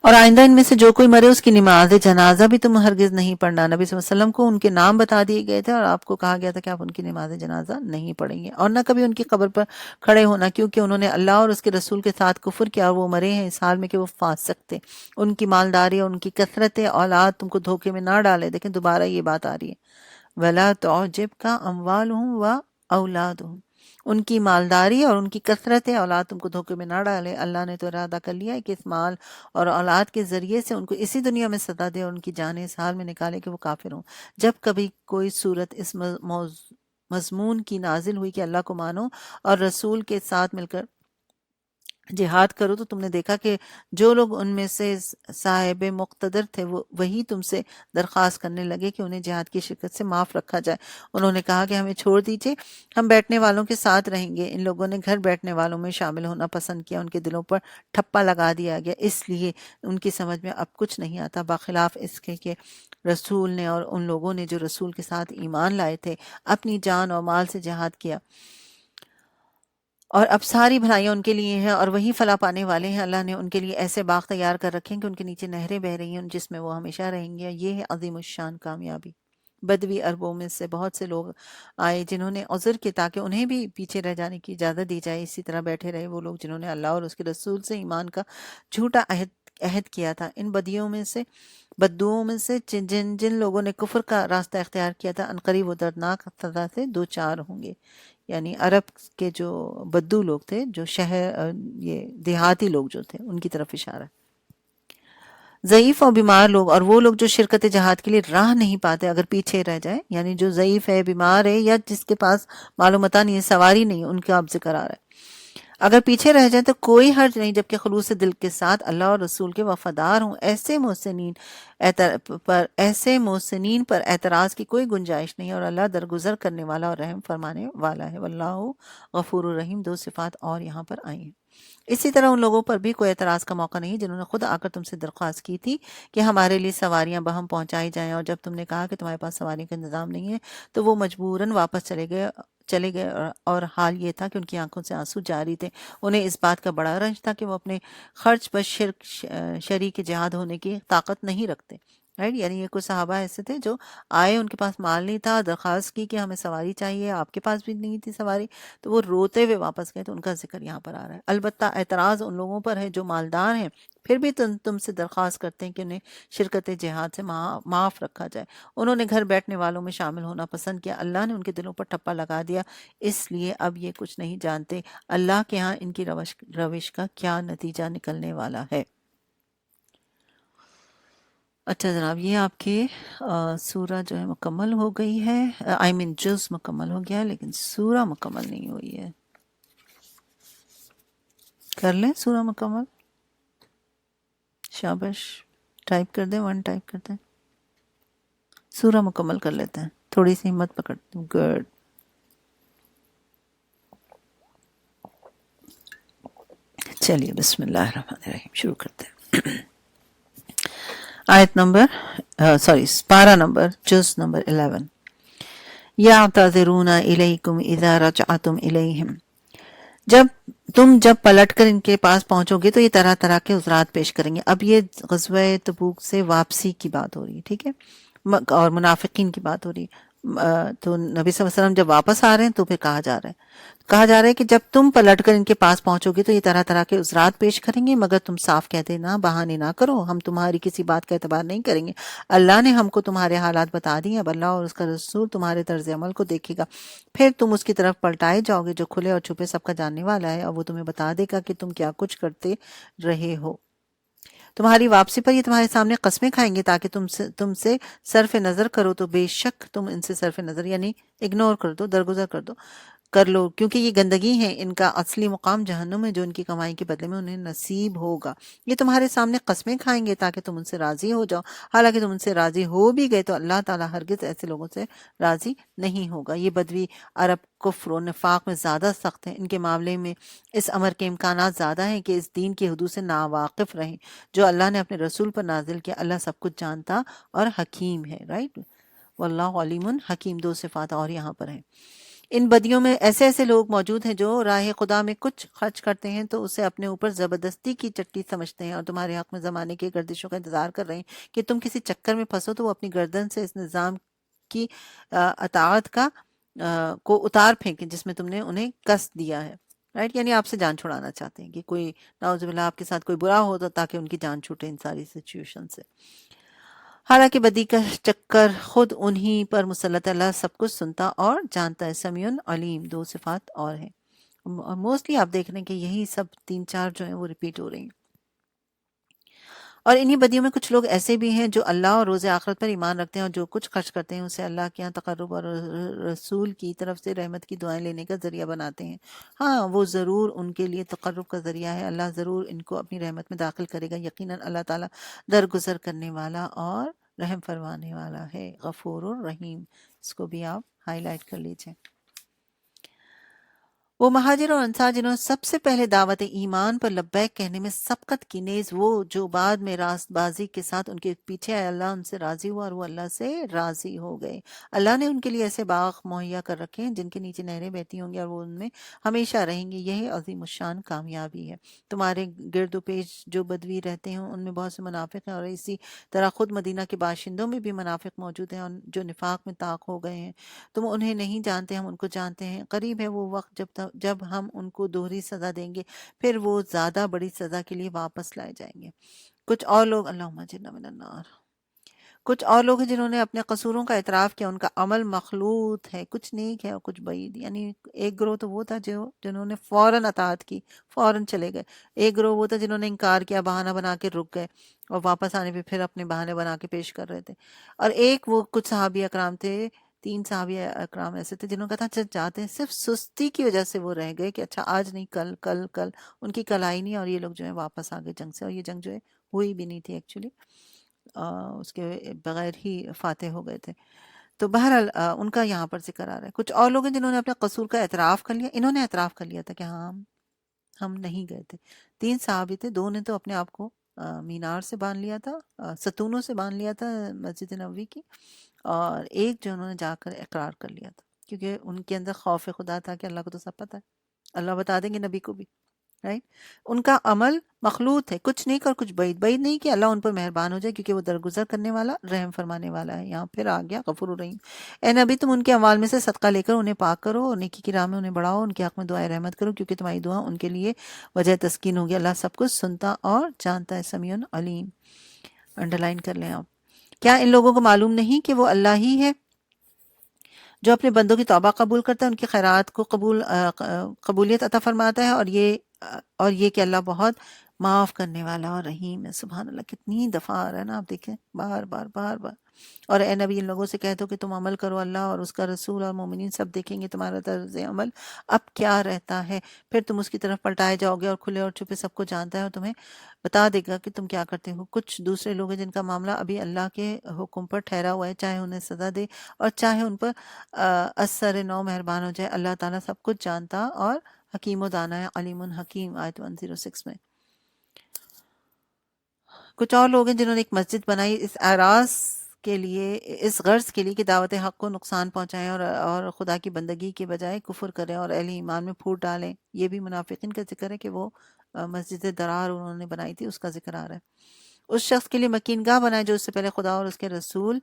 S1: اور آئندہ ان میں سے جو کوئی مرے اس کی نماز جنازہ بھی تم ہرگز نہیں پڑھنا۔ نبی صلی اللہ علیہ وسلم کو ان کے نام بتا دیے گئے تھے اور آپ کو کہا گیا تھا کہ آپ ان کی نماز جنازہ نہیں پڑھیں گے، اور نہ کبھی ان کی قبر پر کھڑے ہونا، کیونکہ انہوں نے اللہ اور اس کے رسول کے ساتھ کفر کیا اور وہ مرے ہیں اس حال میں کہ وہ فاسق تھے۔ ان کی مالداری اور ان کی کثرت اولاد تم کو دھوکے میں نہ ڈالے۔ دیکھیں دوبارہ یہ بات آ رہی ہے، وَلَا تُعْجِبْكَ أَمْوَالُهُمْ وَأَوْلَادُهُمْ، ان کی مالداری اور ان کی کثرت اولاد تم کو دھوکے میں نہ ڈالے۔ اللہ نے تو ارادہ کر لیا ہے کہ اس مال اور اولاد کے ذریعے سے ان کو اسی دنیا میں سزا دے اور ان کی جانیں اس حال میں نکالے کہ وہ کافر ہوں۔ جب کبھی کوئی صورت اس مضمون کی نازل ہوئی کہ اللہ کو مانو اور رسول کے ساتھ مل کر جہاد کرو، تو تم نے دیکھا کہ جو لوگ ان میں سے صاحب مقتدر تھے وہی تم سے درخواست کرنے لگے کہ انہیں جہاد کی شرکت سے معاف رکھا جائے۔ انہوں نے کہا کہ ہمیں چھوڑ دیجئے، ہم بیٹھنے والوں کے ساتھ رہیں گے۔ ان لوگوں نے گھر بیٹھنے والوں میں شامل ہونا پسند کیا، ان کے دلوں پر ٹھپا لگا دیا گیا، اس لیے ان کی سمجھ میں اب کچھ نہیں آتا، بخلاف اس کے کہ رسول نے اور ان لوگوں نے جو رسول کے ساتھ ایمان لائے تھے اپنی جان اور مال سے جہاد کیا، اور اب ساری بھلائیاں ان کے لیے ہیں اور وہی فلاح پانے والے ہیں۔ اللہ نے ان کے لیے ایسے باغ تیار کر رکھے ہیں کہ ان کے نیچے نہریں بہہ رہی ہیں جس میں وہ ہمیشہ رہیں گے، یہ ہے عظیم الشان کامیابی۔ بدوی عربوں میں سے بہت سے لوگ آئے جنہوں نے عذر کی تاکہ انہیں بھی پیچھے رہ جانے کی اجازت دی جائے، اسی طرح بیٹھے رہے وہ لوگ جنہوں نے اللہ اور اس کے رسول سے ایمان کا جھوٹا عہد کیا تھا۔ ان بدوؤں میں سے جن لوگوں نے کفر کا راستہ اختیار کیا تھا عنقریب و دردناک سزا سے دوچار ہوں گے۔ یعنی عرب کے جو بدو لوگ تھے، جو یہ دیہاتی لوگ جو تھے، ان کی طرف اشارہ ہے۔ ضعیف اور بیمار لوگ اور وہ لوگ جو شرکت جہاد کے لیے راہ نہیں پاتے اگر پیچھے رہ جائے، یعنی جو ضعیف ہے، بیمار ہے، یا جس کے پاس معلومات نہیں ہے، سواری نہیں، ان کا اب ذکر آ رہا ہے، اگر پیچھے رہ جائیں تو کوئی حرج نہیں، جبکہ خلوص دل کے ساتھ اللہ اور رسول کے وفادار ہوں۔ ایسے محسنین پر اعتراض کی کوئی گنجائش نہیں، اور اللہ درگزر کرنے والا اور رحم فرمانے والا ہے۔ واللہ غفور الرحیم، دو صفات اور یہاں پر آئی ہیں۔ اسی طرح ان لوگوں پر بھی کوئی اعتراض کا موقع نہیں جنہوں نے خود آ کر تم سے درخواست کی تھی کہ ہمارے لیے سواریاں بہم پہنچائی جائیں، اور جب تم نے کہا کہ تمہارے پاس سواریوں کا انتظام نہیں ہے تو وہ مجبوراً واپس چلے گئے، اور حال یہ تھا کہ ان کی آنکھوں سے آنسو جاری تھے۔ انہیں اس بات کا بڑا رنج تھا کہ وہ اپنے خرچ پر شریک جہاد ہونے کی طاقت نہیں رکھتے، رائٹ؟ یعنی یہ کچھ صحابہ ایسے تھے جو آئے، ان کے پاس مال نہیں تھا، درخواست کی کہ ہمیں سواری چاہیے، آپ کے پاس بھی نہیں تھی سواری، تو وہ روتے ہوئے واپس گئے، تو ان کا ذکر یہاں پر آ رہا ہے۔ البتہ اعتراض ان لوگوں پر ہے جو مالدار ہیں، پھر بھی تم سے درخواست کرتے ہیں کہ انہیں شرکت جہاد سے معاف رکھا جائے۔ انہوں نے گھر بیٹھنے والوں میں شامل ہونا پسند کیا، اللہ نے ان کے دلوں پر ٹھپا لگا دیا، اس لیے اب یہ کچھ نہیں جانتے اللہ کے ہاں ان کی روش کا کیا نتیجہ نکلنے والا ہے۔ اچھا جناب، یہ آپ کے سورہ جو ہے مکمل ہو گئی ہے، جز مکمل ہو گیا ہے، لیکن سورہ مکمل نہیں ہوئی ہے۔ کر لیں سورہ مکمل؟ شابش، ٹائپ کر دیں، 1 ٹائپ کر دیں، سورہ مکمل کر لیتے ہیں، تھوڑی سی ہمت پکڑتے ہیں. گڈ. چلیے بسم اللہ الرحمن الرحیم شروع کرتے ہیں. آیت نمبر پارہ نمبر جز نمبر 11. یعتذرون الیکم اذا رجعتم الیہم، جب پلٹ کر ان کے پاس پہنچو گے تو یہ طرح طرح کے عذرات پیش کریں گے. اب یہ غزوہ تبوک سے واپسی کی بات ہو رہی ہے، ٹھیک ہے، اور منافقین کی بات ہو رہی ہے. تو نبی صلی اللہ علیہ وسلم جب واپس آ رہے ہیں تو پھر کہا جا رہا ہے کہ جب تم پلٹ کر ان کے پاس پہنچو گے تو یہ طرح طرح کے عذرات پیش کریں گے، مگر تم صاف کہہ دینا، بہانے نہ کرو، ہم تمہاری کسی بات کا اعتبار نہیں کریں گے. اللہ نے ہم کو تمہارے حالات بتا دیے، اب اللہ اور اس کا رسول تمہارے طرز عمل کو دیکھے گا، پھر تم اس کی طرف پلٹائے جاؤ گے جو کھلے اور چھپے سب کا جاننے والا ہے، اور وہ تمہیں بتا دے گا کہ تم کیا کچھ کرتے رہے ہو. تمہاری واپسی پر یہ تمہارے سامنے قسمیں کھائیں گے تاکہ تم سے صرف نظر کرو، تو بے شک تم ان سے صرف نظر یعنی اگنور کر دو، درگزر کر لو، کیونکہ یہ گندگی ہے، ان کا اصلی مقام جہنم ہے جو ان کی کمائی کے بدلے میں انہیں نصیب ہوگا. یہ تمہارے سامنے قسمیں کھائیں گے تاکہ تم ان سے راضی ہو جاؤ، حالانکہ تم ان سے راضی ہو بھی گئے تو اللہ تعالیٰ ہرگز ایسے لوگوں سے راضی نہیں ہوگا. یہ بدوی عرب کفر و نفاق میں زیادہ سخت ہیں، ان کے معاملے میں اس امر کے امکانات زیادہ ہیں کہ اس دین کی حدود سے ناواقف رہیں جو اللہ نے اپنے رسول پر نازل کیا. اللہ سب کچھ جانتا اور حکیم ہے. رائٹ، واللہ علیم حکیم، 2 صفات اور یہاں پر ہیں. ان بدیوں میں ایسے لوگ موجود ہیں جو راہ خدا میں کچھ خرچ کرتے ہیں تو اسے اپنے اوپر زبردستی کی چٹی سمجھتے ہیں اور تمہارے حق میں زمانے کی گردشوں کا انتظار کر رہے ہیں کہ تم کسی چکر میں پھنسو تو وہ اپنی گردن سے اس نظام کی اطاعت کو اتار پھینکیں جس میں تم نے انہیں کس دیا ہے. رائٹ، یعنی آپ سے جان چھڑانا چاہتے ہیں کہ کوئی نعوذ باللہ آپ کے ساتھ کوئی برا ہو تو تاکہ ان کی جان چھوٹے ان ساری سچویشن سے. حالانکہ بدی کا چکر خود انہی پر مسلط، اللہ سب کچھ سنتا اور جانتا ہے. سمیع علیم، 2 صفات اور ہیں. موسٹلی آپ دیکھ رہے ہیں کہ یہی سب 3-4 جو ہیں وہ ریپیٹ ہو رہی ہیں. اور انہی بدیوں میں کچھ لوگ ایسے بھی ہیں جو اللہ اور روز آخرت پر ایمان رکھتے ہیں اور جو کچھ خرچ کرتے ہیں اسے اللہ کے یہاں تقرب اور رسول کی طرف سے رحمت کی دعائیں لینے کا ذریعہ بناتے ہیں. ہاں، وہ ضرور ان کے لیے تقرب کا ذریعہ ہے، اللہ ضرور ان کو اپنی رحمت میں داخل کرے گا. یقیناً اللہ تعالیٰ درگزر کرنے والا اور رحم فرمانے والا ہے. غفور الرحیم، اس کو بھی آپ ہائی لائٹ کر لیجئے. وہ مہاجر اور انصار جنہوں نے سب سے پہلے دعوت ایمان پر لبیک کہنے میں سبقت کی، نیز وہ جو بعد میں راست بازی کے ساتھ ان کے پیچھے آئے، اللہ ان سے راضی ہوا اور وہ اللہ سے راضی ہو گئے. اللہ نے ان کے لیے ایسے باغ مہیا کر رکھے ہیں جن کے نیچے نہریں بہتی ہوں گی اور وہ ان میں ہمیشہ رہیں گے. یہی عظیم الشان کامیابی ہے. تمہارے گرد و پیش جو بدوی رہتے ہیں ان میں بہت سے منافق ہیں، اور اسی طرح خود مدینہ کے باشندوں میں بھی منافق موجود ہیں اور جو نفاق میں طاق ہو گئے ہیں. تم انہیں نہیں جانتے، ہم ان کو جانتے ہیں. قریب ہے وہ وقت جب ہم ان کو دوہری سزا دیں گے، پھر وہ زیادہ بڑی سزا کے لیے واپس لائے جائیں گے. کچھ اور لوگ، اللہم اجرنا من النار، کچھ اور لوگ ہیں جنہوں نے اپنے قصوروں کا اعتراف کیا. ان کا عمل مخلوط ہے، کچھ نیک ہے اور کچھ بعید. یعنی ایک گروہ تو وہ تھا جنہوں نے فوراً اطاعت کی، فوراً چلے گئے. ایک گروہ وہ تھا جنہوں نے انکار کیا، بہانہ بنا کے رک گئے اور واپس آنے پہ پھر اپنے بہانے بنا کے پیش کر رہے تھے. اور ایک وہ کچھ صحابی اکرام تھے، 3 صحابی اکرام ایسے تھے جنہوں کا تھا چل جاتے ہیں، صرف سستی کی وجہ سے وہ رہ گئے کہ اچھا آج نہیں، کل کل کل. ان کی کل آئی نہیں اور یہ لوگ جو ہے واپس آ گئے جنگ سے، اور یہ جنگ جو ہے ہوئی بھی نہیں تھی ایکچولی، اس کے بغیر ہی فاتح ہو گئے تھے. تو بہرحال ان کا یہاں پر ذکر آ رہا ہے. کچھ اور لوگ ہیں جنہوں نے اپنے قصور کا اعتراف کر لیا. انہوں نے اعتراف کر لیا تھا کہ ہاں ہم نہیں گئے تھے. 3 صحابی تھے، 2 نے تو اپنے آپ کو مینار سے باندھ لیا تھا، ستونوں سے باندھ لیا تھا مسجد نبوی کی، اور ایک جو انہوں نے جا کر اقرار کر لیا تھا کیونکہ ان کے اندر خوف خدا تھا کہ اللہ کو تو سب پتہ ہے، اللہ بتا دیں گے نبی کو بھی. رائٹ، ان کا عمل مخلوط ہے، کچھ نیک اور کچھ بعید. بعید نہیں کہ اللہ ان پر مہربان ہو جائے کیونکہ وہ درگزر کرنے والا، رحم فرمانے والا ہے. یہاں پھر آ گیا غفور الرحیم. اے نبی، تم ان کے اموال میں سے صدقہ لے کر انہیں پاک کرو اور نیکی کی راہ میں انہیں بڑھاؤ، ان کے حق میں دعائے رحمت کرو کیونکہ تمہاری دعا ان کے لیے وجہ تسکین ہوگی. اللہ سب کچھ سنتا اور جانتا ہے. سمیع علیم، انڈرلائن کر لیں آپ. کیا ان لوگوں کو معلوم نہیں کہ وہ اللہ ہی ہے جو اپنے بندوں کی توبہ قبول کرتا ہے، ان کی خیرات کو قبولیت عطا فرماتا ہے، اور یہ کہ اللہ بہت معاف کرنے والا اور رحیم ہے. سبحان اللہ، کتنی دفعہ آ رہا ہے نا، آپ دیکھیں بار بار بار بار. اور اے نبی، ان لوگوں سے کہہ دو کہ تم عمل کرو، اللہ اور اس کا رسول اور مومنین سب دیکھیں گے تمہارا طرز عمل اب کیا رہتا ہے، پھر تم اس کی طرف پلٹائے جاؤ گے، اور کھلے اور چھپے سب کو جانتا ہے اور تمہیں بتا دے گا کہ تم کیا کرتے ہو. کچھ دوسرے لوگ ہیں جن کا معاملہ ابھی اللہ کے حکم پر ٹھہرا ہوا ہے، چاہے انہیں سزا دے اور چاہے ان پر اثر نو مہربان ہو جائے. اللہ تعالیٰ سب کچھ جانتا اور حکیم و دانا ہے. علیم حکیم، آیت 106 میں. کچھ اور لوگ ہیں جنہوں نے ایک مسجد بنائی اس اعراض کے لیے، اس غرض کے لیے کہ دعوت حق کو نقصان پہنچائیں اور خدا کی بندگی کے بجائے کفر کریں اور اہل ایمان میں پھوٹ ڈالیں. یہ بھی منافقین کا ذکر ہے کہ وہ مسجد درار انہوں نے بنائی تھی، اس کا ذکر آ رہا ہے. اس شخص کے لیے مکین گاہ بنائے جو اس سے پہلے خدا اور اس کے رسول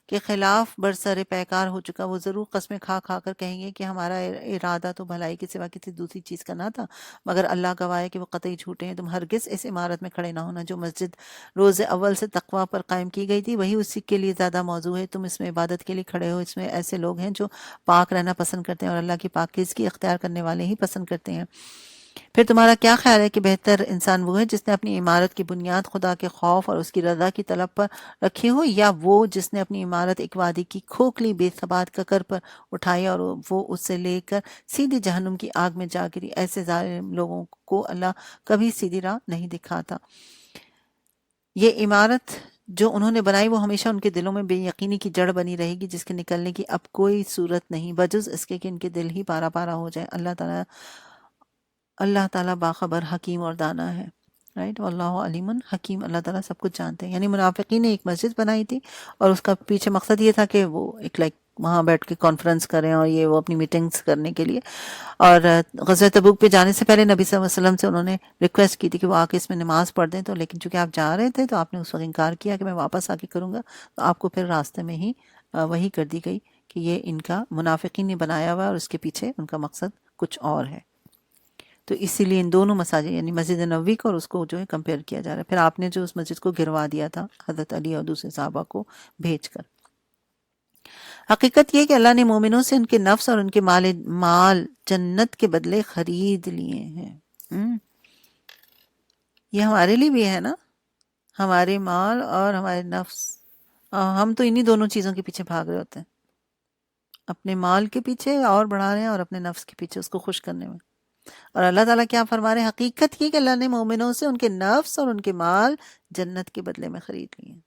S1: کے خلاف برسر پیکار ہو چکا. وہ ضرور قسمیں کھا کھا کر کہیں گے کہ ہمارا ارادہ تو بھلائی کے سوا کسی دوسری چیز کا نہ تھا، مگر اللہ گواہ ہے کہ وہ قطعی جھوٹے ہیں. تم ہرگز اس عمارت میں کھڑے نہ ہونا جو مسجد روز اول سے تقوی پر قائم کی گئی تھی، وہی اسی کے لیے زیادہ موضوع ہے. تم اس میں عبادت کے لیے کھڑے ہو. اس میں ایسے لوگ ہیں جو پاک رہنا پسند کرتے ہیں اور اللہ کی پاکیزگی اختیار کرنے والے ہی پسند کرتے ہیں. پھر تمہارا کیا خیال ہے کہ بہتر انسان وہ ہے جس نے اپنی عمارت کی بنیاد خدا کے خوف اور اس کی رضا کی طلب پر رکھی ہو، یا وہ جس نے اپنی عمارت ایک وادی کی کھوکھلی بے ثبات ککر پر اٹھائی اور وہ اس سے لے کر سیدھی جہنم کی آگ میں جا گری؟ ایسے ظالم لوگوں کو اللہ کبھی سیدھی راہ نہیں دکھاتا. یہ عمارت جو انہوں نے بنائی وہ ہمیشہ ان کے دلوں میں بے یقینی کی جڑ بنی رہے گی، جس کے نکلنے کی اب کوئی صورت نہیں بجز اس کے کہ ان کے دل ہی پارا پارا ہو جائیں. اللہ تعالیٰ باخبر، حکیم اور دانا ہے. رائٹ، واللہ علیم حکیم. اللہ تعالیٰ سب کچھ جانتے ہیں. یعنی منافقین نے ایک مسجد بنائی تھی اور اس کا پیچھے مقصد یہ تھا کہ وہ ایک وہاں بیٹھ کے کانفرنس کریں اور یہ وہ اپنی میٹنگز کرنے کے لیے. اور غزوہ تبوک پہ جانے سے پہلے نبی صلی اللہ علیہ وسلم سے انہوں نے ریکویسٹ کی تھی کہ وہ آ کے اس میں نماز پڑھ دیں، تو لیکن چونکہ آپ جا رہے تھے تو آپ نے اس وقت انکار کیا کہ میں واپس آ کے کروں گا، تو آپ کو پھر راستے میں ہی وہی کر دی گئی کہ یہ ان کا منافقین نے بنایا ہوا ہے اور اس کے پیچھے ان کا مقصد کچھ اور ہے. تو اسی لیے ان دونوں مساجد یعنی مسجد نبوی کو اور اس کو جو ہے کمپیئر کیا جا رہا ہے. پھر آپ نے جو اس مسجد کو گروا دیا تھا حضرت علی اور دوسرے صحابہ کو بھیج کر. حقیقت یہ کہ اللہ نے مومنوں سے ان کے نفس اور ان کے مال جنت کے بدلے خرید لیے ہیں. یہ ہمارے لیے بھی ہے نا، ہمارے مال اور ہمارے نفس. ہم تو انہی دونوں چیزوں کے پیچھے بھاگ رہے ہوتے ہیں، اپنے مال کے پیچھے اور بڑھا رہے ہیں اور اپنے نفس کے پیچھے اس کو خوش کرنے میں. اور اللہ تعالیٰ کیا فرما رہے ہیں؟ حقیقت یہ کہ اللہ نے مومنوں سے ان کے نفس اور ان کے مال جنت کے بدلے میں خرید لیے ہیں.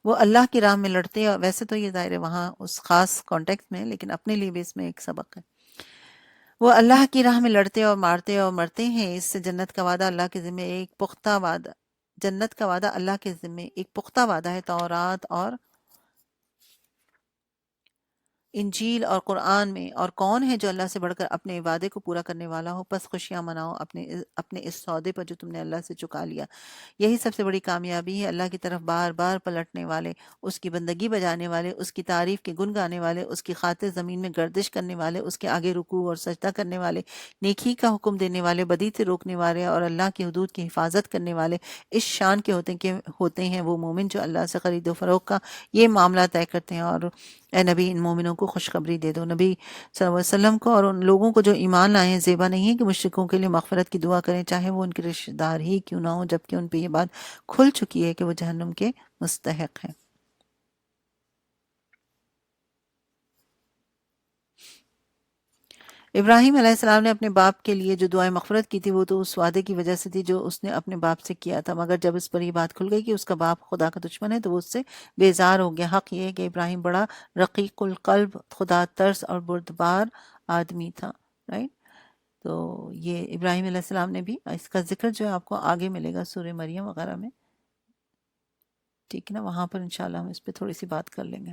S1: وہ اللہ کی راہ میں لڑتے ہیں. ویسے تو یہ ظاہر ہے وہاں اس خاص کانٹیکس میں، لیکن اپنے لیے بھی اس میں ایک سبق ہے. وہ اللہ کی راہ میں لڑتے اور مارتے اور مرتے ہیں. اس سے جنت کا وعدہ اللہ کے ذمہ ایک پختہ وعدہ جنت کا وعدہ اللہ کے ذمہ ایک پختہ وعدہ ہے. تورات اور انجیل اور قرآن میں. اور کون ہے جو اللہ سے بڑھ کر اپنے وعدے کو پورا کرنے والا ہو؟ پس خوشیاں مناؤ اپنے اس سودے پر جو تم نے اللہ سے چکا لیا. یہی سب سے بڑی کامیابی ہے. اللہ کی طرف بار بار پلٹنے والے، اس کی بندگی بجانے والے، اس کی تعریف کے گن گانے والے، اس کی خاطر زمین میں گردش کرنے والے، اس کے آگے رکوع اور سجدہ کرنے والے، نیکی کا حکم دینے والے، بدی سے روکنے والے اور اللہ کی حدود کی حفاظت کرنے والے اس شان کے ہوتے ہیں وہ مومن جو اللہ سے خرید و فروخت کا یہ معاملہ طے کرتے ہیں. اور اے نبی، ان مومنوں کو خوشخبری دے دو. نبی صلی اللہ علیہ وسلم کو اور ان لوگوں کو جو ایمان لائے ہیں زیبا نہیں ہے کہ مشرکوں کے لیے مغفرت کی دعا کریں، چاہے وہ ان کے رشتہ دار ہی کیوں نہ ہو، جبکہ ان پہ یہ بات کھل چکی ہے کہ وہ جہنم کے مستحق ہیں. ابراہیم علیہ السلام نے اپنے باپ کے لیے جو دعائیں مغفرت کی تھی وہ تو اس وعدے کی وجہ سے تھی جو اس نے اپنے باپ سے کیا تھا، مگر جب اس پر یہ بات کھل گئی کہ اس کا باپ خدا کا دشمن ہے تو وہ اس سے بیزار ہو گیا. حق یہ ہے کہ ابراہیم بڑا رقیق القلب، خدا ترس اور بردبار آدمی تھا. رائٹ، تو یہ ابراہیم علیہ السلام نے بھی اس کا ذکر جو ہے آپ کو آگے ملے گا سورہ مریم وغیرہ میں. ٹھیک ہے نا، وہاں پر انشاءاللہ ہم اس پہ تھوڑی سی بات کر لیں گے.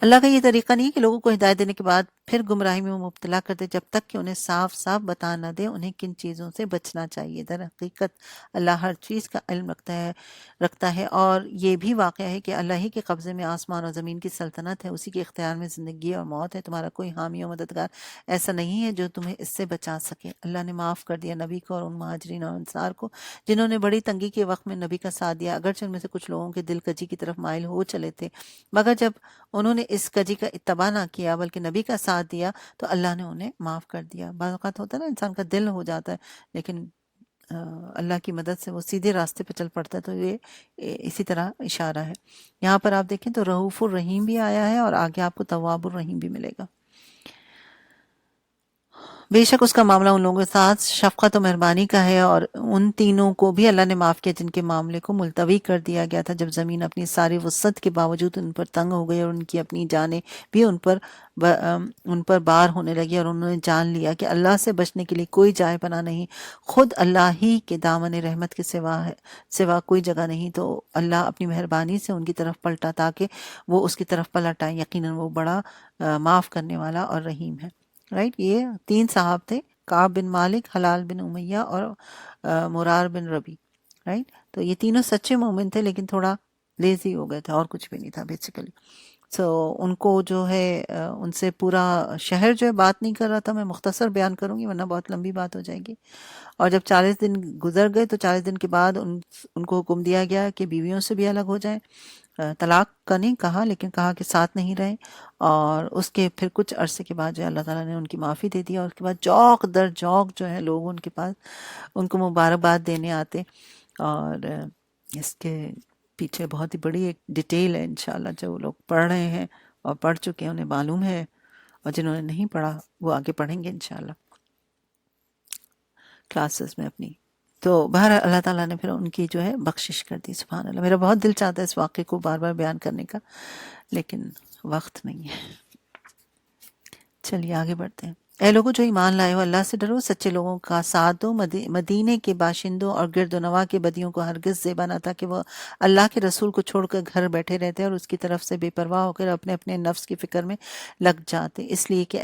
S1: اللہ کا یہ طریقہ نہیں کہ لوگوں کو ہدایت دینے کے بعد پھر گمراہی میں مبتلا کر دے جب تک کہ انہیں صاف صاف بتا نہ دے انہیں کن چیزوں سے بچنا چاہیے. در حقیقت اللہ ہر چیز کا علم رکھتا ہے اور یہ بھی واقعہ ہے کہ اللہ ہی کے قبضے میں آسمان اور زمین کی سلطنت ہے، اسی کے اختیار میں زندگی اور موت ہے. تمہارا کوئی حامی و مددگار ایسا نہیں ہے جو تمہیں اس سے بچا سکے. اللہ نے معاف کر دیا نبی کو اور ان مہاجرین اور انصار کو جنہوں نے بڑی تنگی کے وقت میں نبی کا ساتھ دیا، اگرچہ ان میں سے کچھ لوگوں کے دل کجی کی طرف مائل ہو چلے تھے، مگر جب انہوں نے اس کجی کا اتباع نہ کیا بلکہ نبی کا ساتھ دیا تو اللہ نے انہیں معاف کر دیا. بعض اوقات ہوتا ہے نا انسان کا دل ہو جاتا ہے لیکن اللہ کی مدد سے وہ سیدھے راستے پہ چل پڑتا ہے. تو یہ اسی طرح اشارہ ہے. یہاں پر آپ دیکھیں تو رؤوف الرحیم بھی آیا ہے اور آگے آپ کو تواب الرحیم بھی ملے گا. بے شک اس کا معاملہ ان لوگوں کے ساتھ شفقت و مہربانی کا ہے، اور ان تینوں کو بھی اللہ نے معاف کیا جن کے معاملے کو ملتوی کر دیا گیا تھا جب زمین اپنی ساری وسعت کے باوجود ان پر تنگ ہو گئی اور ان کی اپنی جانیں بھی ان پر بار ہونے لگی، اور انہوں نے جان لیا کہ اللہ سے بچنے کے لیے کوئی جائے پناہ نہیں، خود اللہ ہی کے دامن رحمت کے سوا کوئی جگہ نہیں. تو اللہ اپنی مہربانی سے ان کی طرف پلٹا تاکہ وہ اس کی طرف پلٹ آئیں. یقیناً وہ بڑا معاف کرنے والا اور رحیم ہے. رائٹ. یہ 3 صحاب تھے، کعب بن مالک، حلال بن امیہ اور مرار بن ربی. رائٹ. تو یہ تینوں سچے مومن تھے لیکن تھوڑا لیزی ہو گئے تھے، اور کچھ بھی نہیں تھا بیسیکلی. ان کو جو ہے ان سے پورا شہر جو ہے بات نہیں کر رہا تھا. میں مختصر بیان کروں گی ورنہ بہت لمبی بات ہو جائے گی. اور جب 40 دن گزر گئے تو 40 دن کے بعد ان کو حکم دیا گیا کہ بیویوں سے بھی الگ ہو جائیں. طلاق کا نہیں کہا لیکن کہا کہ ساتھ نہیں رہیں. اور اس کے پھر کچھ عرصے کے بعد جو ہے اللہ تعالیٰ نے ان کی معافی دے دی. اور اس کے بعد جوق در جوق جو ہے لوگ ان کے پاس ان کو مبارکباد دینے آتے. اور اس کے پیچھے بہت ہی بڑی ایک ڈیٹیل ہے انشاءاللہ. جو وہ لوگ پڑھ رہے ہیں اور پڑھ چکے ہیں انہیں معلوم ہے، اور جنہوں نے نہیں پڑھا وہ آگے پڑھیں گے انشاءاللہ کلاسز میں اپنی. تو بہر اللہ تعالیٰ نے پھر ان کی جو ہے بخشش کر دی. سبحان اللہ. میرا بہت دل چاہتا ہے اس واقعے کو بار بار بیان کرنے کا لیکن وقت نہیں ہے. چلیے آگے بڑھتے ہیں. اے لوگوں جو ایمان لائے ہو، اللہ سے ڈرو، سچے لوگوں کا ساتھ دو. مدینے کے باشندوں اور گرد و نواح کے بدیوں کو ہرگز زیبا نہ تھا کہ وہ اللہ کے رسول کو چھوڑ کر گھر بیٹھے رہتے اور اس کی طرف سے بے پرواہ ہو کر اپنے اپنے نفس کی فکر میں لگ جاتے. اس لیے کہ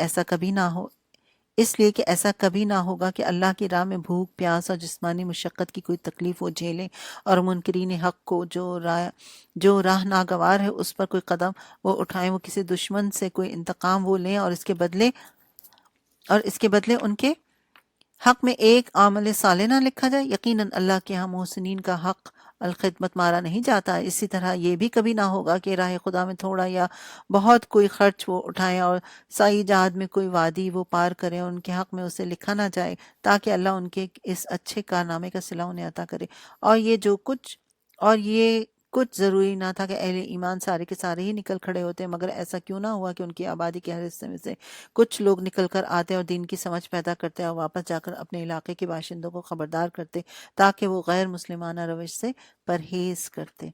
S1: ایسا کبھی نہ ہوگا کہ اللہ کی راہ میں بھوک، پیاس اور جسمانی مشقت کی کوئی تکلیف وہ جھیلیں، اور منکرین حق کو جو راہ ناگوار ہے اس پر کوئی قدم وہ اٹھائیں. وہ کسی دشمن سے کوئی انتقام وہ لیں اور اس کے بدلے ان کے حق میں ایک عمل صالح نہ لکھا جائے. یقیناً اللہ کے ہاں محسنین کا حق الخدمت مارا نہیں جاتا. اسی طرح یہ بھی کبھی نہ ہوگا کہ راہ خدا میں تھوڑا یا بہت کوئی خرچ وہ اٹھائیں اور سعی جہاد میں کوئی وادی وہ پار کریں اور ان کے حق میں اسے لکھا نہ جائے تاکہ اللہ ان کے اس اچھے کارنامے کا صلہ انہیں عطا کرے. اور یہ کچھ ضروری نہ تھا کہ اہل ایمان سارے کے سارے ہی نکل کھڑے ہوتے، مگر ایسا کیوں نہ ہوا کہ ان کی آبادی کے ہر حصے میں سے کچھ لوگ نکل کر آتے اور دین کی سمجھ پیدا کرتے اور واپس جا کر اپنے علاقے کے باشندوں کو خبردار کرتے تاکہ وہ غیر مسلمانہ روش سے پرہیز کرتے.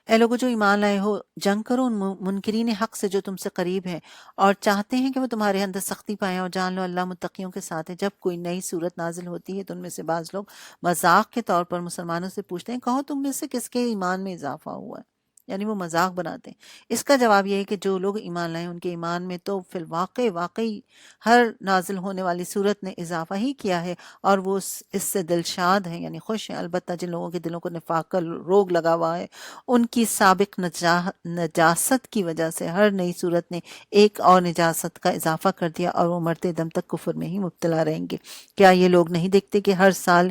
S1: اے لوگو جو ایمان لائے ہو، جنگ کرو ان منکرین حق سے جو تم سے قریب ہیں اور چاہتے ہیں کہ وہ تمہارے اندر سختی پائیں، اور جان لو اللہ متقیوں کے ساتھ ہے. جب کوئی نئی صورت نازل ہوتی ہے تو ان میں سے بعض لوگ مذاق کے طور پر مسلمانوں سے پوچھتے ہیں کہو تم میں سے کس کے ایمان میں اضافہ ہوا ہے، یعنی وہ مذاق بناتے ہیں. اس کا جواب یہ ہے کہ جو لوگ ایمان لائیں ان کے ایمان میں تو فی الواقع واقعی ہر نازل ہونے والی صورت نے اضافہ ہی کیا ہے اور وہ اس سے دلشاد ہیں یعنی خوش ہیں. البتہ جن لوگوں کے دلوں کو نفاق کا روگ لگا ہوا ہے ان کی سابق نجاست کی وجہ سے ہر نئی صورت نے ایک اور نجاست کا اضافہ کر دیا اور وہ مرتے دم تک کفر میں ہی مبتلا رہیں گے. کیا یہ لوگ نہیں دیکھتے کہ ہر سال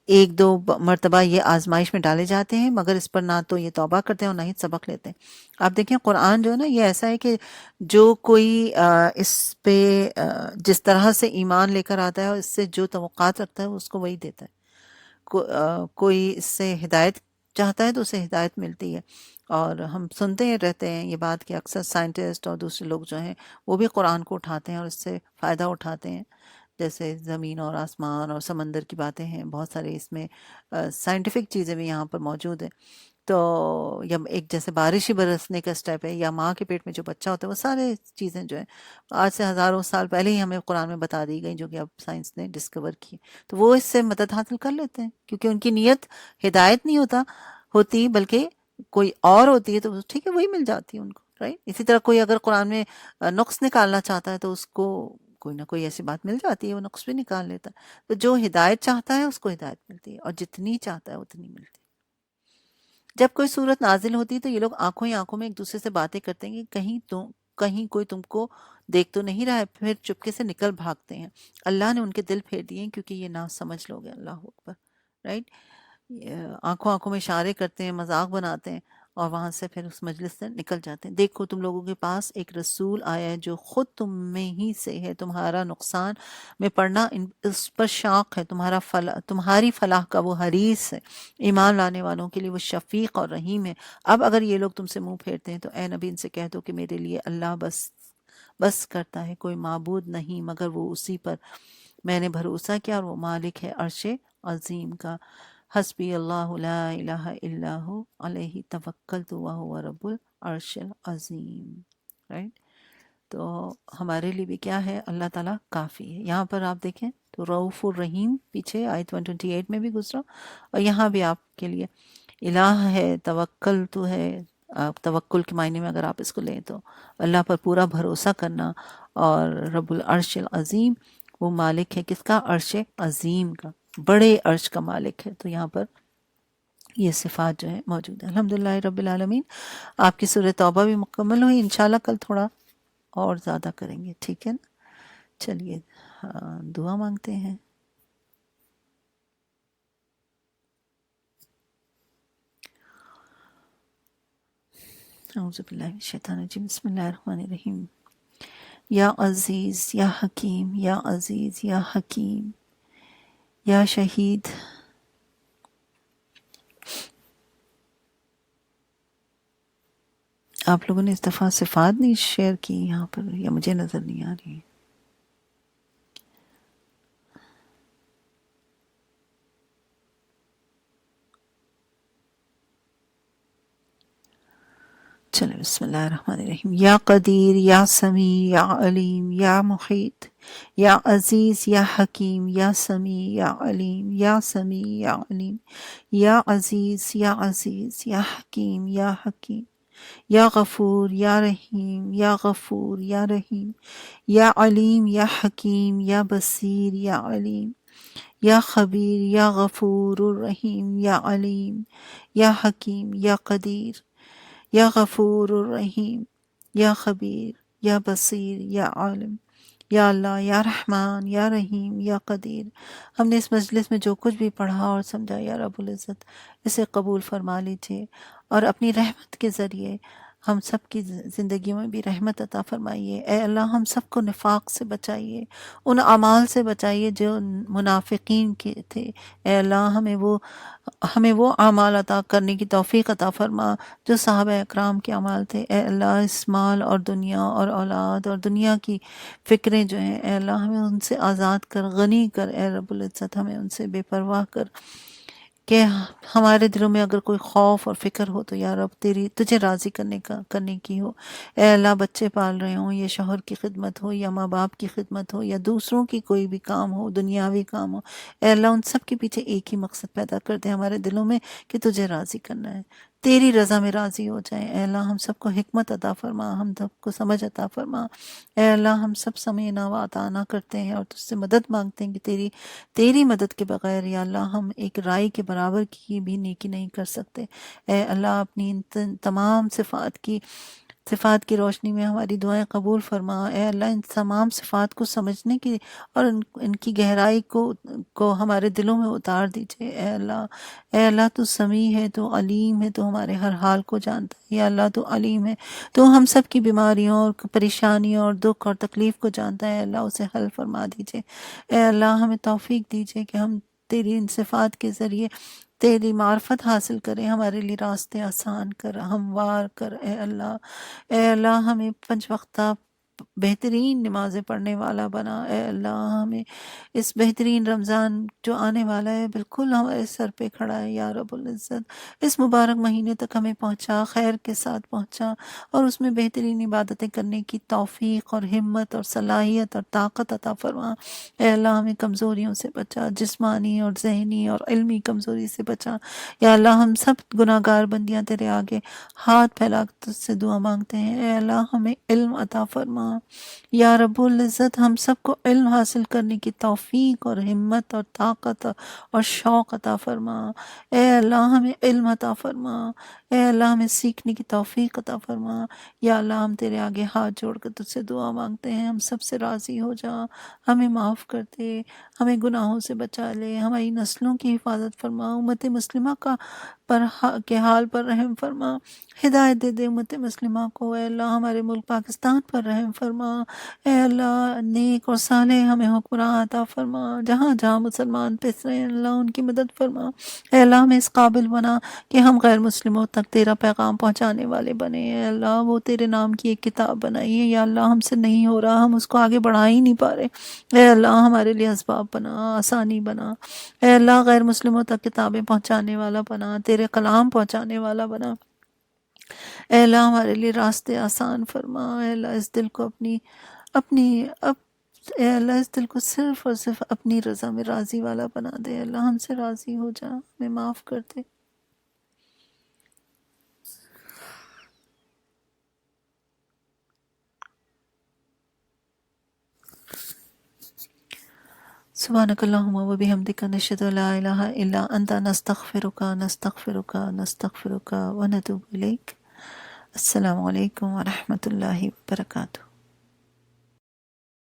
S1: 1-2 مرتبہ یہ آزمائش میں ڈالے جاتے ہیں مگر اس پر نہ تو یہ توبہ کرتے ہیں اور نہ ہی سبق لیتے ہیں. آپ دیکھیں قرآن جو ہے نا یہ ایسا ہے کہ جو کوئی اس پہ جس طرح سے ایمان لے کر آتا ہے اور اس سے جو توقعات رکھتا ہے اس کو وہی دیتا ہے. کوئی اس سے ہدایت چاہتا ہے تو اسے ہدایت ملتی ہے. اور ہم سنتے رہتے ہیں یہ بات کہ اکثر سائنٹسٹ اور دوسرے لوگ جو ہیں وہ بھی قرآن کو اٹھاتے ہیں اور اس سے فائدہ اٹھاتے ہیں. جیسے زمین اور آسمان اور سمندر کی باتیں ہیں، بہت سارے اس میں سائنٹیفک چیزیں بھی یہاں پر موجود ہیں. تو یا ایک جیسے بارش ہی برسنے کا سٹیپ ہے یا ماں کے پیٹ میں جو بچہ ہوتا ہے، وہ سارے چیزیں جو ہیں آج سے ہزاروں سال پہلے ہی ہمیں قرآن میں بتا دی گئی جو کہ اب سائنس نے ڈسکور کی. تو وہ اس سے مدد حاصل کر لیتے ہیں کیونکہ ان کی نیت ہدایت نہیں ہوتی بلکہ کوئی اور ہوتی ہے تو ٹھیک ہے وہی مل جاتی ہے ان کو. رائٹ. اسی طرح کوئی اگر قرآن میں نقص نکالنا چاہتا ہے تو اس کو کوئی نہ کوئی ایسی بات مل جاتی ہے، وہ نقص بھی نکال لیتا ہے. تو جو ہدایت چاہتا ہے اس کو ہدایت ملتی ہے اور جتنی چاہتا ہے اتنی ملتی ہے. جب کوئی صورت نازل ہوتی ہے تو یہ لوگ آنکھوں ہی آنکھوں میں ایک دوسرے سے باتیں کرتے ہیں کہ کہیں کوئی تم کو دیکھ تو نہیں رہا ہے، پھر چپکے سے نکل بھاگتے ہیں. اللہ نے ان کے دل پھیر دیے ہیں کیونکہ یہ نہ سمجھ لوگ ہیں. اللہ اکبر. رائٹ. آنکھوں آنکھوں میں اشارے کرتے ہیں، مذاق بناتے ہیں اور وہاں سے پھر اس مجلس سے نکل جاتے ہیں. دیکھو تم لوگوں کے پاس ایک رسول آیا ہے جو خود تم میں ہی سے ہے، تمہارا نقصان میں پڑنا اس پر شاق ہے، تمہاری فلاح کا وہ حریص ہے، ایمان لانے والوں کے لیے وہ شفیق اور رحیم ہے. اب اگر یہ لوگ تم سے منہ پھیرتے ہیں تو اے نبی ان سے کہہ دو کہ میرے لیے اللہ بس کرتا ہے، کوئی معبود نہیں مگر وہ اسی پر میں نے بھروسہ کیا، اور وہ مالک ہے عرش عظیم کا. حسبی اللہ لا الہ الا ہو علیہ توکلت وہو رب العرش العظیم. رائٹ، تو ہمارے لیے بھی کیا ہے، اللہ تعالیٰ کافی ہے. یہاں پر آپ دیکھیں تو رؤوف الرحیم پیچھے آیت 128 میں بھی گزرا، اور یہاں بھی آپ کے لیے الہ ہے، توکل تو ہے. آپ توکل کے معنی میں اگر آپ اس کو لیں تو اللہ پر پورا بھروسہ کرنا، اور رب العرش العظیم وہ مالک ہے کس کا، عرش عظیم کا، بڑے عرش کا مالک ہے. تو یہاں پر یہ صفات جو ہیں موجود ہیں. الحمدللہ رب العالمین. آپ کی سورہ توبہ بھی مکمل ہوئی، انشاءاللہ کل تھوڑا اور زیادہ کریں گے، ٹھیک ہے نا. چلیے دعا مانگتے ہیں. اعوذ باللہ من الشیطان الرجیم، بسم اللہ الرحمن الرحیم. یا عزیز یا حکیم، یا عزیز یا حکیم یا شہید. آپ لوگوں نے اس دفعہ صفات نہیں شیئر کی یہاں پر، یا مجھے نظر نہیں آ رہی. چلے بسم اللہ الرحمن الرحیم. یا قدیر یا سمیع یا علیم یا محیط یا عزیز یا حکیم یا سمیع یا علیم یا سمیع یا علیم یا عزیز یا عزیز یا حکیم یا حکیم یا غفور یا رحیم یا غفور یا رحیم یا علیم یا حکیم یا بصیر یا علیم یا خبیر یا غفور الرحیم یا علیم یا حکیم یا قدیر یا غفور الرحیم یا خبیر یا بصیر یا عالم. یا اللہ، یا رحمان، یا رحیم، یا قدیر. ہم نے اس مجلس میں جو کچھ بھی پڑھا اور سمجھا یا رب العزت اسے قبول فرما لیجیے، اور اپنی رحمت کے ذریعے ہم سب کی زندگیوں میں بھی رحمت عطا فرمائیے. اے اللہ ہم سب کو نفاق سے بچائیے، ان اعمال سے بچائیے جو منافقین کے تھے. اے اللہ ہمیں وہ اعمال عطا کرنے کی توفیق عطا فرما جو صحابہ اکرام کے اعمال تھے. اے اللہ اس مال اور دنیا اور اولاد اور دنیا کی فکریں جو ہیں، اے اللہ ہمیں ان سے آزاد کر، غنی کر. اے رب العزت ہمیں ان سے بے پرواہ کر، کہ ہمارے دلوں میں اگر کوئی خوف اور فکر ہو تو یا رب تجھے راضی کرنے کی ہو. اے اللہ بچے پال رہے ہوں، یا شوہر کی خدمت ہو، یا ماں باپ کی خدمت ہو، یا دوسروں کی کوئی بھی کام ہو، دنیاوی کام ہو، اے اللہ ان سب کے پیچھے ایک ہی مقصد پیدا کر دے ہمارے دلوں میں، کہ تجھے راضی کرنا ہے، تیری رضا میں راضی ہو جائیں. اے اللہ ہم سب کو حکمت عطا فرما، ہم سب کو سمجھ عطا فرما. اے اللہ ہم سب سمعنا و اطعنا کرتے ہیں اور تجھ سے مدد مانگتے ہیں کہ تیری مدد کے بغیر یا اللہ ہم ایک رائی کے برابر کی بھی نیکی نہیں کر سکتے. اے اللہ اپنی ان تمام صفات کی روشنی میں ہماری دعائیں قبول فرما. اے اللہ ان تمام صفات کو سمجھنے کی اور ان کی گہرائی کو ہمارے دلوں میں اتار دیجئے. اے اللہ تو سمیع ہے، تو علیم ہے، تو ہمارے ہر حال کو جانتا ہے. یا اللہ تو علیم ہے، تو ہم سب کی بیماریوں اور پریشانیوں اور دکھ اور تکلیف کو جانتا ہے. اے اللہ اسے حل فرما دیجئے. اے اللہ ہمیں توفیق دیجئے کہ ہم تیری ان صفات کے ذریعے تیری معرفت حاصل کریں، ہمارے لیے راستے آسان کر، ہموار کر. اے اللہ ہمیں 5 وقتہ بہترین نمازیں پڑھنے والا بنا. اے اللہ ہمیں اس بہترین رمضان جو آنے والا ہے بالکل ہمارے سر پہ کھڑا ہے یا رب العزت، اس مبارک مہینے تک ہمیں پہنچا، خیر کے ساتھ پہنچا، اور اس میں بہترین عبادتیں کرنے کی توفیق اور ہمت اور صلاحیت اور طاقت عطا فرما. اے اللہ ہمیں کمزوریوں سے بچا، جسمانی اور ذہنی اور علمی کمزوری سے بچا. یا اللہ ہم سب گناہ گار بندیاں تیرے آگے ہاتھ پھیلا کر تجھ سے دعا مانگتے ہیں. اے اللہ ہمیں علم عطا فرما. یا رب العزت ہم سب کو علم حاصل کرنے کی توفیق اور ہمت اور طاقت اور شوق عطا فرما. اے اللہ ہمیں علم عطا فرما. اے اللہ ہمیں سیکھنے کی توفیق عطا فرما. یا اللہ ہم تیرے آگے ہاتھ جوڑ کر تجھ سے دعا مانگتے ہیں، ہم سب سے راضی ہو جا، ہمیں معاف کر دے، ہمیں گناہوں سے بچا لے، ہماری نسلوں کی حفاظت فرما، امت مسلمہ کے حال پر رحم فرما، ہدایت دے دے امت مسلمہ کو۔ اے اللہ ہمارے ملک پاکستان پر رحم فرما، اے اللہ نیک اور صالح ہمیں حکمراں عطا فرما، جہاں جہاں مسلمان پس رہے ہیں اللہ ان کی مدد فرما۔ اے اللہ ہمیں اس قابل بنا کہ ہم غیر مسلموں تک تیرا پیغام پہنچانے والے بنے۔ اے اللہ وہ تیرے نام کی ایک کتاب بنائی ہے یا اللہ ہم سے نہیں ہو رہا، ہم اس کو آگے بڑھا ہی نہیں پا رہے، اے اللہ ہمارے لیے اسباب بنا، آسانی بنا۔ اے اللہ غیر مسلموں تک کتابیں پہنچانے والا بنا، تیرے کلام پہنچانے والا بنا۔ اے اللہ ہمارے لیے راستے آسان فرما۔ اے اللہ اس دل کو اپنی اے اللہ اس دل کو صرف اور صرف اپنی رضا میں راضی والا بنا دے۔ اے اللہ ہم سے راضی ہو جا، ہمیں معاف کر دے۔ سبحانک اللہم و بحمدک نشہد ان لا الہ الا انت نستغفرک ونتوب الیک۔ السلام علیکم ورحمۃ اللہ وبرکاتہ۔